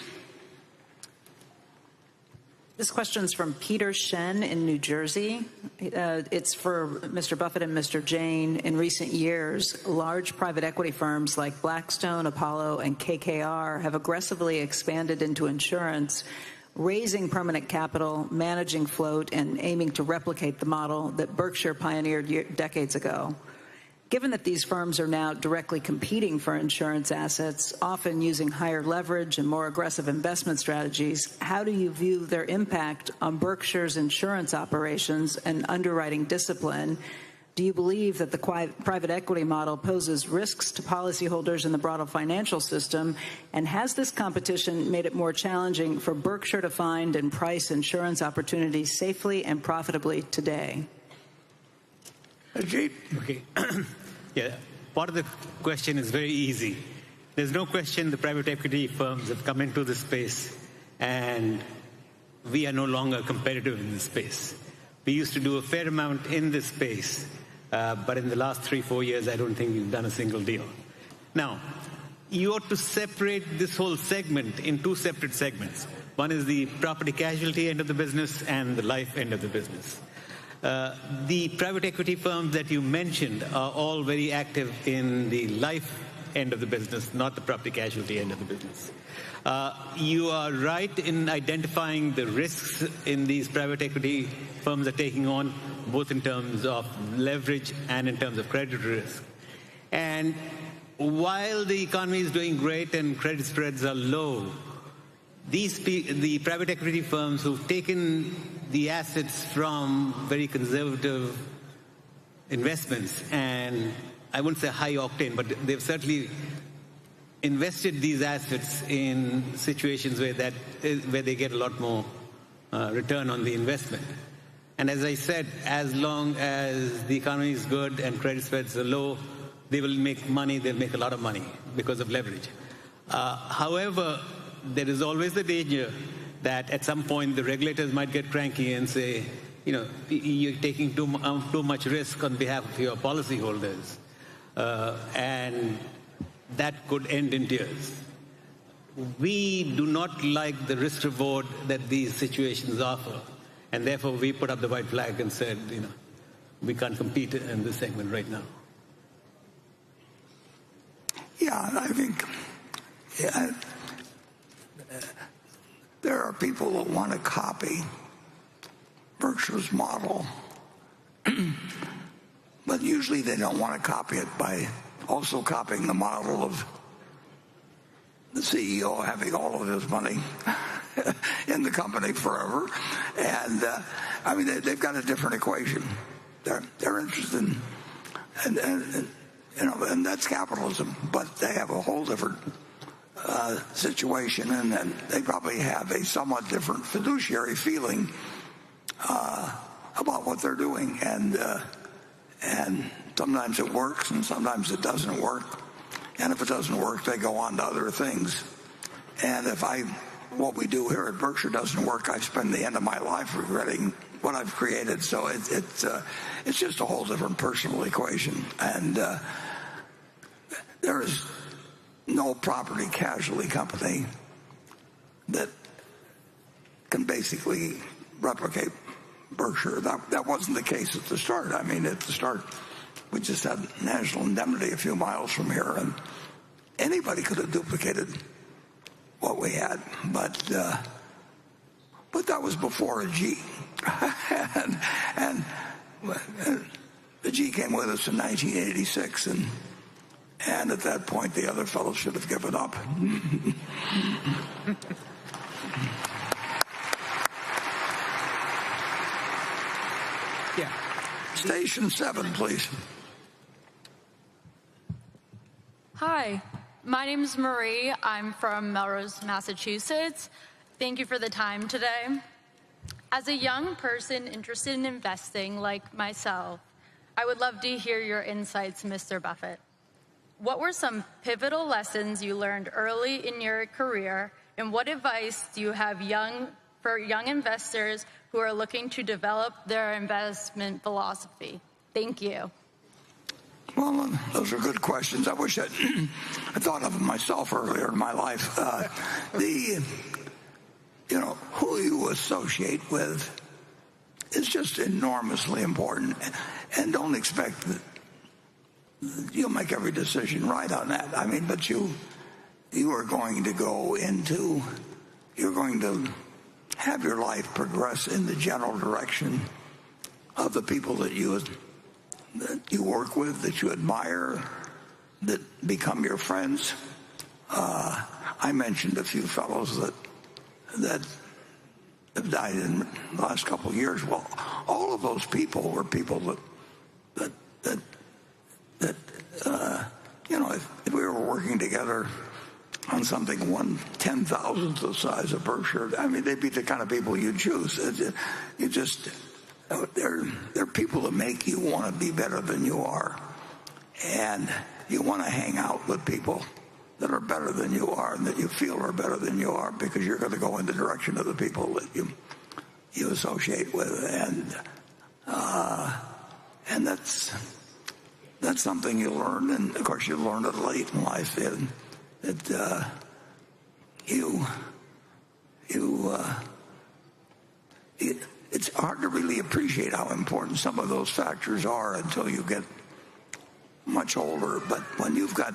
This question's from Peter Shen in New Jersey. It's for Mr. Buffett and Mr. Jain. In recent years, large private equity firms like Blackstone, Apollo, and KKR have aggressively expanded into insurance, raising permanent capital, managing float, and aiming to replicate the model that Berkshire pioneered decades ago. Given that these firms are now directly competing for insurance assets, often using higher leverage and more aggressive investment strategies, how do you view their impact on Berkshire's insurance operations and underwriting discipline? Do you believe that the private equity model poses risks to policyholders in the broader financial system? And has this competition made it more challenging for Berkshire to find and price insurance opportunities safely and profitably today? Okay. Yeah. Part of the question is very easy. There's no question the private equity firms have come into this space, and we are no longer competitive in this space. We used to do a fair amount in this space, but in the last 3-4 years, I don't think we've done a single deal. Now, you ought to separate this whole segment in two separate segments. One is the property casualty end of the business and the life end of the business. The private equity firms that you mentioned are all very active in the life end of the business, not the property casualty end of the business. You are right in identifying the risks in these private equity firms are taking on, both in terms of leverage and in terms of credit risk. And while the economy is doing great and credit spreads are low, the private equity firms who've taken the assets from very conservative investments, and I wouldn't say high octane, but they've certainly invested these assets in situations where they get a lot more return on the investment. And as I said, as long as the economy is good and credit spreads are low, they will make money. They'll make a lot of money because of leverage. However, there is always the danger that at some point the regulators might get cranky and say, you know, you're taking too much risk on behalf of your policyholders, and that could end in tears. We do not like the risk reward that these situations offer, and therefore we put up the white flag and said, you know, we can't compete in this segment right now. Yeah, I think there are people that want to copy Berkshire's model, but usually they don't want to copy it by also copying the model of the CEO having all of his money in the company forever. And I mean, they've got a different equation. They're interested in, you know, and that's capitalism, but they have a whole different situation, and they probably have a somewhat different fiduciary feeling about what they're doing, and sometimes it works and sometimes it doesn't work, and if it doesn't work, they go on to other things. And if what we do here at Berkshire doesn't work, I spend the end of my life regretting what I've created. So it's just a whole different personal equation, and there is no property casualty company that can basically replicate Berkshire. That wasn't the case at the start. I mean, at the start, we just had National Indemnity a few miles from here, and anybody could have duplicated what we had. But that was before a G. and the G came with us in 1986, and at that point, the other fellows should have given up. Yeah. Station 7, please. Hi, my name is Marie. I'm from Melrose, Massachusetts. Thank you for the time today. As a young person interested in investing like myself, I would love to hear your insights, Mr. Buffett. What were some pivotal lessons you learned early in your career, and what advice do you have for young investors who are looking to develop their investment philosophy? Thank you. Well, those are good questions. I wish I thought of them myself earlier in my life. You know, who you associate with is just enormously important, and don't expect that you'll make every decision right on that. I mean, but you are going to you're going to have your life progress in the general direction of the people that you work with, that you admire, that become your friends. I mentioned a few fellows that have died in the last couple of years. Well, all of those people were people that if we were working together on something 1/10,000th the size of Berkshire, I mean, they'd be the kind of people you'd choose. They're people that make you want to be better than you are. And you want to hang out with people that are better than you are and that you feel are better than you are, because you're going to go in the direction of the people that you associate with. And that's something you learn. And of course, you learn it late in life. It's hard to really appreciate how important some of those factors are until you get much older. But when you've got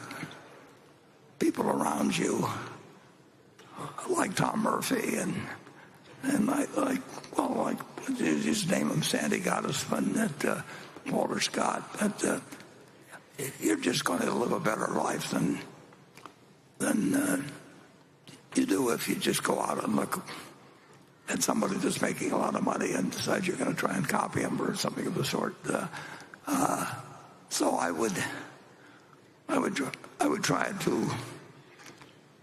people around you like Tom Murphy and just name them, Sandy Gottesman, Walter Scott, you're just going to live a better life than you do if you just go out and look at somebody that's making a lot of money and decide you're going to try and copy them or something of the sort. So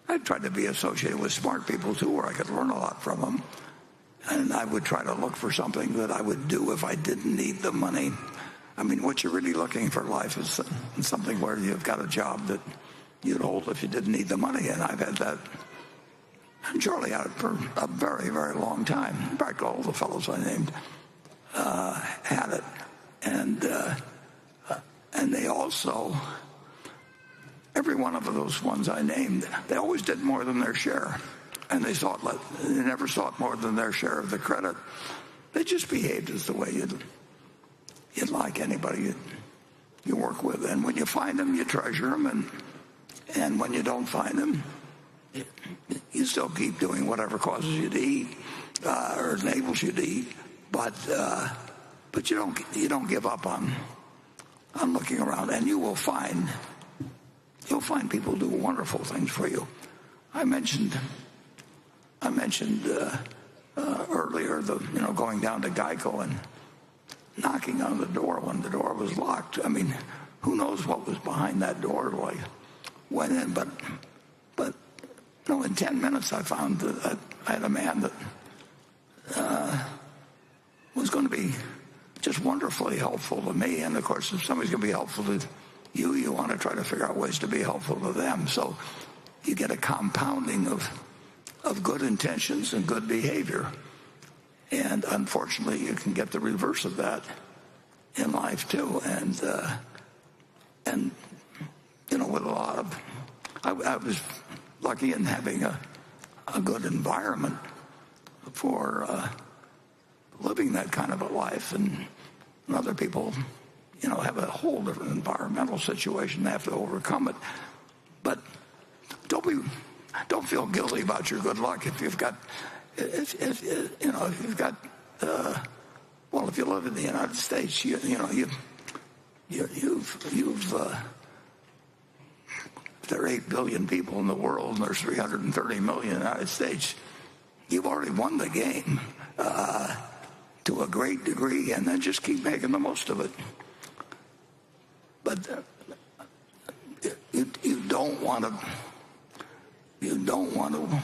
I'd try to be associated with smart people too, where I could learn a lot from them. And I would try to look for something that I would do if I didn't need the money. I mean, what you're really looking for in life is something where you've got a job that you'd hold if you didn't need the money. And I've had that. And Charlie had it for a very, very long time. In fact, all the fellows I named had it. And they also, every one of those ones I named, they always did more than their share. And they never sought more than their share of the credit. They just behaved as the way you'd like anybody you work with. And when you find them, you treasure them. And when you don't find them, you still keep doing whatever causes you to eat or enables you to eat. But you don't give up on looking around. And you'll find people do wonderful things for you. I mentioned earlier going down to Geico and knocking on the door when the door was locked. I mean, who knows what was behind that door? Like went in, but in 10 minutes I found that I had a man that was going to be just wonderfully helpful to me. And of course, if somebody's going to be helpful to you, you want to try to figure out ways to be helpful to them. So you get a compounding of good intentions and good behavior. And unfortunately, you can get the reverse of that in life too. And with a lot of, I was lucky in having a good environment for living that kind of a life. And other people, have a whole different environmental situation. They have to overcome it. But don't feel guilty about your good luck if you've got. If you live in the United States, there are 8 billion people in the world and there's 330 million in the United States. You've already won the game to a great degree, and then just keep making the most of it. But you don't want to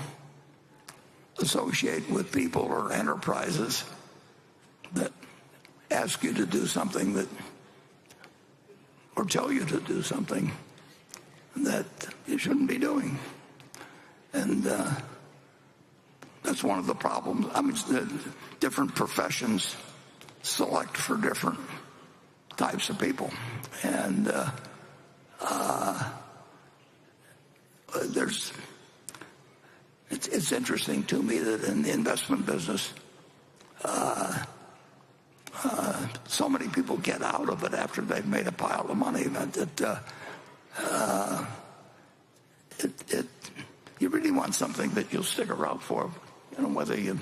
associate with people or enterprises that ask you to do something or tell you to do something that you shouldn't be doing. And that's one of the problems. I mean, different professions select for different types of people. And it's interesting to me that in the investment business, so many people get out of it after they've made a pile of money. You really want something that you'll stick around for, whether you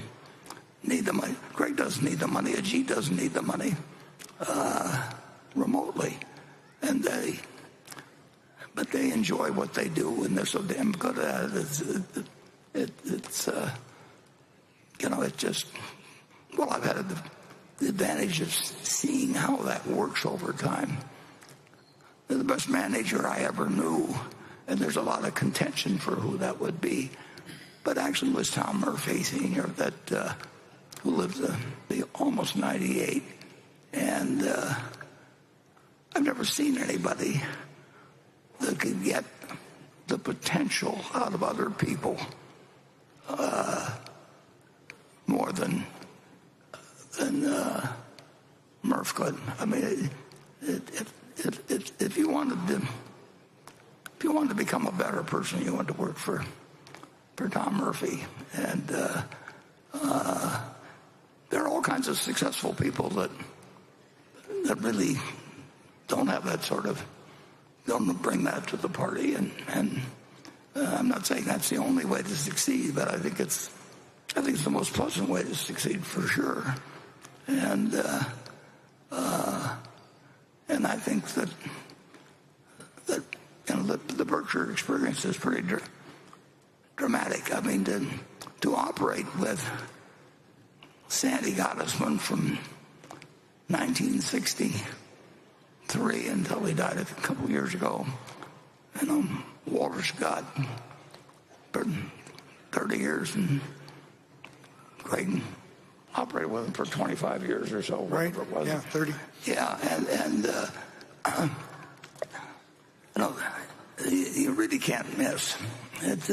need the money. Greg doesn't need the money. Ajit doesn't need the money remotely, but they enjoy what they do, and they're so damn good at it. I've had the advantage of seeing how that works over time. the best manager I ever knew, and there's a lot of contention for who that would be, but actually was Tom Murphy Sr., who lived almost 98. And I've never seen anybody that could get the potential out of other people more than Murph could. I mean, if you wanted to become a better person, you wanted to work for Tom Murphy. And there are all kinds of successful people that really don't have that sort of, don't bring that to the party. And I'm not saying that's the only way to succeed, but I think it's the most pleasant way to succeed for sure. And I think that the Berkshire experience is pretty dramatic. I mean, to operate with Sandy Gottesman from 1963 until he died a couple years ago, Walter Scott for 30 years, and Creighton operated with him for 25 years or so. Right? It was. Yeah, 30. Yeah, and you really can't miss it.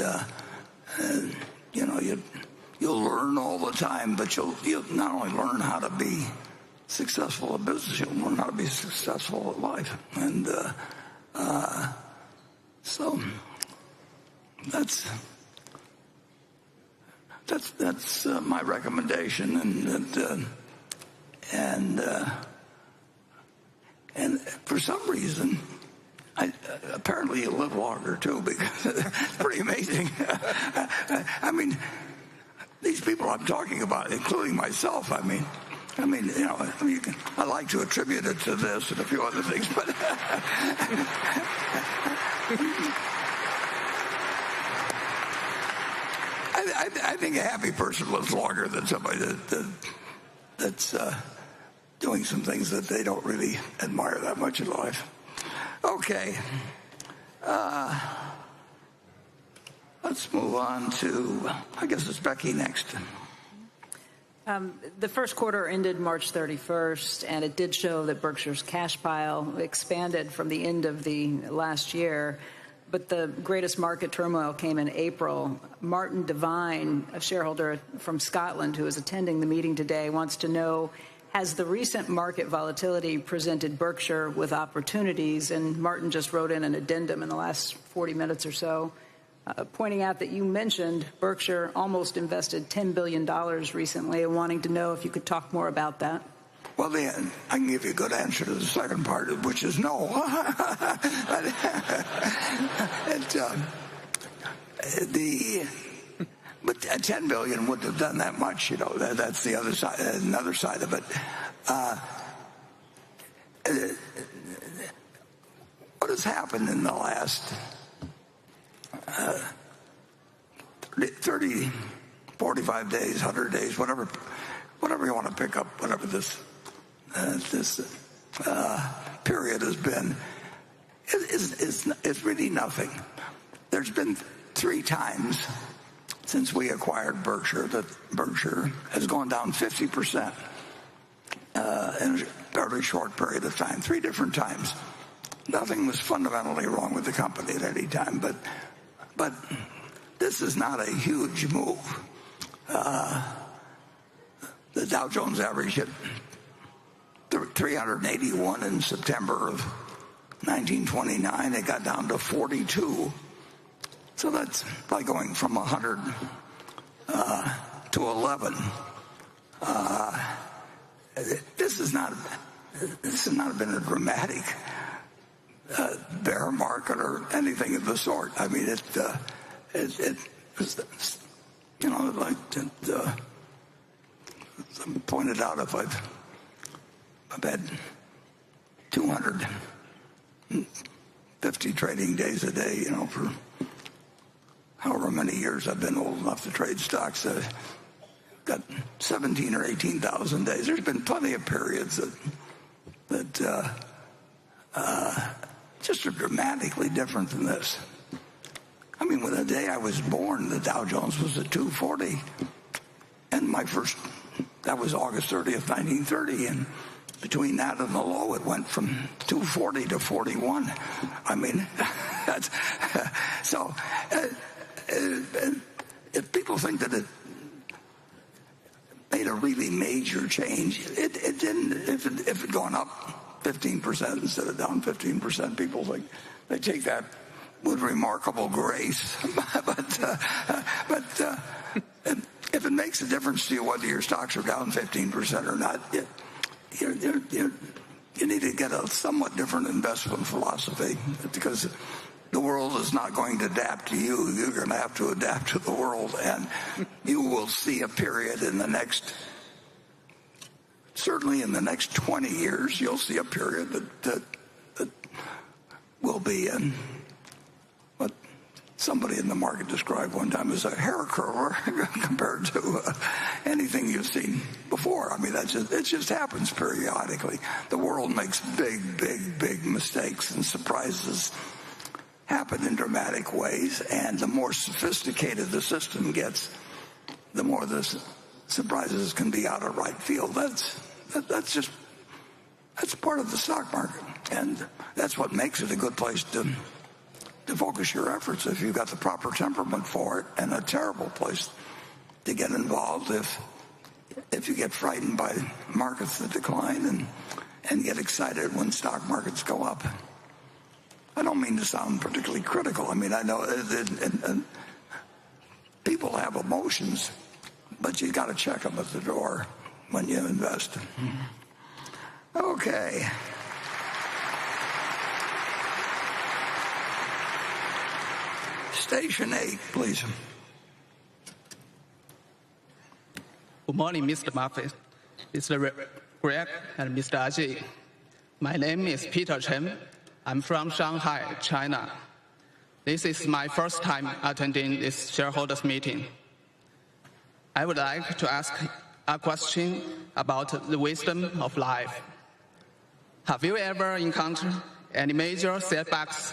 You'll learn all the time, but you'll not only learn how to be successful at business, you'll learn how to be successful at life. And so that's my recommendation. And for some reason, apparently you live longer too, because it's pretty amazing. I mean, these people I'm talking about, including myself, I like to attribute it to this and a few other things, but I think a happy person lives longer than somebody that's doing some things that they don't really admire that much in life. Okay. Let's move on to, I guess it's Becky next. The first quarter ended March 31st, and it did show that Berkshire's cash pile expanded from the end of the last year. But the greatest market turmoil came in April. Martin Devine, a shareholder from Scotland who is attending the meeting today, wants to know, has the recent market volatility presented Berkshire with opportunities? And Martin just wrote in an addendum in the last 40 minutes or so, pointing out that you mentioned Berkshire almost invested $10 billion recently, and wanting to know if you could talk more about that. Well, I can give you a good answer to the second part, which is no. But $10 billion wouldn't have done that much, That's the other side, another side of it. What has happened in the last 30, 45 days, 100 days, whatever you want to pick up, whatever this period has been, is really nothing. There's been 3 times since we acquired Berkshire that Berkshire has gone down 50% in a fairly short period of time, 3 different times. Nothing was fundamentally wrong with the company at any time, but this is not a huge move. The Dow Jones average hit 381 in September of 1929. It got down to 42. So that's like going from 100 to 11. This has not been a dramatic bear market or anything of the sort. I mean, it like pointed out, if I've had 250 trading days a day, for however many years I've been old enough to trade stocks, got 17 or 18,000 days. There's been plenty of periods that just are dramatically different than this. I mean, when the day I was born, the Dow Jones was at 240. And that was August 30th, 1930. And between that and the low, it went from 240 to 41. I mean, so if people think that it made a really major change, it didn't. If it had gone up 15% instead of down 15%, people think they take that with remarkable grace. but if it makes a difference to you whether your stocks are down 15% or not, you need to get a somewhat different investment philosophy, because the world is not going to adapt to you. You're going to have to adapt to the world, and you will see a period certainly in the next 20 years, you'll see a period that will be in what somebody in the market described one time as a hair curler compared to anything you've seen before. I mean, it just happens periodically. The world makes big mistakes, and surprises happen in dramatic ways. And the more sophisticated the system gets, the more the surprises can be out of right field. That's part of the stock market, and that's what makes it a good place to focus your efforts if you've got the proper temperament for it, and a terrible place to get involved if you get frightened by markets that decline and get excited when stock markets go up. I don't mean to sound particularly critical. I mean, I know people have emotions, but you got to check them at the door when you invest. Okay. Station 8, please. Good morning, Mr. Buffett, Mr. Greg, and Mr. Ajay. My name is Peter Chen. I'm from Shanghai, China. This is my first time attending this shareholders meeting. I would like to ask a question about the wisdom of life. Have you ever encountered any major setbacks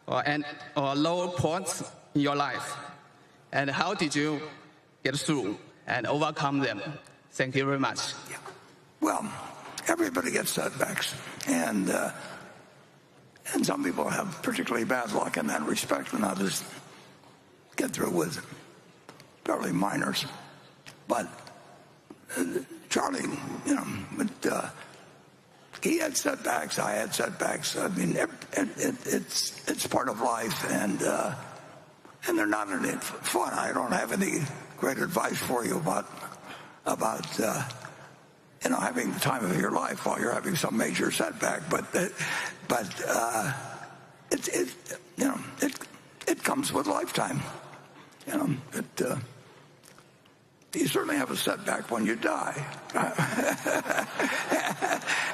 or low points in your life? And how did you get through and overcome them? Thank you very much. Yeah. Well, everybody gets setbacks, and some people have particularly bad luck in that respect, and others get through with fairly minors. But Charlie, he had setbacks. I had setbacks. I mean, it's part of life, and they're not any fun. I don't have any great advice for you about having the time of your life while you're having some major setback. But it comes with lifetime. You certainly have a setback when you die.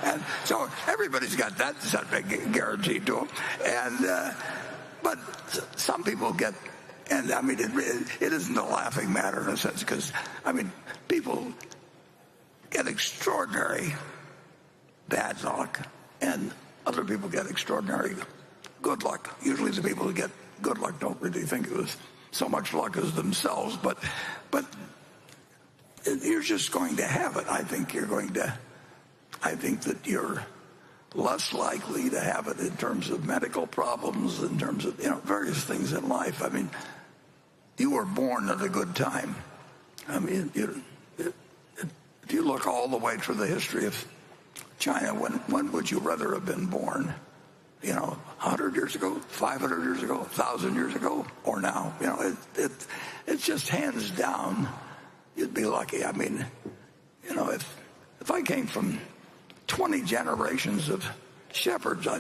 And so everybody's got that setback guaranteed to them. But some people get, and I mean, it isn't a laughing matter in a sense, because, I mean, people get extraordinary bad luck, and other people get extraordinary good luck. Usually the people who get good luck don't really think it was so much luck as themselves, but you're just going to have it. I think that you're less likely to have it in terms of medical problems, in terms of, various things in life. I mean, you were born at a good time. I mean, if you look all the way through the history of China, when would you rather have been born? 100 years ago, 500 years ago, 1,000 years ago, or now? It's just hands down. You'd be lucky. I mean, if I came from 20 generations of shepherds, I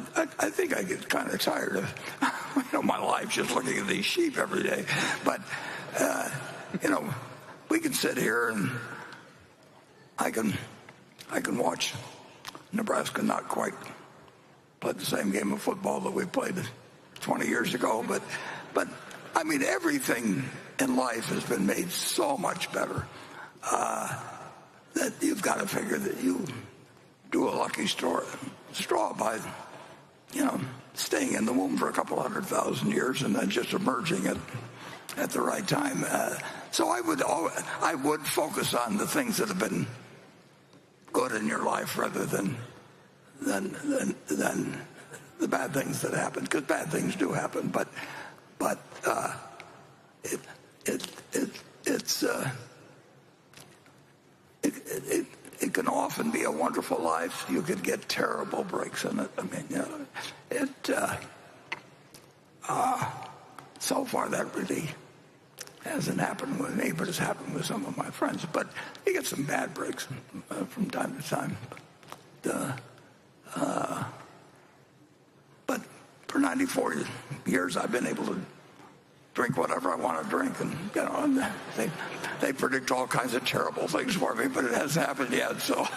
think I get kind of tired of my life just looking at these sheep every day. But we can sit here and I can watch Nebraska not quite play the same game of football that we played 20 years ago, but I mean, everything in life has been made so much better that you've got to figure that you do a lucky straw by, staying in the womb for a couple 100,000 years and then just emerging at the right time. So I would focus on the things that have been good in your life rather than the bad things that happen, because bad things do happen. But it can often be a wonderful life. You could get terrible breaks in it. I mean, so far that really hasn't happened with me, but it's happened with some of my friends. But you get some bad breaks from time to time. But for 94 years, I've been able to drink whatever I want to drink, and and they predict all kinds of terrible things for me, but it hasn't happened yet. So,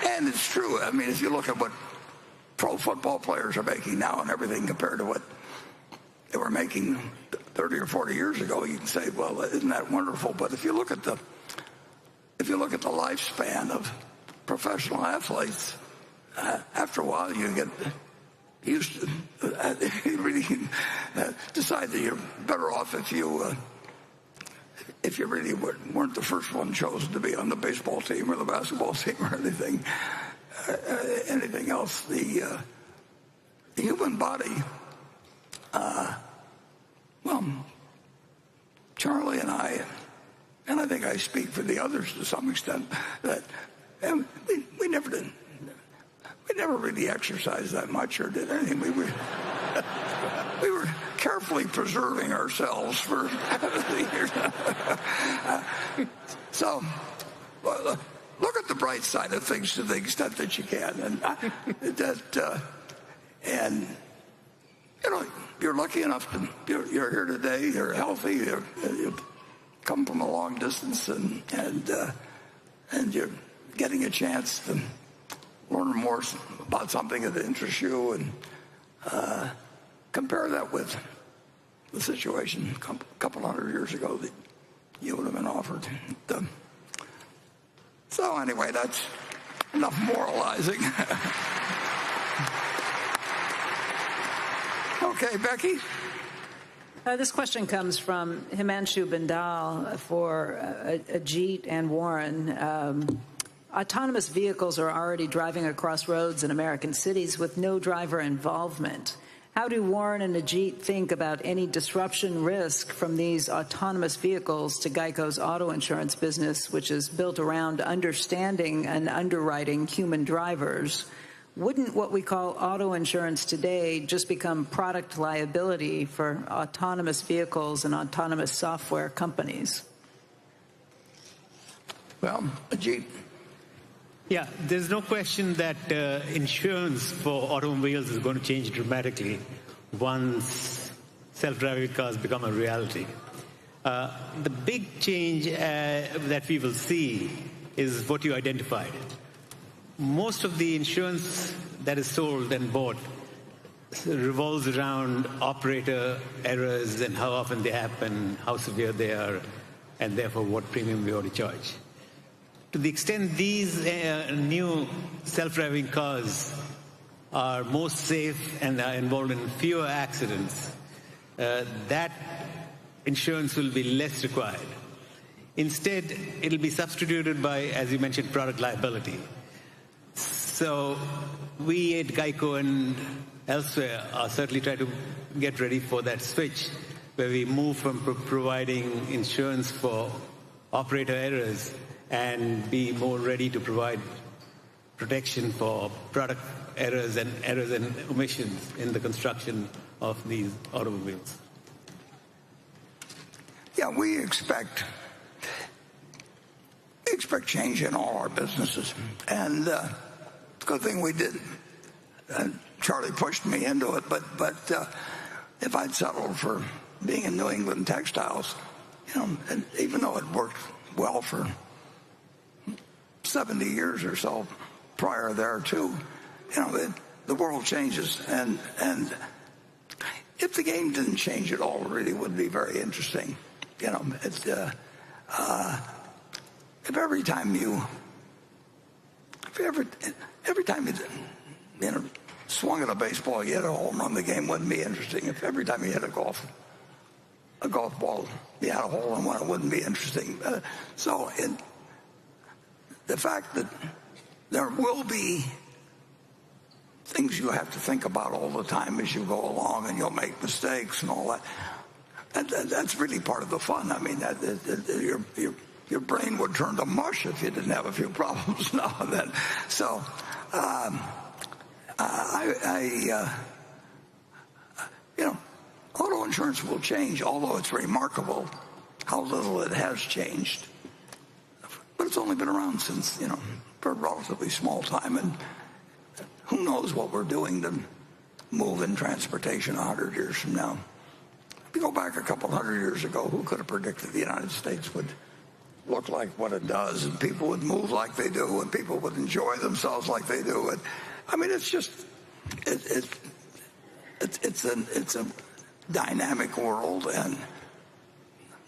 and it's true. I mean, if you look at what pro football players are making now and everything compared to what they were making 30 or 40 years ago, you can say, well, isn't that wonderful? But if you look at the lifespan of professional athletes, after a while you get used to you really decide that you're better off if you really weren't the first one chosen to be on the baseball team or the basketball team or anything else. The human body, well, Charlie and I think I speak for the others to some extent, that we never really exercised that much or did anything. We were carefully preserving ourselves for the years. So look at the bright side of things to the extent that you can, and you're lucky enough to you're here today. You're healthy. You come from a long distance, and you're getting a chance to learn more about something that interests you, and compare that with the situation a couple hundred years ago that you would have been offered. So anyway, that's enough moralizing. Okay, Becky? This question comes from Himanshu Bindal for Ajit and Warren. Autonomous vehicles are already driving across roads in American cities with no driver involvement. How do Warren and Ajit think about any disruption risk from these autonomous vehicles to Geico's auto insurance business, which is built around understanding and underwriting human drivers? Wouldn't what we call auto insurance today just become product liability for autonomous vehicles and autonomous software companies? Well, Ajit. Yeah, there's no question that insurance for automobiles is going to change dramatically once self-driving cars become a reality. The big change that we will see is what you identified. Most of the insurance that is sold and bought revolves around operator errors and how often they happen, how severe they are, and therefore what premium we ought to charge. To the extent these new self-driving cars are more safe and are involved in fewer accidents, that insurance will be less required. Instead, it'll be substituted by, as you mentioned, product liability. So we at Geico and elsewhere are certainly trying to get ready for that switch, where we move from providing insurance for operator errors and be more ready to provide protection for product errors and omissions in the construction of these automobiles. Yeah, we expect change in all our businesses, and it's a good thing we did. Charlie pushed me into it, but if I'd settled for being in New England textiles, and even though it worked well for 70 years or so prior there too, the world changes, and if the game didn't change at all, it really would be very interesting. if every time you swung at a baseball, you hit a home run, the game wouldn't be interesting. If every time you hit a golf ball, you had a hole in one, it wouldn't be interesting. The fact that there will be things you have to think about all the time as you go along, and you'll make mistakes and all that's really part of the fun. I mean, your brain would turn to mush if you didn't have a few problems now and then. So auto insurance will change, although it's remarkable how little it has changed. But it's only been around since, for a relatively small time. And who knows what we're doing to move in transportation 100 years from now. If you go back a couple hundred years ago, who could have predicted the United States would look like what it does, and people would move like they do, and people would enjoy themselves like they do? And I mean, it's just it's a dynamic world, and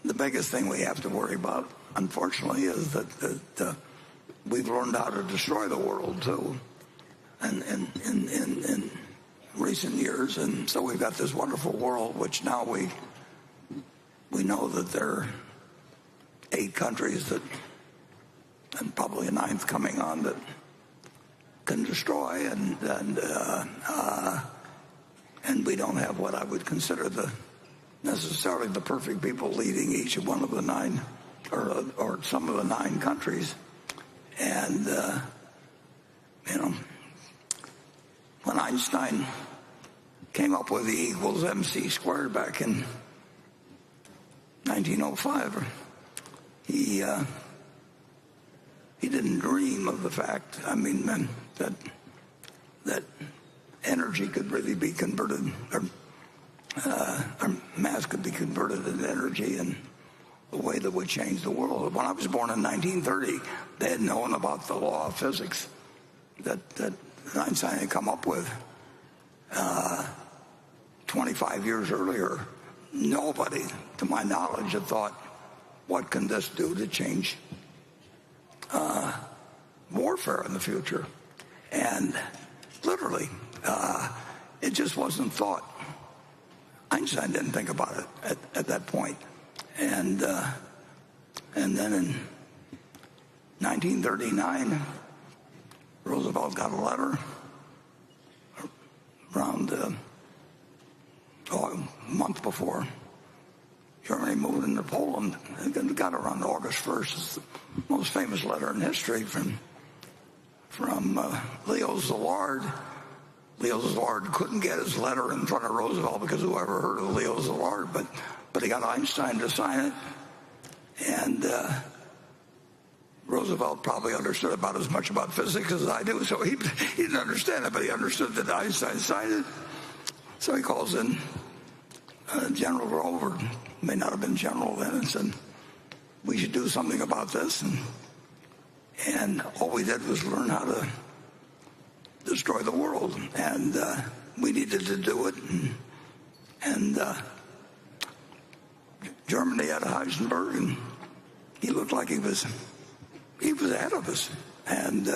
the biggest thing we have to worry about, unfortunately, is that we've learned how to destroy the world too, and in recent years, and so we've got this wonderful world, which now we know that there are 8 countries that, and probably a 9th coming on, that can destroy, and we don't have what I would consider necessarily the perfect people leading each one of the 9 or some of the 9 countries. And when Einstein came up with E equals MC squared back in 1905, he didn't dream of the fact, that energy could really be converted, or mass could be converted into energy in a way that would change the world. When I was born in 1930, they had known about the law of physics that Einstein had come up with. 25 years earlier, nobody, to my knowledge, had thought, what can this do to change warfare in the future? And literally, it just wasn't thought. Einstein didn't think about it at that point. And then in 1939, Roosevelt got a letter around a month before Germany moved into Poland. It got around August 1st. It's the most famous letter in history from Leo Szilard. Leo Szilard couldn't get his letter in front of Roosevelt because whoever heard of Leo Szilard, but he got Einstein to sign it. And Roosevelt probably understood about as much about physics as I do, so he didn't understand it, but he understood that Einstein signed it. So he calls in General Grover, may not have been general then, and said, we should do something about this. And all we did was learn how to destroy the world, and we needed to do it. And Germany had Heisenberg, and he looked like he was ahead of us. And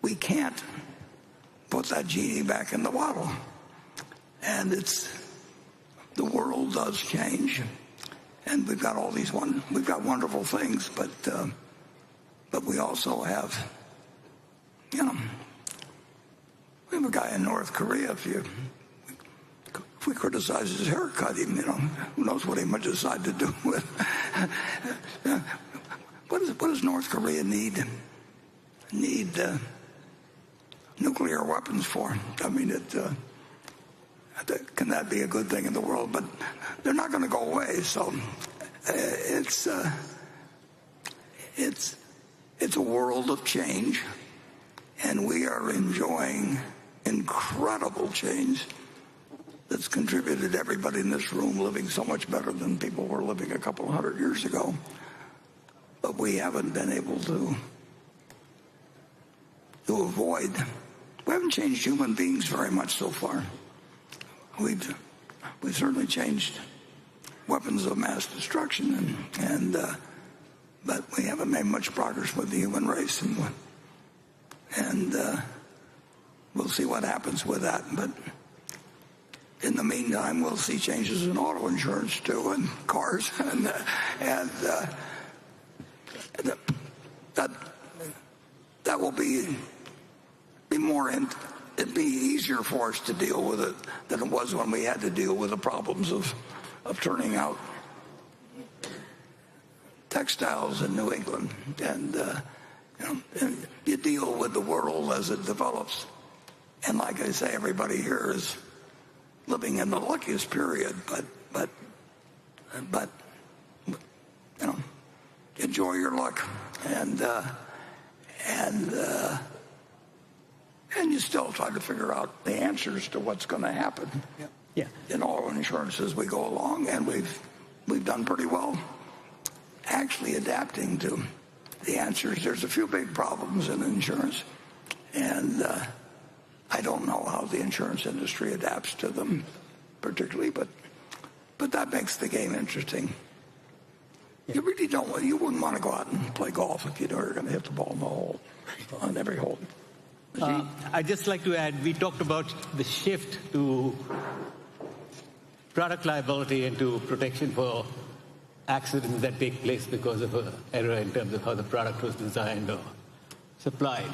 we can't put that genie back in the bottle. And the world does change, and we've got we've got wonderful things, but we also have, we have a guy in North Korea. If we criticize his haircut, even, who knows what he might decide to do with. What does North Korea need nuclear weapons for? I mean, can that be a good thing in the world? But they're not going to go away. So it's a world of change, and we are enjoying incredible change that's contributed to everybody in this room living so much better than people were living a couple hundred years ago. But we haven't been able to avoid. We haven't changed human beings very much so far. We've certainly changed weapons of mass destruction, but we haven't made much progress with the human race, and we'll see what happens with that. But in the meantime, we'll see changes in auto insurance too, and cars, and that will be more. It'd be easier for us to deal with it than it was when we had to deal with the problems of turning out textiles in New England. And you deal with the world as it develops. And like I say, everybody here is living in the luckiest period. But enjoy your luck, and you still try to figure out the answers to what's going to happen in auto insurance as we go along, and we've done pretty well actually adapting to the answers. There's a few big problems in insurance, and I don't know how the insurance industry adapts to them particularly, but that makes the game interesting. You really don't. You wouldn't want to go out and play golf if you were going to hit the ball in the hole on every hole. I'd just like to add, we talked about the shift to product liability and to protection for accidents that take place because of an error in terms of how the product was designed or supplied.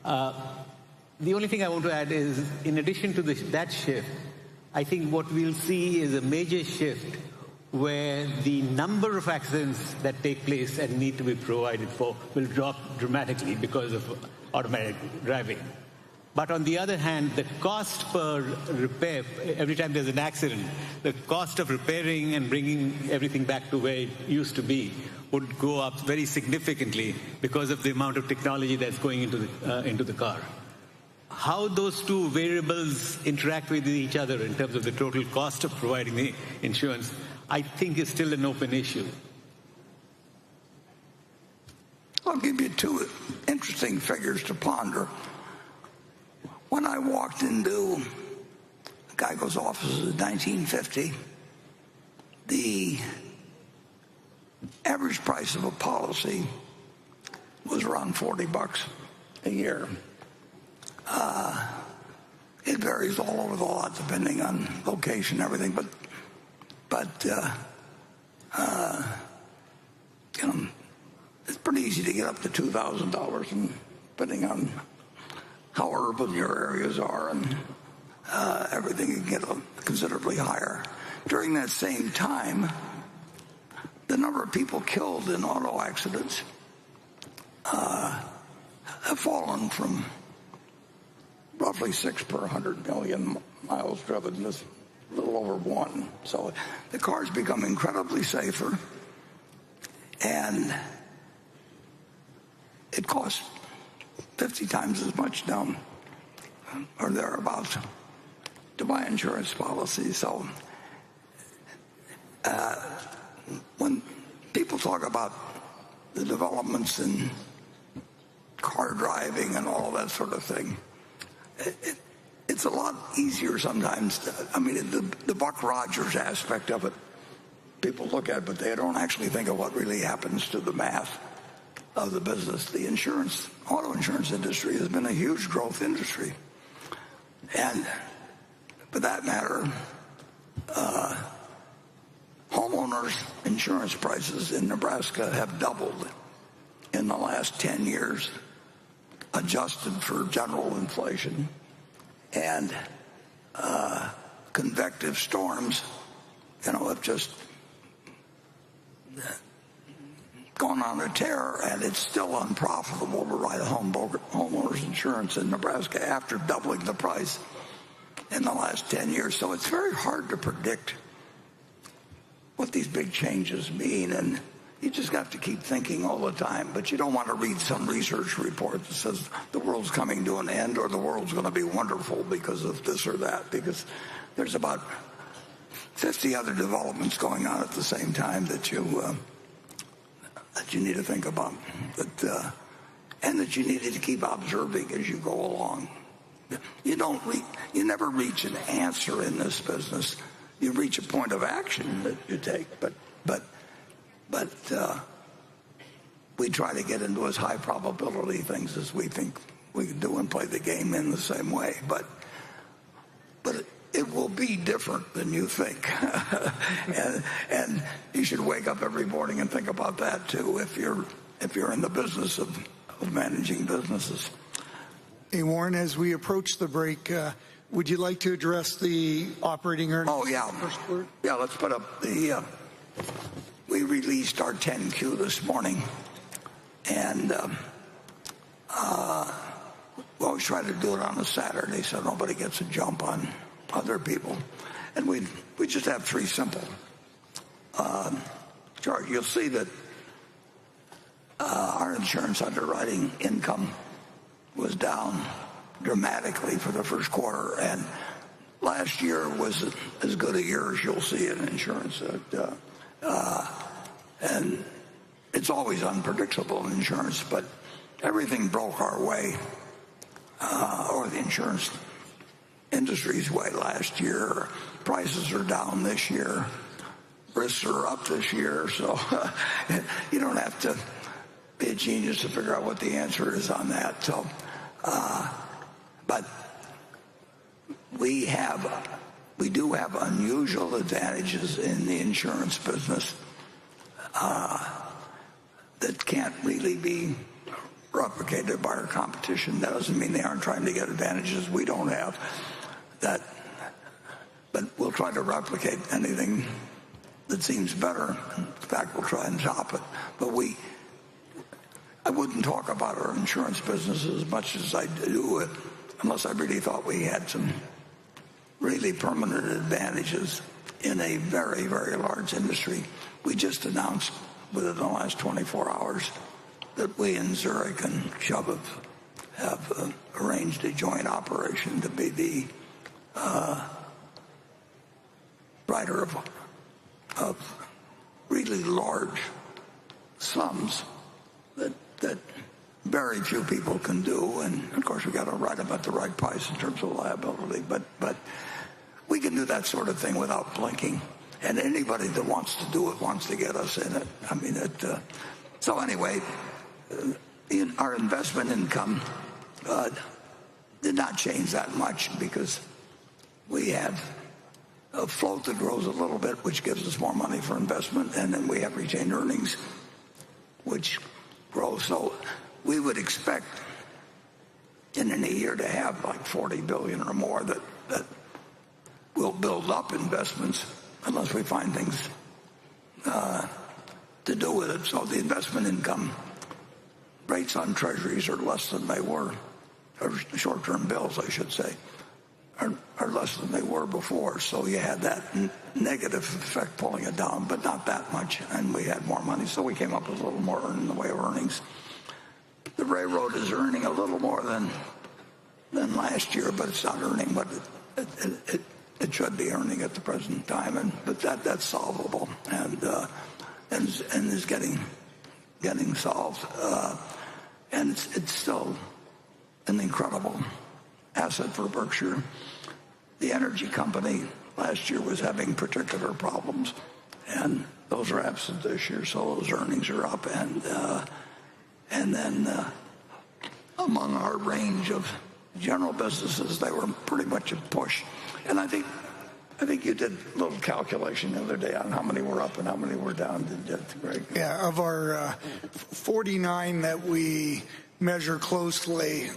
The only thing I want to add is, in addition to that shift, I think what we'll see is a major shift where the number of accidents that take place and need to be provided for will drop dramatically because of automatic driving. But on the other hand, the cost per repair, every time there's an accident, the cost of repairing and bringing everything back to where it used to be would go up very significantly because of the amount of technology that's going into the car. How those two variables interact with each other in terms of the total cost of providing the insurance, I think is still an open issue. I'll give you two interesting figures to ponder. When I walked into Geico's offices in 1950, the average price of a policy was around $40 a year. It varies all over the lot depending on location and everything, but it's pretty easy to get up to $2,000, and depending on how urban your areas are, and everything can get considerably higher. During that same time, the number of people killed in auto accidents have fallen from roughly 6 per 100 million miles driven to a little over 1. So the cars become incredibly safer, and it costs 50 times as much now, or thereabouts, to buy insurance policies. So when people talk about the developments in car driving and all that sort of thing, it's a lot easier sometimes. The Buck Rogers aspect of it, people look at, but they don't actually think of what really happens to the math of the business. The auto insurance industry has been a huge growth industry. And for that matter, homeowners insurance prices in Nebraska have doubled in the last 10 years, adjusted for general inflation. And convective storms, have just gone on a tear, and it's still unprofitable to write a homeowner's insurance in Nebraska after doubling the price in the last 10 years. So it's very hard to predict what these big changes mean, and you just have to keep thinking all the time. But you don't want to read some research report that says the world's coming to an end or the world's going to be wonderful because of this or that, because there's about 50 other developments going on at the same time that you need to think about, and that you need to keep observing as you go along. You never reach an answer in this business you reach a point of action that you take. But we try to get into as high probability things as we think we can do and play the game in the same way. But it will be different than you think. and you should wake up every morning and think about that too if you're in the business of managing businesses. Hey, Warren, as we approach the break, would you like to address the operating earnings? Oh, yeah. Yeah, let's put up the... we released our 10Q this morning, and we always try to do it on a Saturday so nobody gets a jump on other people. And we just have three simple charts. You'll see that our insurance underwriting income was down dramatically for the first quarter, and last year was as good a year as you'll see in insurance. And it's always unpredictable in insurance, but everything broke our way, or the insurance industry's way last year. Prices are down this year. Risks are up this year. So you don't have to be a genius to figure out what the answer is on that. So, but we do have unusual advantages in the insurance business that can't really be replicated by our competition. That doesn't mean they aren't trying to get advantages we don't have. But we'll try to replicate anything that seems better. In fact, we'll try and top it. But I wouldn't talk about our insurance business as much as I do it unless I really thought we had some really permanent advantages in a very, very large industry. We just announced within the last 24 hours that we and Zurich and Chubb have arranged a joint operation to be the writer of really large sums that very few people can do. And of course, we got to write them at the right price in terms of liability. But we can do that sort of thing without blinking. And anybody that wants to do it wants to get us in it. I mean, so anyway, our investment income did not change that much because we have a float that grows a little bit, which gives us more money for investment, and then we have retained earnings, which grow. So we would expect in a year to have like 40 billion or more that will build up investments unless we find things to do with it. So the investment income rates on treasuries are less than they were, or short-term bills, I should say, are less than they were before. So you had that negative effect pulling it down, but not that much, and we had more money. So we came up with a little more in the way of earnings. The railroad is earning a little more than last year, but it's not earning what it should be earning at the present time. But that's solvable and is getting solved. And it's still an incredible asset for Berkshire. The energy company last year was having particular problems, and those are absent this year, so those earnings are up. And then among our range of general businesses, they were pretty much a push. And I think you did a little calculation the other day on how many were up and how many were down, didn't you, Greg? Yeah, of our 49 that we measure closely,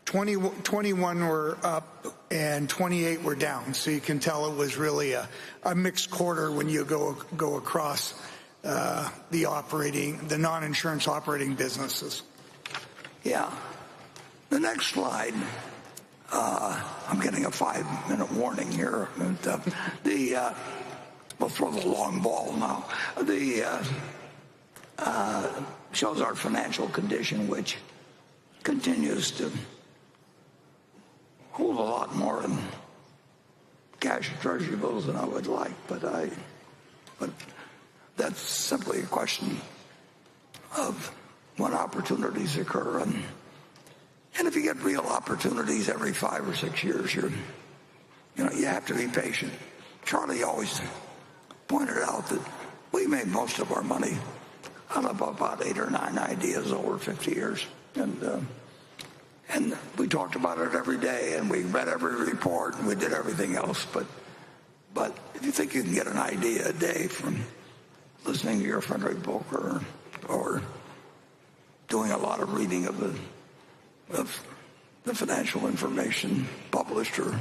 21 were up and 28 were down. So you can tell it was really a mixed quarter when you go across the non-insurance operating businesses. Yeah. The next slide. I'm getting a 5-minute warning here. We'll throw the long ball now. Shows our financial condition, which continues to hold a lot more in cash and treasury bills than I would like, but that's simply a question of when opportunities occur, and if you get real opportunities every 5 or 6 years, you have to be patient. Charlie always pointed out that we made most of our money out of about 8 or 9 ideas over 50 years. And we talked about it every day, and we read every report, and we did everything else. But if you think you can get an idea a day from listening to your Frederick book or doing a lot of reading of the financial information published, or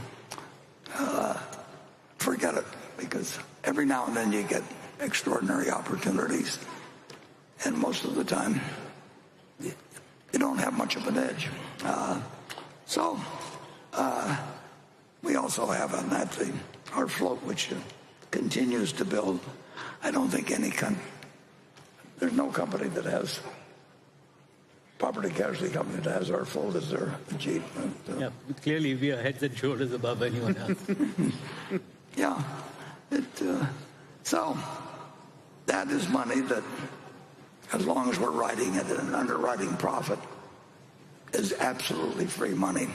forget it, because every now and then you get extraordinary opportunities, and most of the time you don't have much of an edge. So we also have on that thing our float, which continues to build. I don't think there's no company that has property casualty company that has our float as their Ajit. Yeah, clearly we are heads and shoulders above anyone else. Yeah. So that is money that, as long as we're writing it at an underwriting profit, is absolutely free money.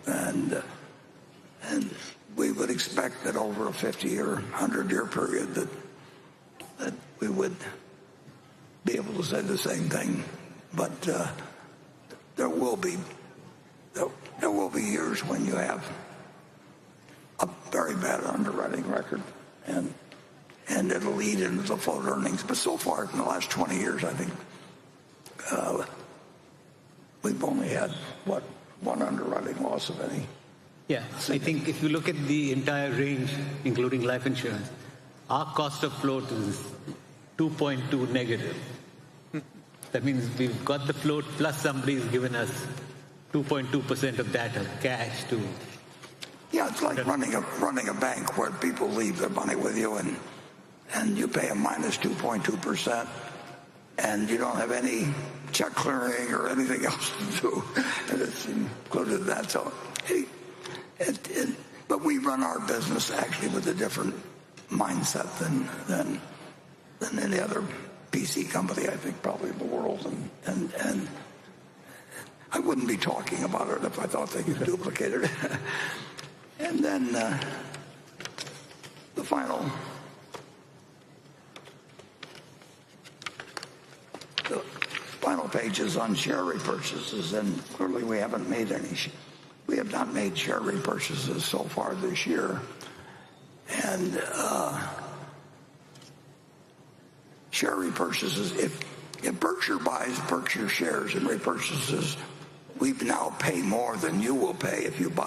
And we would expect that over a 50 or 100-year period that we would be able to say the same thing. But there will be years when you have a very bad underwriting record, and it'll lead into the float earnings. But so far, in the last 20 years, I think we've only had, one underwriting loss of any. Yeah, I think if you look at the entire range, including life insurance, our cost of float is 2.2 negative. That means we've got the float plus somebody's given us 2.2% of that of cash to. Yeah, it's like running a bank where people leave their money with you, and you pay a minus 2.2%, and you don't have any check clearing or anything else to do, and it's included in that. So, but we run our business actually with a different mindset than any other PC company, I think, probably in the world, and I wouldn't be talking about it if I thought they could duplicate it. And then the final page is on share repurchases, and clearly we haven't made any. We have not made share repurchases so far this year, and share repurchases. If Berkshire buys Berkshire shares and repurchases, we now pay more than you will pay if you buy